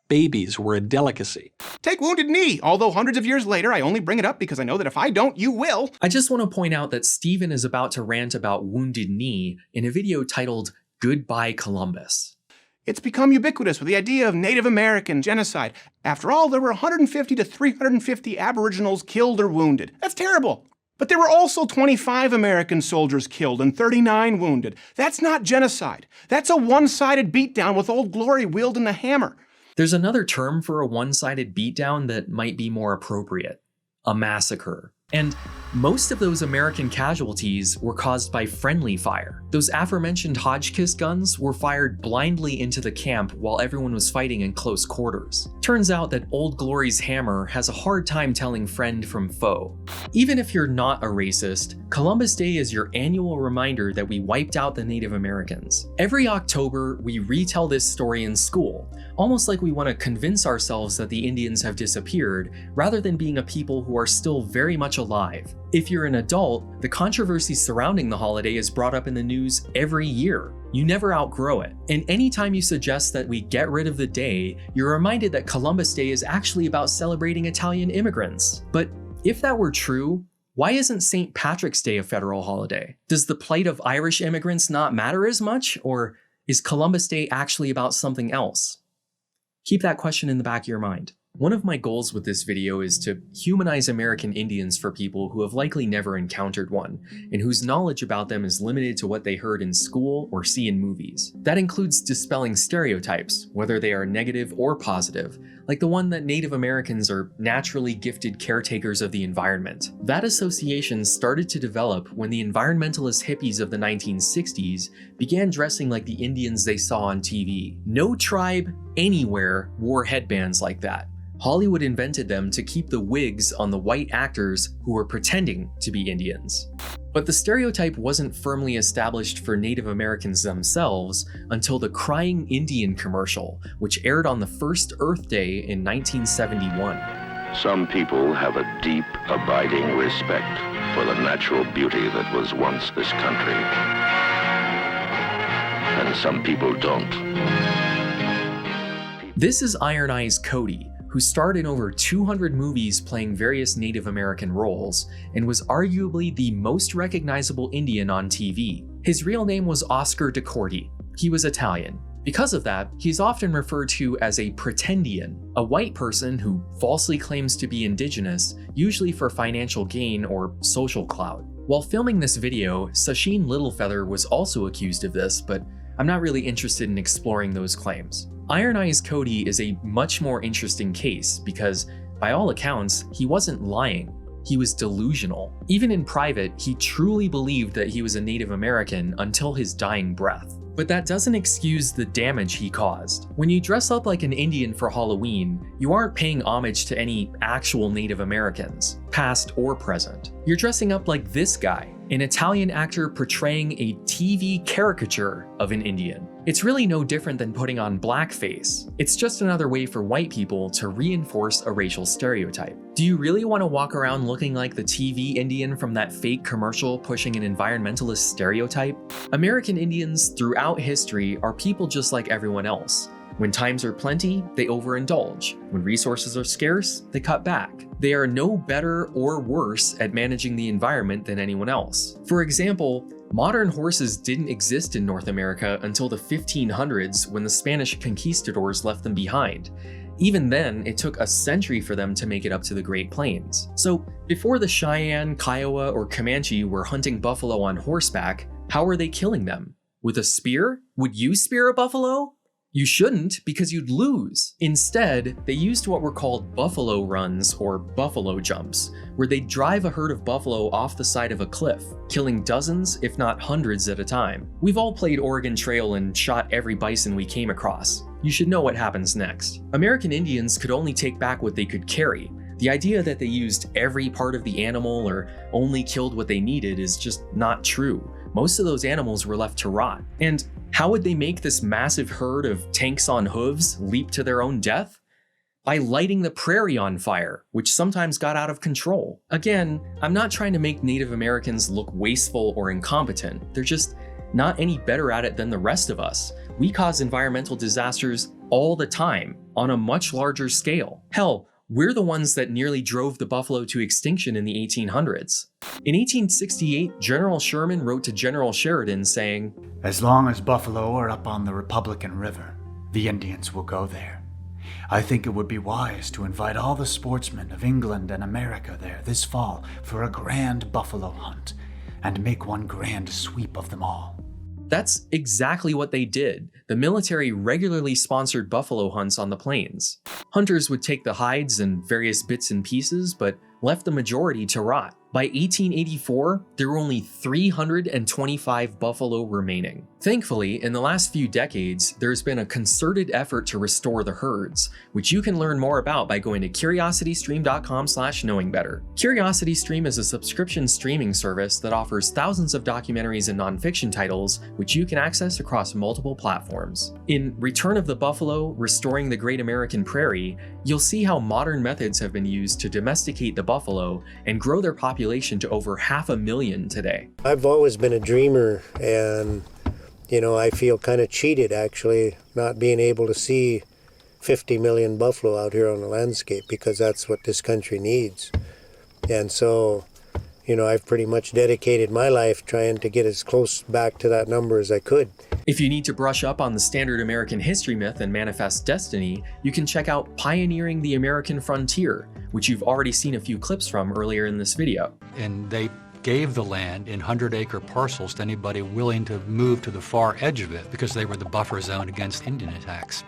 babies were a delicacy. Take Wounded Knee, although hundreds of years later I only bring it up because I know that if I don't, you will. I just want to point out that Steven is about to rant about Wounded Knee in a video titled Goodbye Columbus. It's become ubiquitous with the idea of Native American genocide. After all, there were 150 to 350 Aboriginals killed or wounded. That's terrible. But there were also 25 American soldiers killed and 39 wounded. That's not genocide. That's a one-sided beatdown with Old Glory wielding the hammer. There's another term for a one-sided beatdown that might be more appropriate: a massacre. And most of those American casualties were caused by friendly fire. Those aforementioned Hotchkiss guns were fired blindly into the camp while everyone was fighting in close quarters. Turns out that Old Glory's hammer has a hard time telling friend from foe. Even if you're not a racist, Columbus Day is your annual reminder that we wiped out the Native Americans. Every October, we retell this story in school, almost like we want to convince ourselves that the Indians have disappeared, rather than being a people who are still very much alive. If you're an adult, the controversy surrounding the holiday is brought up in the news every year. You never outgrow it. And anytime you suggest that we get rid of the day, you're reminded that Columbus Day is actually about celebrating Italian immigrants. But if that were true, why isn't St. Patrick's Day a federal holiday? Does the plight of Irish immigrants not matter as much, or is Columbus Day actually about something else? Keep that question in the back of your mind. One of my goals with this video is to humanize American Indians for people who have likely never encountered one, and whose knowledge about them is limited to what they heard in school or see in movies. That includes dispelling stereotypes, whether they are negative or positive, like the one that Native Americans are naturally gifted caretakers of the environment. That association started to develop when the environmentalist hippies of the 1960s began dressing like the Indians they saw on TV. No tribe anywhere wore headbands like that. Hollywood invented them to keep the wigs on the white actors who were pretending to be Indians. But the stereotype wasn't firmly established for Native Americans themselves until the Crying Indian commercial, which aired on the first Earth Day in 1971. Some people have a deep, abiding respect for the natural beauty that was once this country. And some people don't. This is Iron Eyes Cody, who starred in over 200 movies playing various Native American roles, and was arguably the most recognizable Indian on TV. His real name was Oscar DeCorti. He was Italian. Because of that, he's often referred to as a pretendian, a white person who falsely claims to be indigenous, usually for financial gain or social clout. While filming this video, Sasheen Littlefeather was also accused of this, but I'm not really interested in exploring those claims. Iron Eyes Cody is a much more interesting case because, by all accounts, he wasn't lying. He was delusional. Even in private, he truly believed that he was a Native American until his dying breath. But that doesn't excuse the damage he caused. When you dress up like an Indian for Halloween, you aren't paying homage to any actual Native Americans, past or present. You're dressing up like this guy, an Italian actor portraying a TV caricature of an Indian. It's really no different than putting on blackface. It's just another way for white people to reinforce a racial stereotype. Do you really want to walk around looking like the TV Indian from that fake commercial pushing an environmentalist stereotype? American Indians throughout history are people just like everyone else. When times are plenty, they overindulge. When resources are scarce, they cut back. They are no better or worse at managing the environment than anyone else. For example, modern horses didn't exist in North America until the 1500s when the Spanish conquistadors left them behind. Even then, it took a century for them to make it up to the Great Plains. So, before the Cheyenne, Kiowa, or Comanche were hunting buffalo on horseback, how were they killing them? With a spear? Would you spear a buffalo? You shouldn't, because you'd lose. Instead, they used what were called buffalo runs or buffalo jumps, where they'd drive a herd of buffalo off the side of a cliff, killing dozens, if not hundreds at a time. We've all played Oregon Trail and shot every bison we came across. You should know what happens next. American Indians could only take back what they could carry. The idea that they used every part of the animal or only killed what they needed is just not true. Most of those animals were left to rot. And how would they make this massive herd of tanks on hooves leap to their own death? By lighting the prairie on fire, which sometimes got out of control. Again, I'm not trying to make Native Americans look wasteful or incompetent. They're just not any better at it than the rest of us. We cause environmental disasters all the time on a much larger scale. Hell, we're the ones that nearly drove the buffalo to extinction in the 1800s. In 1868, General Sherman wrote to General Sheridan saying, "As long as buffalo are up on the Republican River, the Indians will go there. I think it would be wise to invite all the sportsmen of England and America there this fall for a grand buffalo hunt, and make one grand sweep of them all." That's exactly what they did. The military regularly sponsored buffalo hunts on the plains. Hunters would take the hides and various bits and pieces, but left the majority to rot. By 1884, there were only 325 buffalo remaining. Thankfully, in the last few decades, there's been a concerted effort to restore the herds, which you can learn more about by going to curiositystream.com/knowingbetter. CuriosityStream is a subscription streaming service that offers thousands of documentaries and nonfiction titles, which you can access across multiple platforms. In Return of the Buffalo, Restoring the Great American Prairie, you'll see how modern methods have been used to domesticate the buffalo and grow their population to over 500,000 today. I've always been a dreamer, and I feel kind of cheated actually not being able to see 50 million buffalo out here on the landscape, because that's what this country needs. And so, I've pretty much dedicated my life trying to get as close back to that number as I could. If you need to brush up on the standard American history myth and manifest destiny, you can check out Pioneering the American Frontier, which you've already seen a few clips from earlier in this video. And they gave the land in 100-acre parcels to anybody willing to move to the far edge of it because they were the buffer zone against Indian attacks.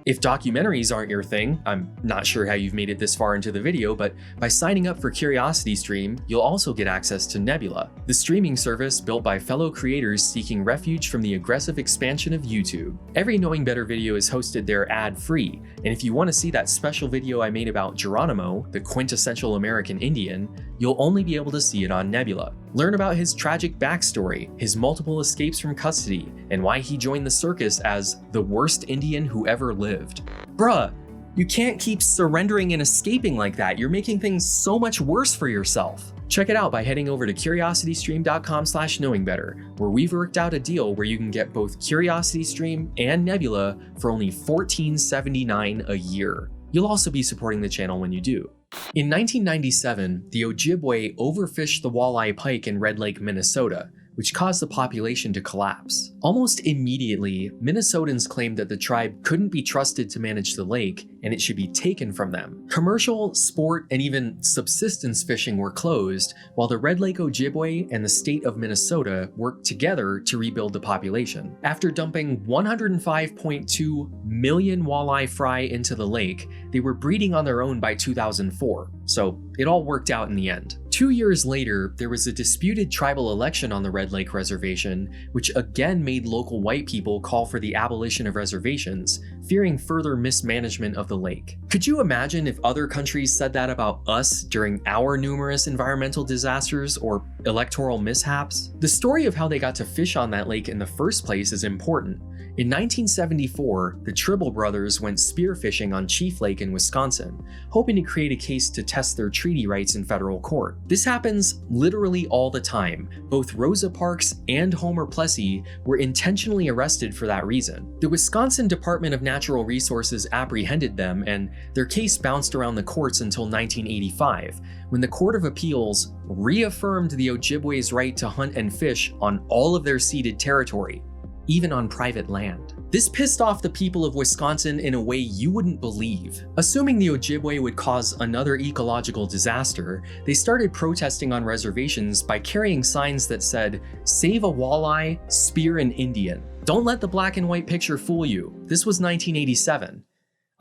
If documentaries aren't your thing, I'm not sure how you've made it this far into the video, but by signing up for CuriosityStream, you'll also get access to Nebula, the streaming service built by fellow creators seeking refuge from the aggressive expansion of YouTube. Every Knowing Better video is hosted there ad-free, and if you want to see that special video I made about Geronimo, the quintessential American Indian, you'll only be able to see it on Nebula. Learn about his tragic backstory, his multiple escapes from custody, and why he joined the circus as the worst Indian who ever lived. Bruh, You can't keep surrendering and escaping like that. You're making things so much worse for yourself. Check it out by heading over to curiositystream.com/knowingbetter, where we've worked out a deal where you can get both CuriosityStream and Nebula for only $14.79 a year. You'll also be supporting the channel when you do. In 1997, the Ojibwe overfished the walleye pike in Red Lake, Minnesota, which caused the population to collapse. Almost immediately, Minnesotans claimed that the tribe couldn't be trusted to manage the lake and it should be taken from them. Commercial, sport, and even subsistence fishing were closed, while the Red Lake Ojibwe and the state of Minnesota worked together to rebuild the population. After dumping 105.2 million walleye fry into the lake, they were breeding on their own by 2004, so it all worked out in the end. 2 years later, there was a disputed tribal election on the Red Lake Reservation, which again made local white people call for the abolition of reservations, fearing further mismanagement of the lake. Could you imagine if other countries said that about us during our numerous environmental disasters or electoral mishaps? The story of how they got to fish on that lake in the first place is important. In 1974, the Tribble brothers went spearfishing on Chief Lake in Wisconsin, hoping to create a case to test their treaty rights in federal court. This happens literally all the time. Both Rosa Parks and Homer Plessy were intentionally arrested for that reason. The Wisconsin Department of Natural Resources apprehended them, and their case bounced around the courts until 1985, when the Court of Appeals reaffirmed the Ojibwe's right to hunt and fish on all of their ceded territory, even on private land. This pissed off the people of Wisconsin in a way you wouldn't believe. Assuming the Ojibwe would cause another ecological disaster, they started protesting on reservations by carrying signs that said, "Save a walleye, spear an Indian." Don't let the black and white picture fool you. This was 1987.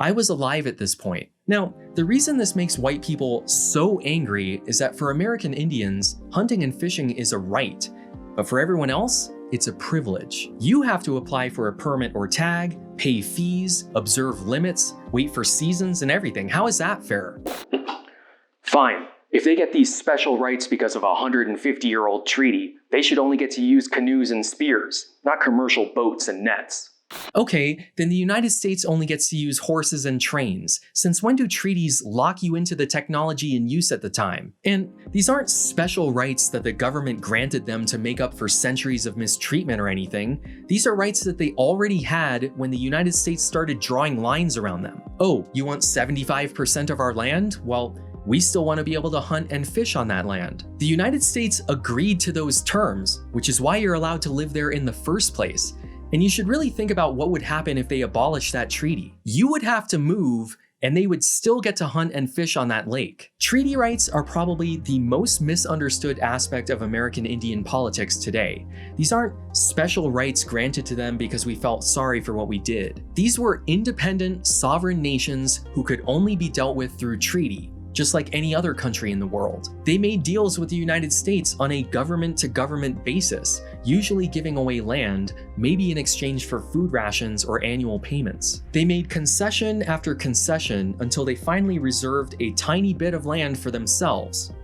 I was alive at this point. Now, the reason this makes white people so angry is that for American Indians, hunting and fishing is a right, but for everyone else, it's a privilege. You have to apply for a permit or tag, pay fees, observe limits, wait for seasons and everything. How is that fair? Fine. If they get these special rights because of a 150-year-old treaty, they should only get to use canoes and spears, not commercial boats and nets. Okay, then the United States only gets to use horses and trains. Since when do treaties lock you into the technology in use at the time? And these aren't special rights that the government granted them to make up for centuries of mistreatment or anything. These are rights that they already had when the United States started drawing lines around them. Oh, you want 75% of our land? Well, we still want to be able to hunt and fish on that land. The United States agreed to those terms, which is why you're allowed to live there in the first place. And you should really think about what would happen if they abolished that treaty. You would have to move, and they would still get to hunt and fish on that lake. Treaty rights are probably the most misunderstood aspect of American Indian politics today. These aren't special rights granted to them because we felt sorry for what we did. These were independent, sovereign nations who could only be dealt with through treaty, just like any other country in the world. They made deals with the United States on a government-to-government basis, usually giving away land, maybe in exchange for food rations or annual payments. They made concession after concession until they finally reserved a tiny bit of land for themselves,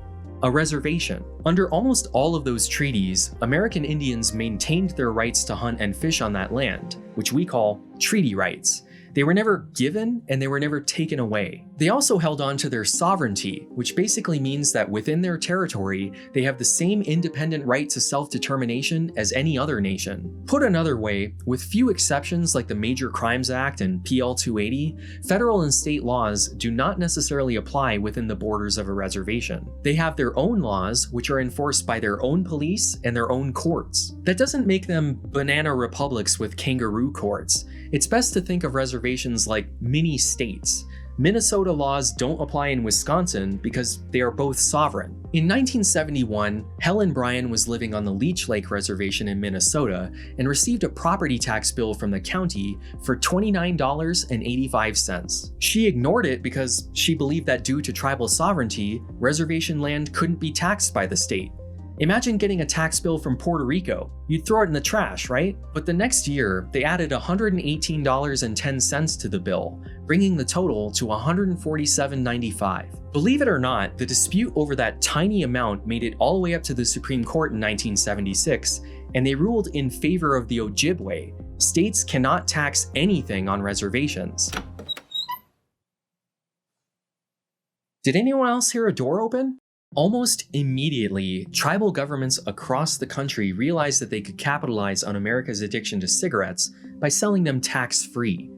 a reservation. Under almost all of those treaties, American Indians maintained their rights to hunt and fish on that land, which we call treaty rights. They were never given and they were never taken away. They also held on to their sovereignty, which basically means that within their territory, they have the same independent right to self-determination as any other nation. Put another way, with few exceptions like the Major Crimes Act and PL 280, federal and state laws do not necessarily apply within the borders of a reservation. They have their own laws, which are enforced by their own police and their own courts. That doesn't make them banana republics with kangaroo courts. It's best to think of reservations like mini states. Minnesota laws don't apply in Wisconsin because they are both sovereign. In 1971, Helen Bryan was living on the Leech Lake Reservation in Minnesota and received a property tax bill from the county for $29.85. She ignored it because she believed that due to tribal sovereignty, reservation land couldn't be taxed by the state. Imagine getting a tax bill from Puerto Rico. You'd throw it in the trash, right? But the next year, they added $118.10 to the bill, bringing the total to $147.95. Believe it or not, the dispute over that tiny amount made it all the way up to the Supreme Court in 1976, and they ruled in favor of the Ojibwe. States cannot tax anything on reservations. Did anyone else hear a door open? Almost immediately, tribal governments across the country realized that they could capitalize on America's addiction to cigarettes by selling them tax-free.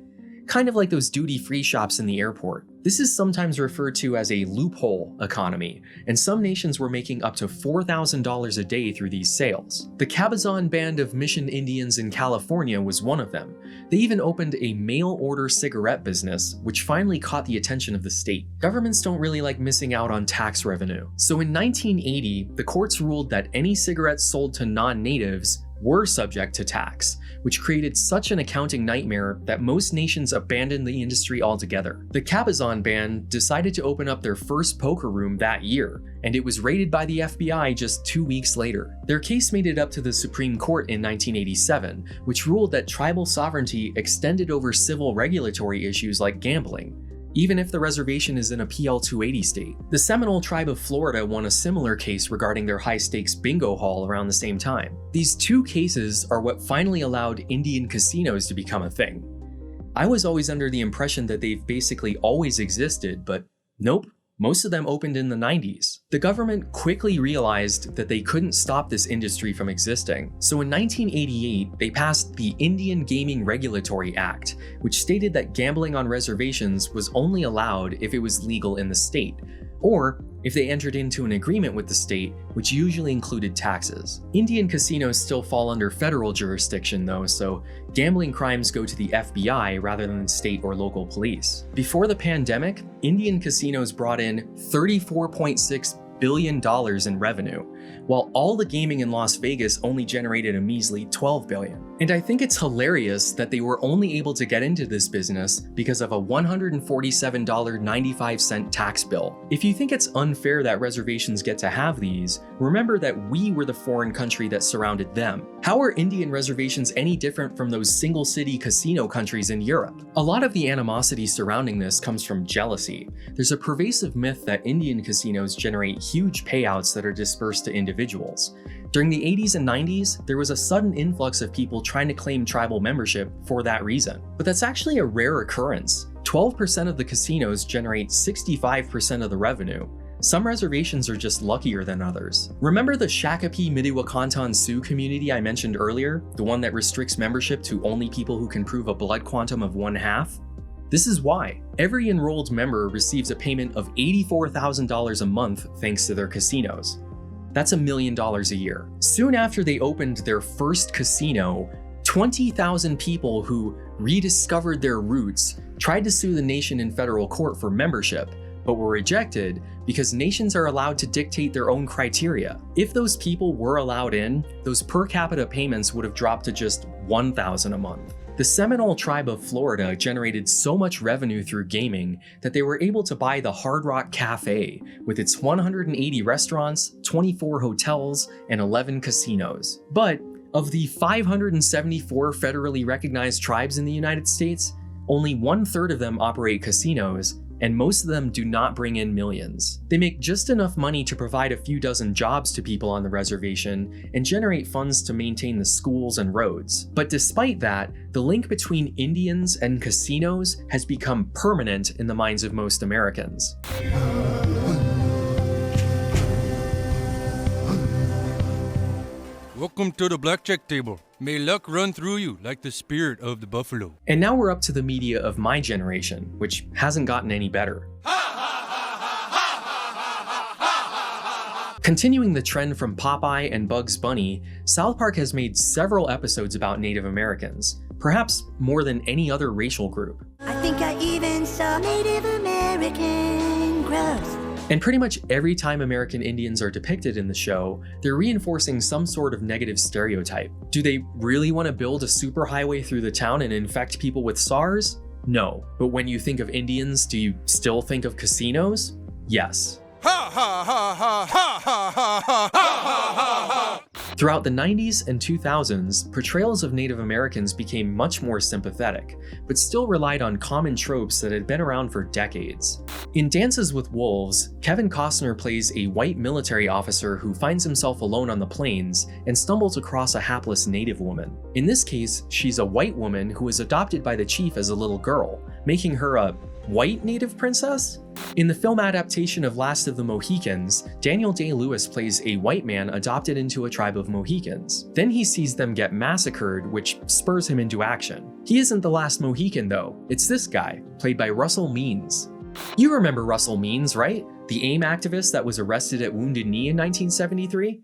Kind of like those duty-free shops in the airport. This is sometimes referred to as a loophole economy, and some nations were making up to $4,000 a day through these sales. The Cabazon Band of Mission Indians in California was one of them. They even opened a mail-order cigarette business, which finally caught the attention of the state. Governments don't really like missing out on tax revenue. So in 1980, the courts ruled that any cigarettes sold to non-natives were subject to tax, which created such an accounting nightmare that most nations abandoned the industry altogether. The Cabazon Band decided to open up their first poker room that year, and it was raided by the FBI just 2 weeks later. Their case made it up to the Supreme Court in 1987, which ruled that tribal sovereignty extended over civil regulatory issues like gambling, even if the reservation is in a PL 280 state. The Seminole tribe of Florida won a similar case regarding their high-stakes bingo hall around the same time. These two cases are what finally allowed Indian casinos to become a thing. I was always under the impression that they've basically always existed, but nope. Most of them opened in the 90s. The government quickly realized that they couldn't stop this industry from existing. So in 1988, they passed the Indian Gaming Regulatory Act, which stated that gambling on reservations was only allowed if it was legal in the state, or if they entered into an agreement with the state, which usually included taxes. Indian casinos still fall under federal jurisdiction though, so gambling crimes go to the FBI rather than state or local police. Before the pandemic, Indian casinos brought in $34.6 billion in revenue, while all the gaming in Las Vegas only generated a measly $12 billion. And I think it's hilarious that they were only able to get into this business because of a $147.95 tax bill. If you think it's unfair that reservations get to have these, remember that we were the foreign country that surrounded them. How are Indian reservations any different from those single-city casino countries in Europe? A lot of the animosity surrounding this comes from jealousy. There's a pervasive myth that Indian casinos generate huge payouts that are dispersed to individuals. During the 80s and 90s, there was a sudden influx of people trying to claim tribal membership for that reason. But that's actually a rare occurrence. 12% of the casinos generate 65% of the revenue. Some reservations are just luckier than others. Remember the Shakopee Midewakanton Sioux community I mentioned earlier? The one that restricts membership to only people who can prove a blood quantum of 1/2? This is why. Every enrolled member receives a payment of $84,000 a month thanks to their casinos. That's $1 million a year. Soon after they opened their first casino, 20,000 people who rediscovered their roots tried to sue the nation in federal court for membership, but were rejected because nations are allowed to dictate their own criteria. If those people were allowed in, those per capita payments would have dropped to just $1,000 a month. The Seminole tribe of Florida generated so much revenue through gaming that they were able to buy the Hard Rock Cafe with its 180 restaurants, 24 hotels, and 11 casinos. But of the 574 federally recognized tribes in the United States, only 1/3 of them operate casinos, and most of them do not bring in millions. They make just enough money to provide a few dozen jobs to people on the reservation and generate funds to maintain the schools and roads. But despite that, the link between Indians and casinos has become permanent in the minds of most Americans. Welcome to the blackjack table. May luck run through you like the spirit of the buffalo. And now we're up to the media of my generation, which hasn't gotten any better. Continuing the trend from Popeye and Bugs Bunny, South Park has made several episodes about Native Americans, perhaps more than any other racial group. I think I even saw Native American growth. And pretty much every time American Indians are depicted in the show, they're reinforcing some sort of negative stereotype. Do they really want to build a superhighway through the town and infect people with SARS? No. But when you think of Indians, do you still think of casinos? Yes. Ha ha ha ha ha ha ha ha ha ha. Throughout the 90s and 2000s, portrayals of Native Americans became much more sympathetic, but still relied on common tropes that had been around for decades. In Dances with Wolves, Kevin Costner plays a white military officer who finds himself alone on the plains and stumbles across a hapless Native woman. In this case, she's a white woman who was adopted by the chief as a little girl, making her a white Native princess? In the film adaptation of Last of the Mohicans, Daniel Day-Lewis plays a white man adopted into a tribe of Mohicans. Then he sees them get massacred, which spurs him into action. He isn't the last Mohican though, it's this guy, played by Russell Means. You remember Russell Means, right? The AIM activist that was arrested at Wounded Knee in 1973?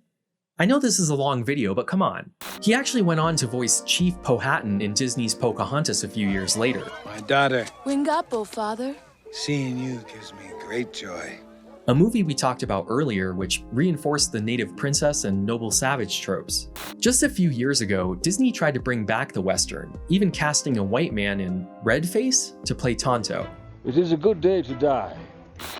I know this is a long video, but come on. He actually went on to voice Chief Powhatan in Disney's Pocahontas a few years later. My daughter. Wingapo, father. Seeing you gives me great joy. A movie we talked about earlier which reinforced the native princess and noble savage tropes. Just a few years ago, Disney tried to bring back the Western, even casting a white man in Redface to play Tonto. It is a good day to die.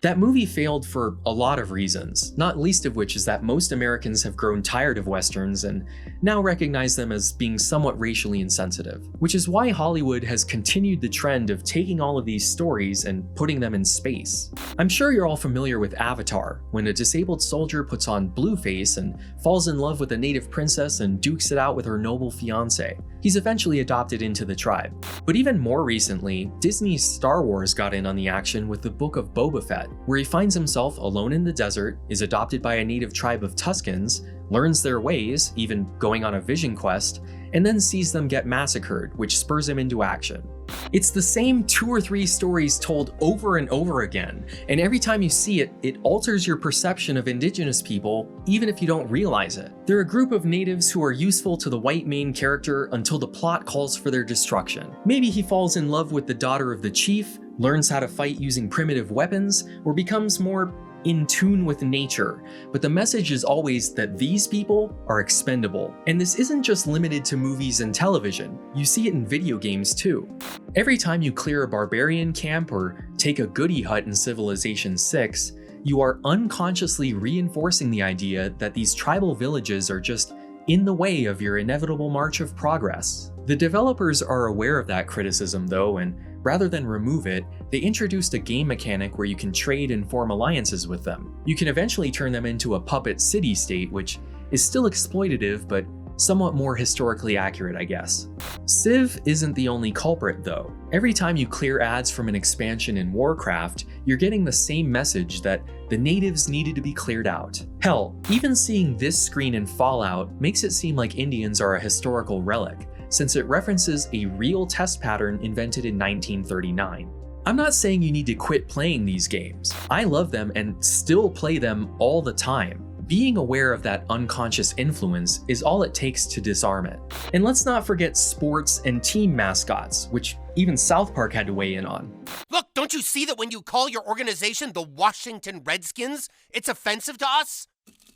That movie failed for a lot of reasons, not least of which is that most Americans have grown tired of Westerns and now recognize them as being somewhat racially insensitive, which is why Hollywood has continued the trend of taking all of these stories and putting them in space. I'm sure you're all familiar with Avatar, when a disabled soldier puts on blueface and falls in love with a native princess and dukes it out with her noble fiancé. He's eventually adopted into the tribe. But even more recently, Disney's Star Wars got in on the action with the Book of Boba Fett, where he finds himself alone in the desert, is adopted by a native tribe of Tuscans, learns their ways, even going on a vision quest, and then sees them get massacred, which spurs him into action. It's the same 2 or 3 stories told over and over again, and every time you see it, it alters your perception of indigenous people, even if you don't realize it. They're a group of natives who are useful to the white main character until the plot calls for their destruction. Maybe he falls in love with the daughter of the chief, learns how to fight using primitive weapons, or becomes more in tune with nature, but the message is always that these people are expendable. And this isn't just limited to movies and television, you see it in video games too. Every time you clear a barbarian camp or take a goodie hut in Civilization 6, you are unconsciously reinforcing the idea that these tribal villages are just in the way of your inevitable march of progress. The developers are aware of that criticism though, and rather than remove it, they introduced a game mechanic where you can trade and form alliances with them. You can eventually turn them into a puppet city-state, which is still exploitative, but somewhat more historically accurate, I guess. Civ isn't the only culprit though. Every time you clear ads from an expansion in Warcraft, you're getting the same message that the natives needed to be cleared out. Hell, even seeing this screen in Fallout makes it seem like Indians are a historical relic, since it references a real test pattern invented in 1939. I'm not saying you need to quit playing these games. I love them and still play them all the time. Being aware of that unconscious influence is all it takes to disarm it. And let's not forget sports and team mascots, which even South Park had to weigh in on. Look, don't you see that when you call your organization the Washington Redskins, it's offensive to us?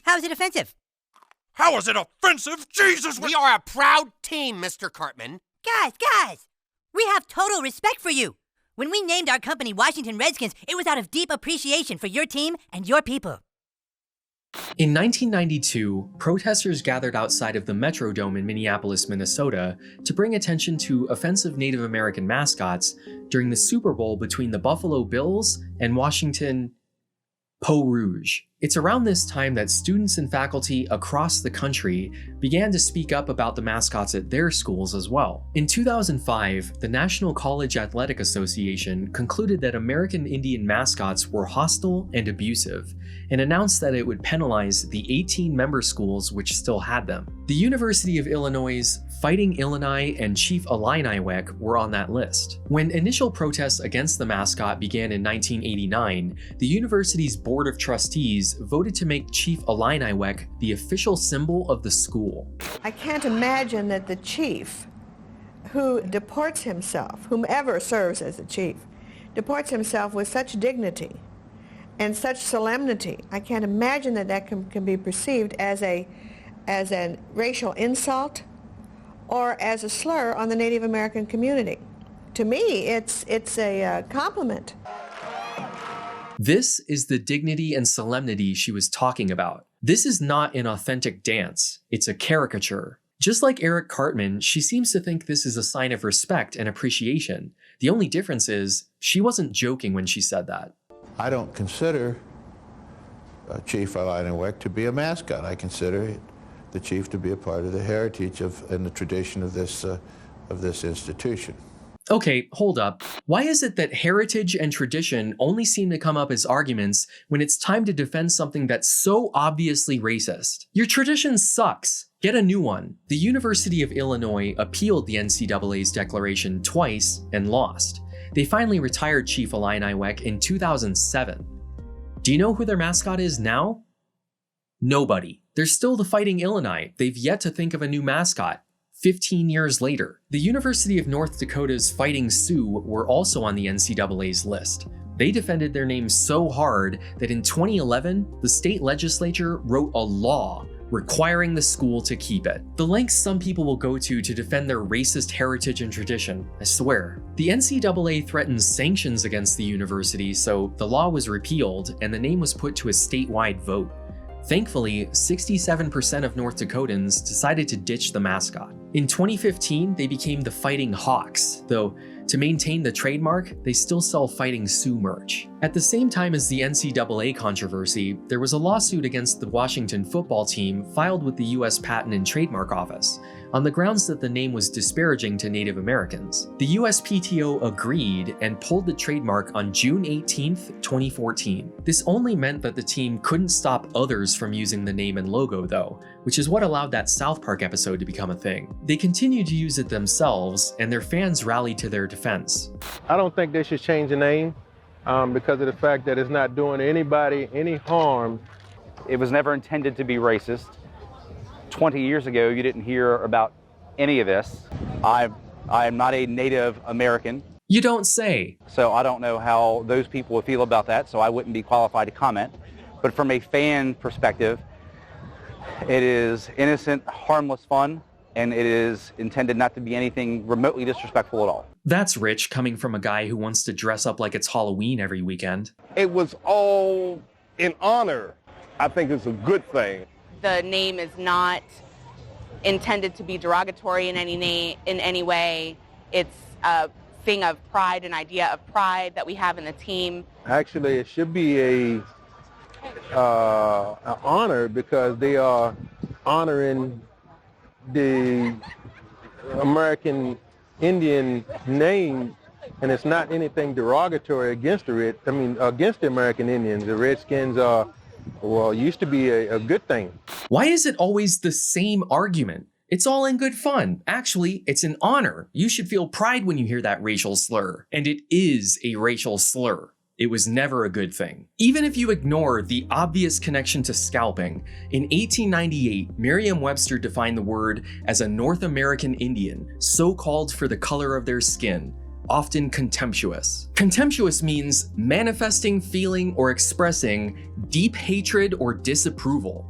How is it offensive? How is it offensive? Jesus! We are a proud team, Mr. Cartman. Guys, we have total respect for you. When we named our company Washington Redskins, it was out of deep appreciation for your team and your people. In 1992, protesters gathered outside of the Metrodome in Minneapolis, Minnesota to bring attention to offensive Native American mascots during the Super Bowl between the Buffalo Bills and Washington Peau Rouge. It's around this time that students and faculty across the country began to speak up about the mascots at their schools as well. In 2005, the National College Athletic Association concluded that American Indian mascots were hostile and abusive, and announced that it would penalize the 18 member schools which still had them. The University of Illinois' Fighting Illini and Chief Illiniwek were on that list. When initial protests against the mascot began in 1989, the university's Board of Trustees voted to make Chief Illiniwek the official symbol of the school. I can't imagine that the chief who deports himself, whomever serves as the chief, deports himself with such dignity and such solemnity. I can't imagine that that can be perceived as a racial insult or as a slur on the Native American community. To me, it's a compliment. This is the dignity and solemnity she was talking about. This is not an authentic dance, it's a caricature. Just like Eric Cartman, she seems to think this is a sign of respect and appreciation. The only difference is, she wasn't joking when she said that. I don't consider Chief Illiniwek to be a mascot. I consider the chief to be a part of the heritage and the tradition of this institution. Okay, hold up. Why is it that heritage and tradition only seem to come up as arguments when it's time to defend something that's so obviously racist? Your tradition sucks. Get a new one. The University of Illinois appealed the NCAA's declaration twice and lost. They finally retired Chief Illini Weck in 2007. Do you know who their mascot is now? Nobody. They're still the Fighting Illini. They've yet to think of a new mascot. 15 years later, the University of North Dakota's Fighting Sioux were also on the NCAA's list. They defended their name so hard that in 2011, the state legislature wrote a law requiring the school to keep it. The lengths some people will go to defend their racist heritage and tradition, I swear. The NCAA threatened sanctions against the university, so the law was repealed and the name was put to a statewide vote. Thankfully, 67% of North Dakotans decided to ditch the mascot. In 2015, they became the Fighting Hawks, though to maintain the trademark, they still sell Fighting Sioux merch. At the same time as the NCAA controversy, there was a lawsuit against the Washington football team filed with the US Patent and Trademark Office on the grounds that the name was disparaging to Native Americans. The USPTO agreed and pulled the trademark on June 18, 2014. This only meant that the team couldn't stop others from using the name and logo though, which is what allowed that South Park episode to become a thing. They continued to use it themselves, and their fans rallied to their defense. I don't think they should change the name because of the fact that it's not doing anybody any harm. It was never intended to be racist. 20 years ago, you didn't hear about any of this. I am not a Native American. You don't say. So I don't know how those people would feel about that, so I wouldn't be qualified to comment. But from a fan perspective, it is innocent, harmless fun, and it is intended not to be anything remotely disrespectful at all. That's rich coming from a guy who wants to dress up like it's Halloween every weekend. It was all in honor. I think it's a good thing. The name is not intended to be derogatory in any way. It's a thing of pride, an idea of pride that we have in the team. Actually, it should be an honor because they are honoring the American Indian name, and it's not anything derogatory against against the American Indians. The Redskins are, well, used to be a good thing. Why is it always the same argument? It's all in good fun. Actually, it's an honor. You should feel pride when you hear that racial slur. And it is a racial slur. It was never a good thing. Even if you ignore the obvious connection to scalping, in 1898, Merriam-Webster defined the word as a North American Indian, so called for the color of their skin, often contemptuous. Contemptuous means manifesting, feeling, or expressing deep hatred or disapproval.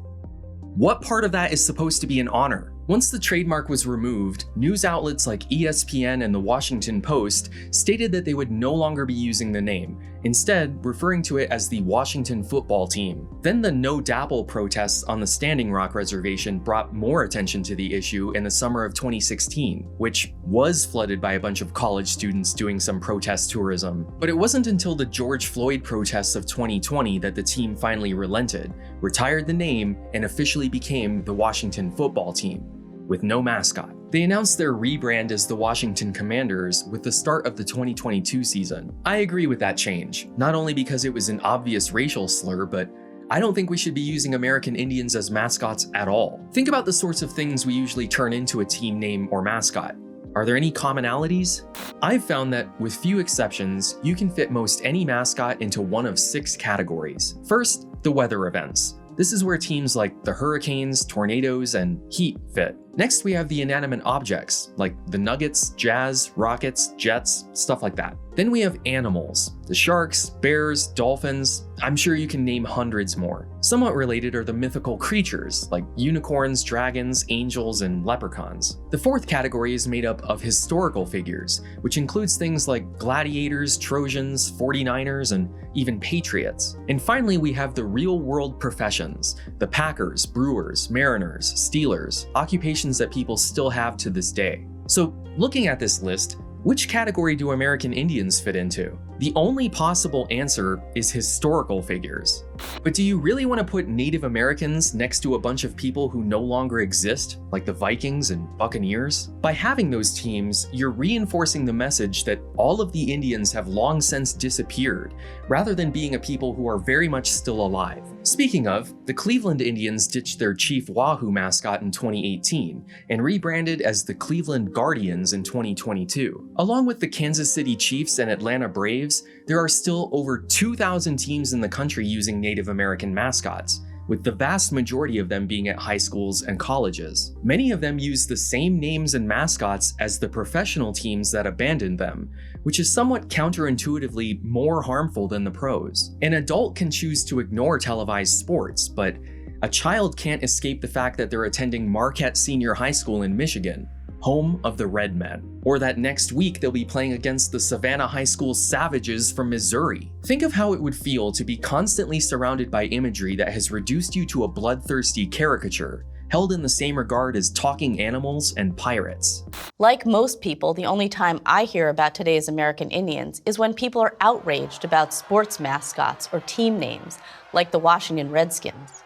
What part of that is supposed to be an honor? Once the trademark was removed, news outlets like ESPN and the Washington Post stated that they would no longer be using the name, instead referring to it as the Washington football team. Then the No Dapple protests on the Standing Rock Reservation brought more attention to the issue in the summer of 2016, which was flooded by a bunch of college students doing some protest tourism. But it wasn't until the George Floyd protests of 2020 that the team finally relented, retired the name, and officially became the Washington football team, with no mascot. They announced their rebrand as the Washington Commanders with the start of the 2022 season. I agree with that change, not only because it was an obvious racial slur, but I don't think we should be using American Indians as mascots at all. Think about the sorts of things we usually turn into a team name or mascot. Are there any commonalities? I've found that, with few exceptions, you can fit most any mascot into one of 6 categories. First, the weather events. This is where teams like the Hurricanes, Tornadoes, and Heat fit. Next, we have the inanimate objects, like the Nuggets, Jazz, Rockets, Jets, stuff like that. Then we have animals, the sharks, bears, dolphins. I'm sure you can name hundreds more. Somewhat related are the mythical creatures, like unicorns, dragons, angels, and leprechauns. The fourth category is made up of historical figures, which includes things like gladiators, Trojans, 49ers, and even patriots. And finally, we have the real-world professions, the packers, brewers, mariners, steelers, occupations that people still have to this day. So, looking at this list, which category do American Indians fit into? The only possible answer is historical figures. But do you really want to put Native Americans next to a bunch of people who no longer exist, like the Vikings and Buccaneers? By having those teams, you're reinforcing the message that all of the Indians have long since disappeared, rather than being a people who are very much still alive. Speaking of, the Cleveland Indians ditched their Chief Wahoo mascot in 2018 and rebranded as the Cleveland Guardians in 2022. Along with the Kansas City Chiefs and Atlanta Braves, there are still over 2,000 teams in the country using Native American mascots, with the vast majority of them being at high schools and colleges. Many of them use the same names and mascots as the professional teams that abandoned them, which is somewhat counterintuitively more harmful than the pros. An adult can choose to ignore televised sports, but a child can't escape the fact that they're attending Marquette Senior High School in Michigan, home of the Red Men, or that next week they'll be playing against the Savannah High School Savages from Missouri. Think of how it would feel to be constantly surrounded by imagery that has reduced you to a bloodthirsty caricature, held in the same regard as talking animals and pirates. Like most people, the only time I hear about today's American Indians is when people are outraged about sports mascots or team names, like the Washington Redskins.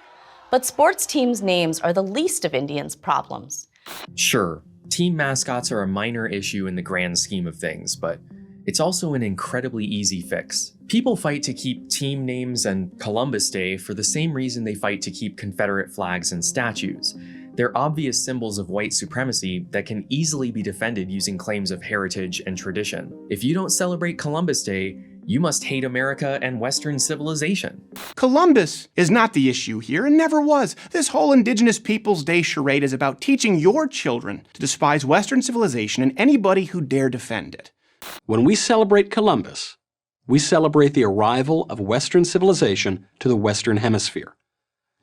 But sports teams' names are the least of Indians' problems. Sure, team mascots are a minor issue in the grand scheme of things, but it's also an incredibly easy fix. People fight to keep team names and Columbus Day for the same reason they fight to keep Confederate flags and statues. They're obvious symbols of white supremacy that can easily be defended using claims of heritage and tradition. If you don't celebrate Columbus Day, you must hate America and Western civilization. Columbus is not the issue here and never was. This whole Indigenous Peoples Day charade is about teaching your children to despise Western civilization and anybody who dare defend it. When we celebrate Columbus, we celebrate the arrival of Western civilization to the Western Hemisphere.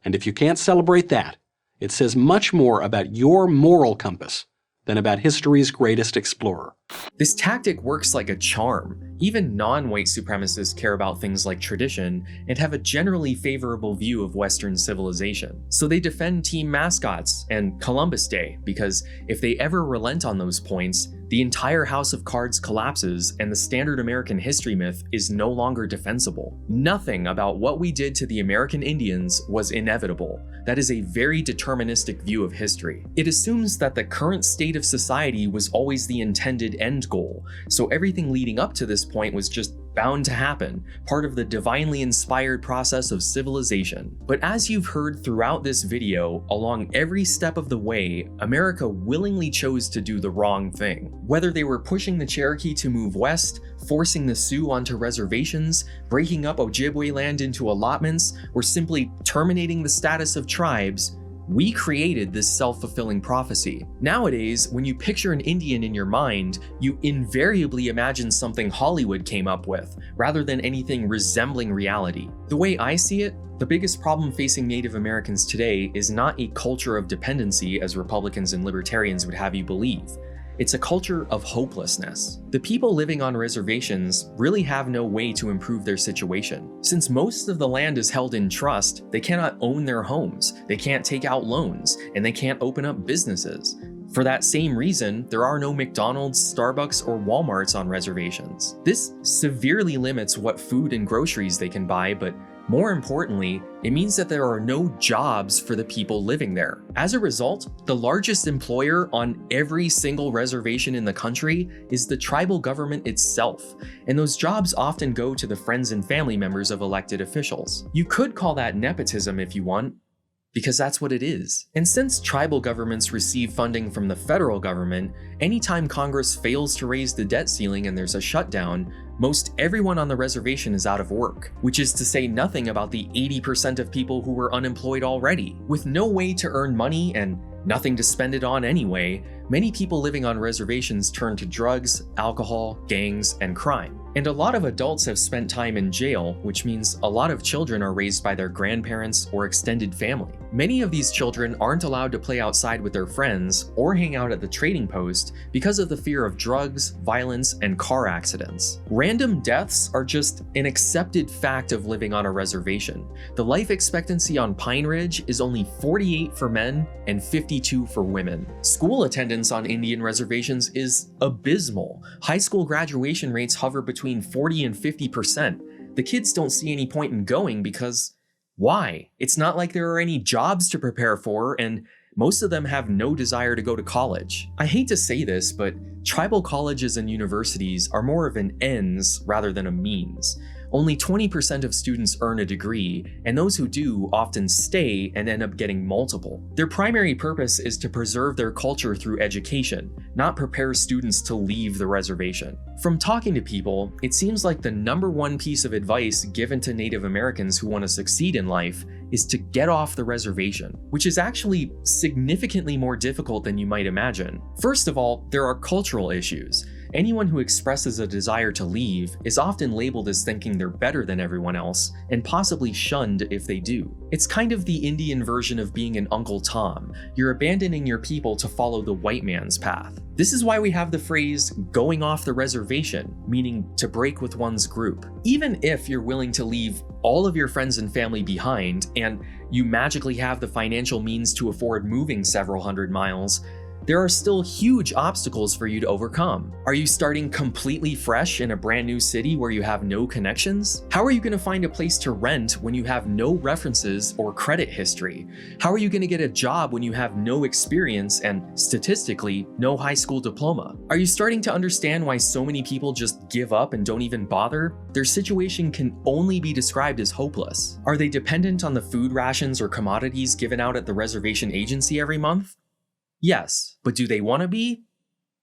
And if you can't celebrate that, it says much more about your moral compass than about history's greatest explorer. This tactic works like a charm. Even non-white supremacists care about things like tradition and have a generally favorable view of Western civilization. So they defend team mascots and Columbus Day, because if they ever relent on those points, the entire house of cards collapses and the standard American history myth is no longer defensible. Nothing about what we did to the American Indians was inevitable. That is a very deterministic view of history. It assumes that the current state of society was always the intended end goal, so everything leading up to this point was just bound to happen, part of the divinely inspired process of civilization. But as you've heard throughout this video, along every step of the way, America willingly chose to do the wrong thing. Whether they were pushing the Cherokee to move west, forcing the Sioux onto reservations, breaking up Ojibwe land into allotments, or simply terminating the status of tribes, we created this self-fulfilling prophecy. Nowadays, when you picture an Indian in your mind, you invariably imagine something Hollywood came up with, rather than anything resembling reality. The way I see it, the biggest problem facing Native Americans today is not a culture of dependency, as Republicans and Libertarians would have you believe. It's a culture of hopelessness. The people living on reservations really have no way to improve their situation. Since most of the land is held in trust, they cannot own their homes, they can't take out loans, and they can't open up businesses. For that same reason, there are no McDonald's, Starbucks, or Walmarts on reservations. This severely limits what food and groceries they can buy, but more importantly, it means that there are no jobs for the people living there. As a result, the largest employer on every single reservation in the country is the tribal government itself, and those jobs often go to the friends and family members of elected officials. You could call that nepotism if you want, because that's what it is. And since tribal governments receive funding from the federal government, anytime Congress fails to raise the debt ceiling and there's a shutdown, most everyone on the reservation is out of work, which is to say nothing about the 80% of people who were unemployed already. With no way to earn money and nothing to spend it on anyway, many people living on reservations turn to drugs, alcohol, gangs, and crime. And a lot of adults have spent time in jail, which means a lot of children are raised by their grandparents or extended family. Many of these children aren't allowed to play outside with their friends or hang out at the trading post because of the fear of drugs, violence, and car accidents. Random deaths are just an accepted fact of living on a reservation. The life expectancy on Pine Ridge is only 48 for men and 52 for women. School attendance on Indian reservations is abysmal. High school graduation rates hover between 40 and 50%. The kids don't see any point in going because Why? It's not like there are any jobs to prepare for, and most of them have no desire to go to college. I hate to say this, but tribal colleges and universities are more of an ends rather than a means. Only 20% of students earn a degree, and those who do often stay and end up getting multiple. Their primary purpose is to preserve their culture through education, not prepare students to leave the reservation. From talking to people, it seems like the #1 piece of advice given to Native Americans who want to succeed in life is to get off the reservation, which is actually significantly more difficult than you might imagine. First of all, there are cultural issues. Anyone who expresses a desire to leave is often labeled as thinking they're better than everyone else, and possibly shunned if they do. It's kind of the Indian version of being an Uncle Tom. You're abandoning your people to follow the white man's path. This is why we have the phrase going off the reservation, meaning to break with one's group. Even if you're willing to leave all of your friends and family behind, and you magically have the financial means to afford moving several hundred miles, there are still huge obstacles for you to overcome. Are you starting completely fresh in a brand new city where you have no connections? How are you going to find a place to rent when you have no references or credit history? How are you going to get a job when you have no experience and, statistically, no high school diploma? Are you starting to understand why so many people just give up and don't even bother? Their situation can only be described as hopeless. Are they dependent on the food rations or commodities given out at the reservation agency every month? Yes, but do they want to be?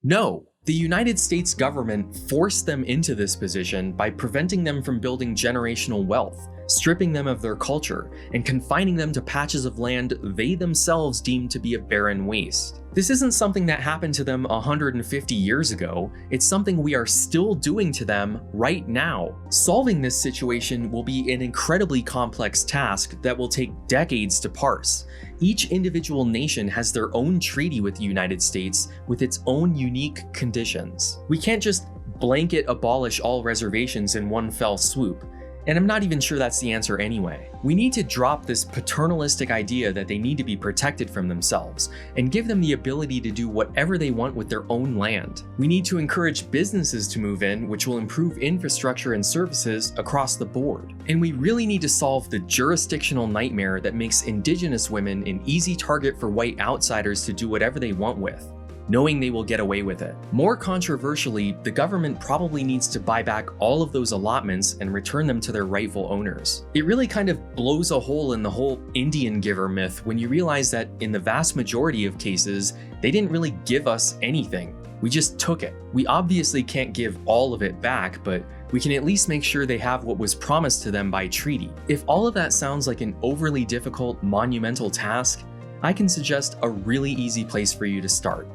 No. The United States government forced them into this position by preventing them from building generational wealth, stripping them of their culture, and confining them to patches of land they themselves deemed to be a barren waste. This isn't something that happened to them 150 years ago, it's something we are still doing to them right now. Solving this situation will be an incredibly complex task that will take decades to parse. Each individual nation has their own treaty with the United States with its own unique conditions. We can't just blanket abolish all reservations in one fell swoop. And I'm not even sure that's the answer anyway. We need to drop this paternalistic idea that they need to be protected from themselves and give them the ability to do whatever they want with their own land. We need to encourage businesses to move in, which will improve infrastructure and services across the board. And we really need to solve the jurisdictional nightmare that makes Indigenous women an easy target for white outsiders to do whatever they want with, knowing they will get away with it. More controversially, the government probably needs to buy back all of those allotments and return them to their rightful owners. It really kind of blows a hole in the whole Indian giver myth when you realize that in the vast majority of cases, they didn't really give us anything. We just took it. We obviously can't give all of it back, but we can at least make sure they have what was promised to them by treaty. If all of that sounds like an overly difficult, monumental task, I can suggest a really easy place for you to start.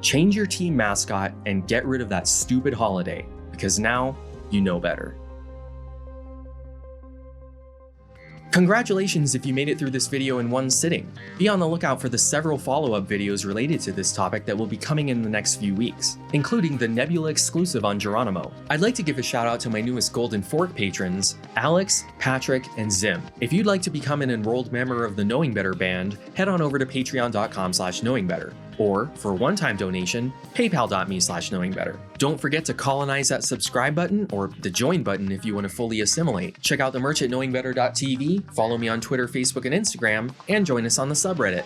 Change your team mascot and get rid of that stupid holiday, because now you know better. Congratulations if you made it through this video in one sitting. Be on the lookout for the several follow-up videos related to this topic that will be coming in the next few weeks, including the Nebula exclusive on Geronimo. I'd like to give a shout out to my newest Golden Fork patrons, Alex, Patrick, and Zim. If you'd like to become an enrolled member of the Knowing Better band, head on over to patreon.com/knowingbetter. Or, for a one-time donation, paypal.me/knowingbetter. Don't forget to colonize that subscribe button or the join button if you want to fully assimilate. Check out the merch at knowingbetter.tv, follow me on Twitter, Facebook, and Instagram, and join us on the subreddit.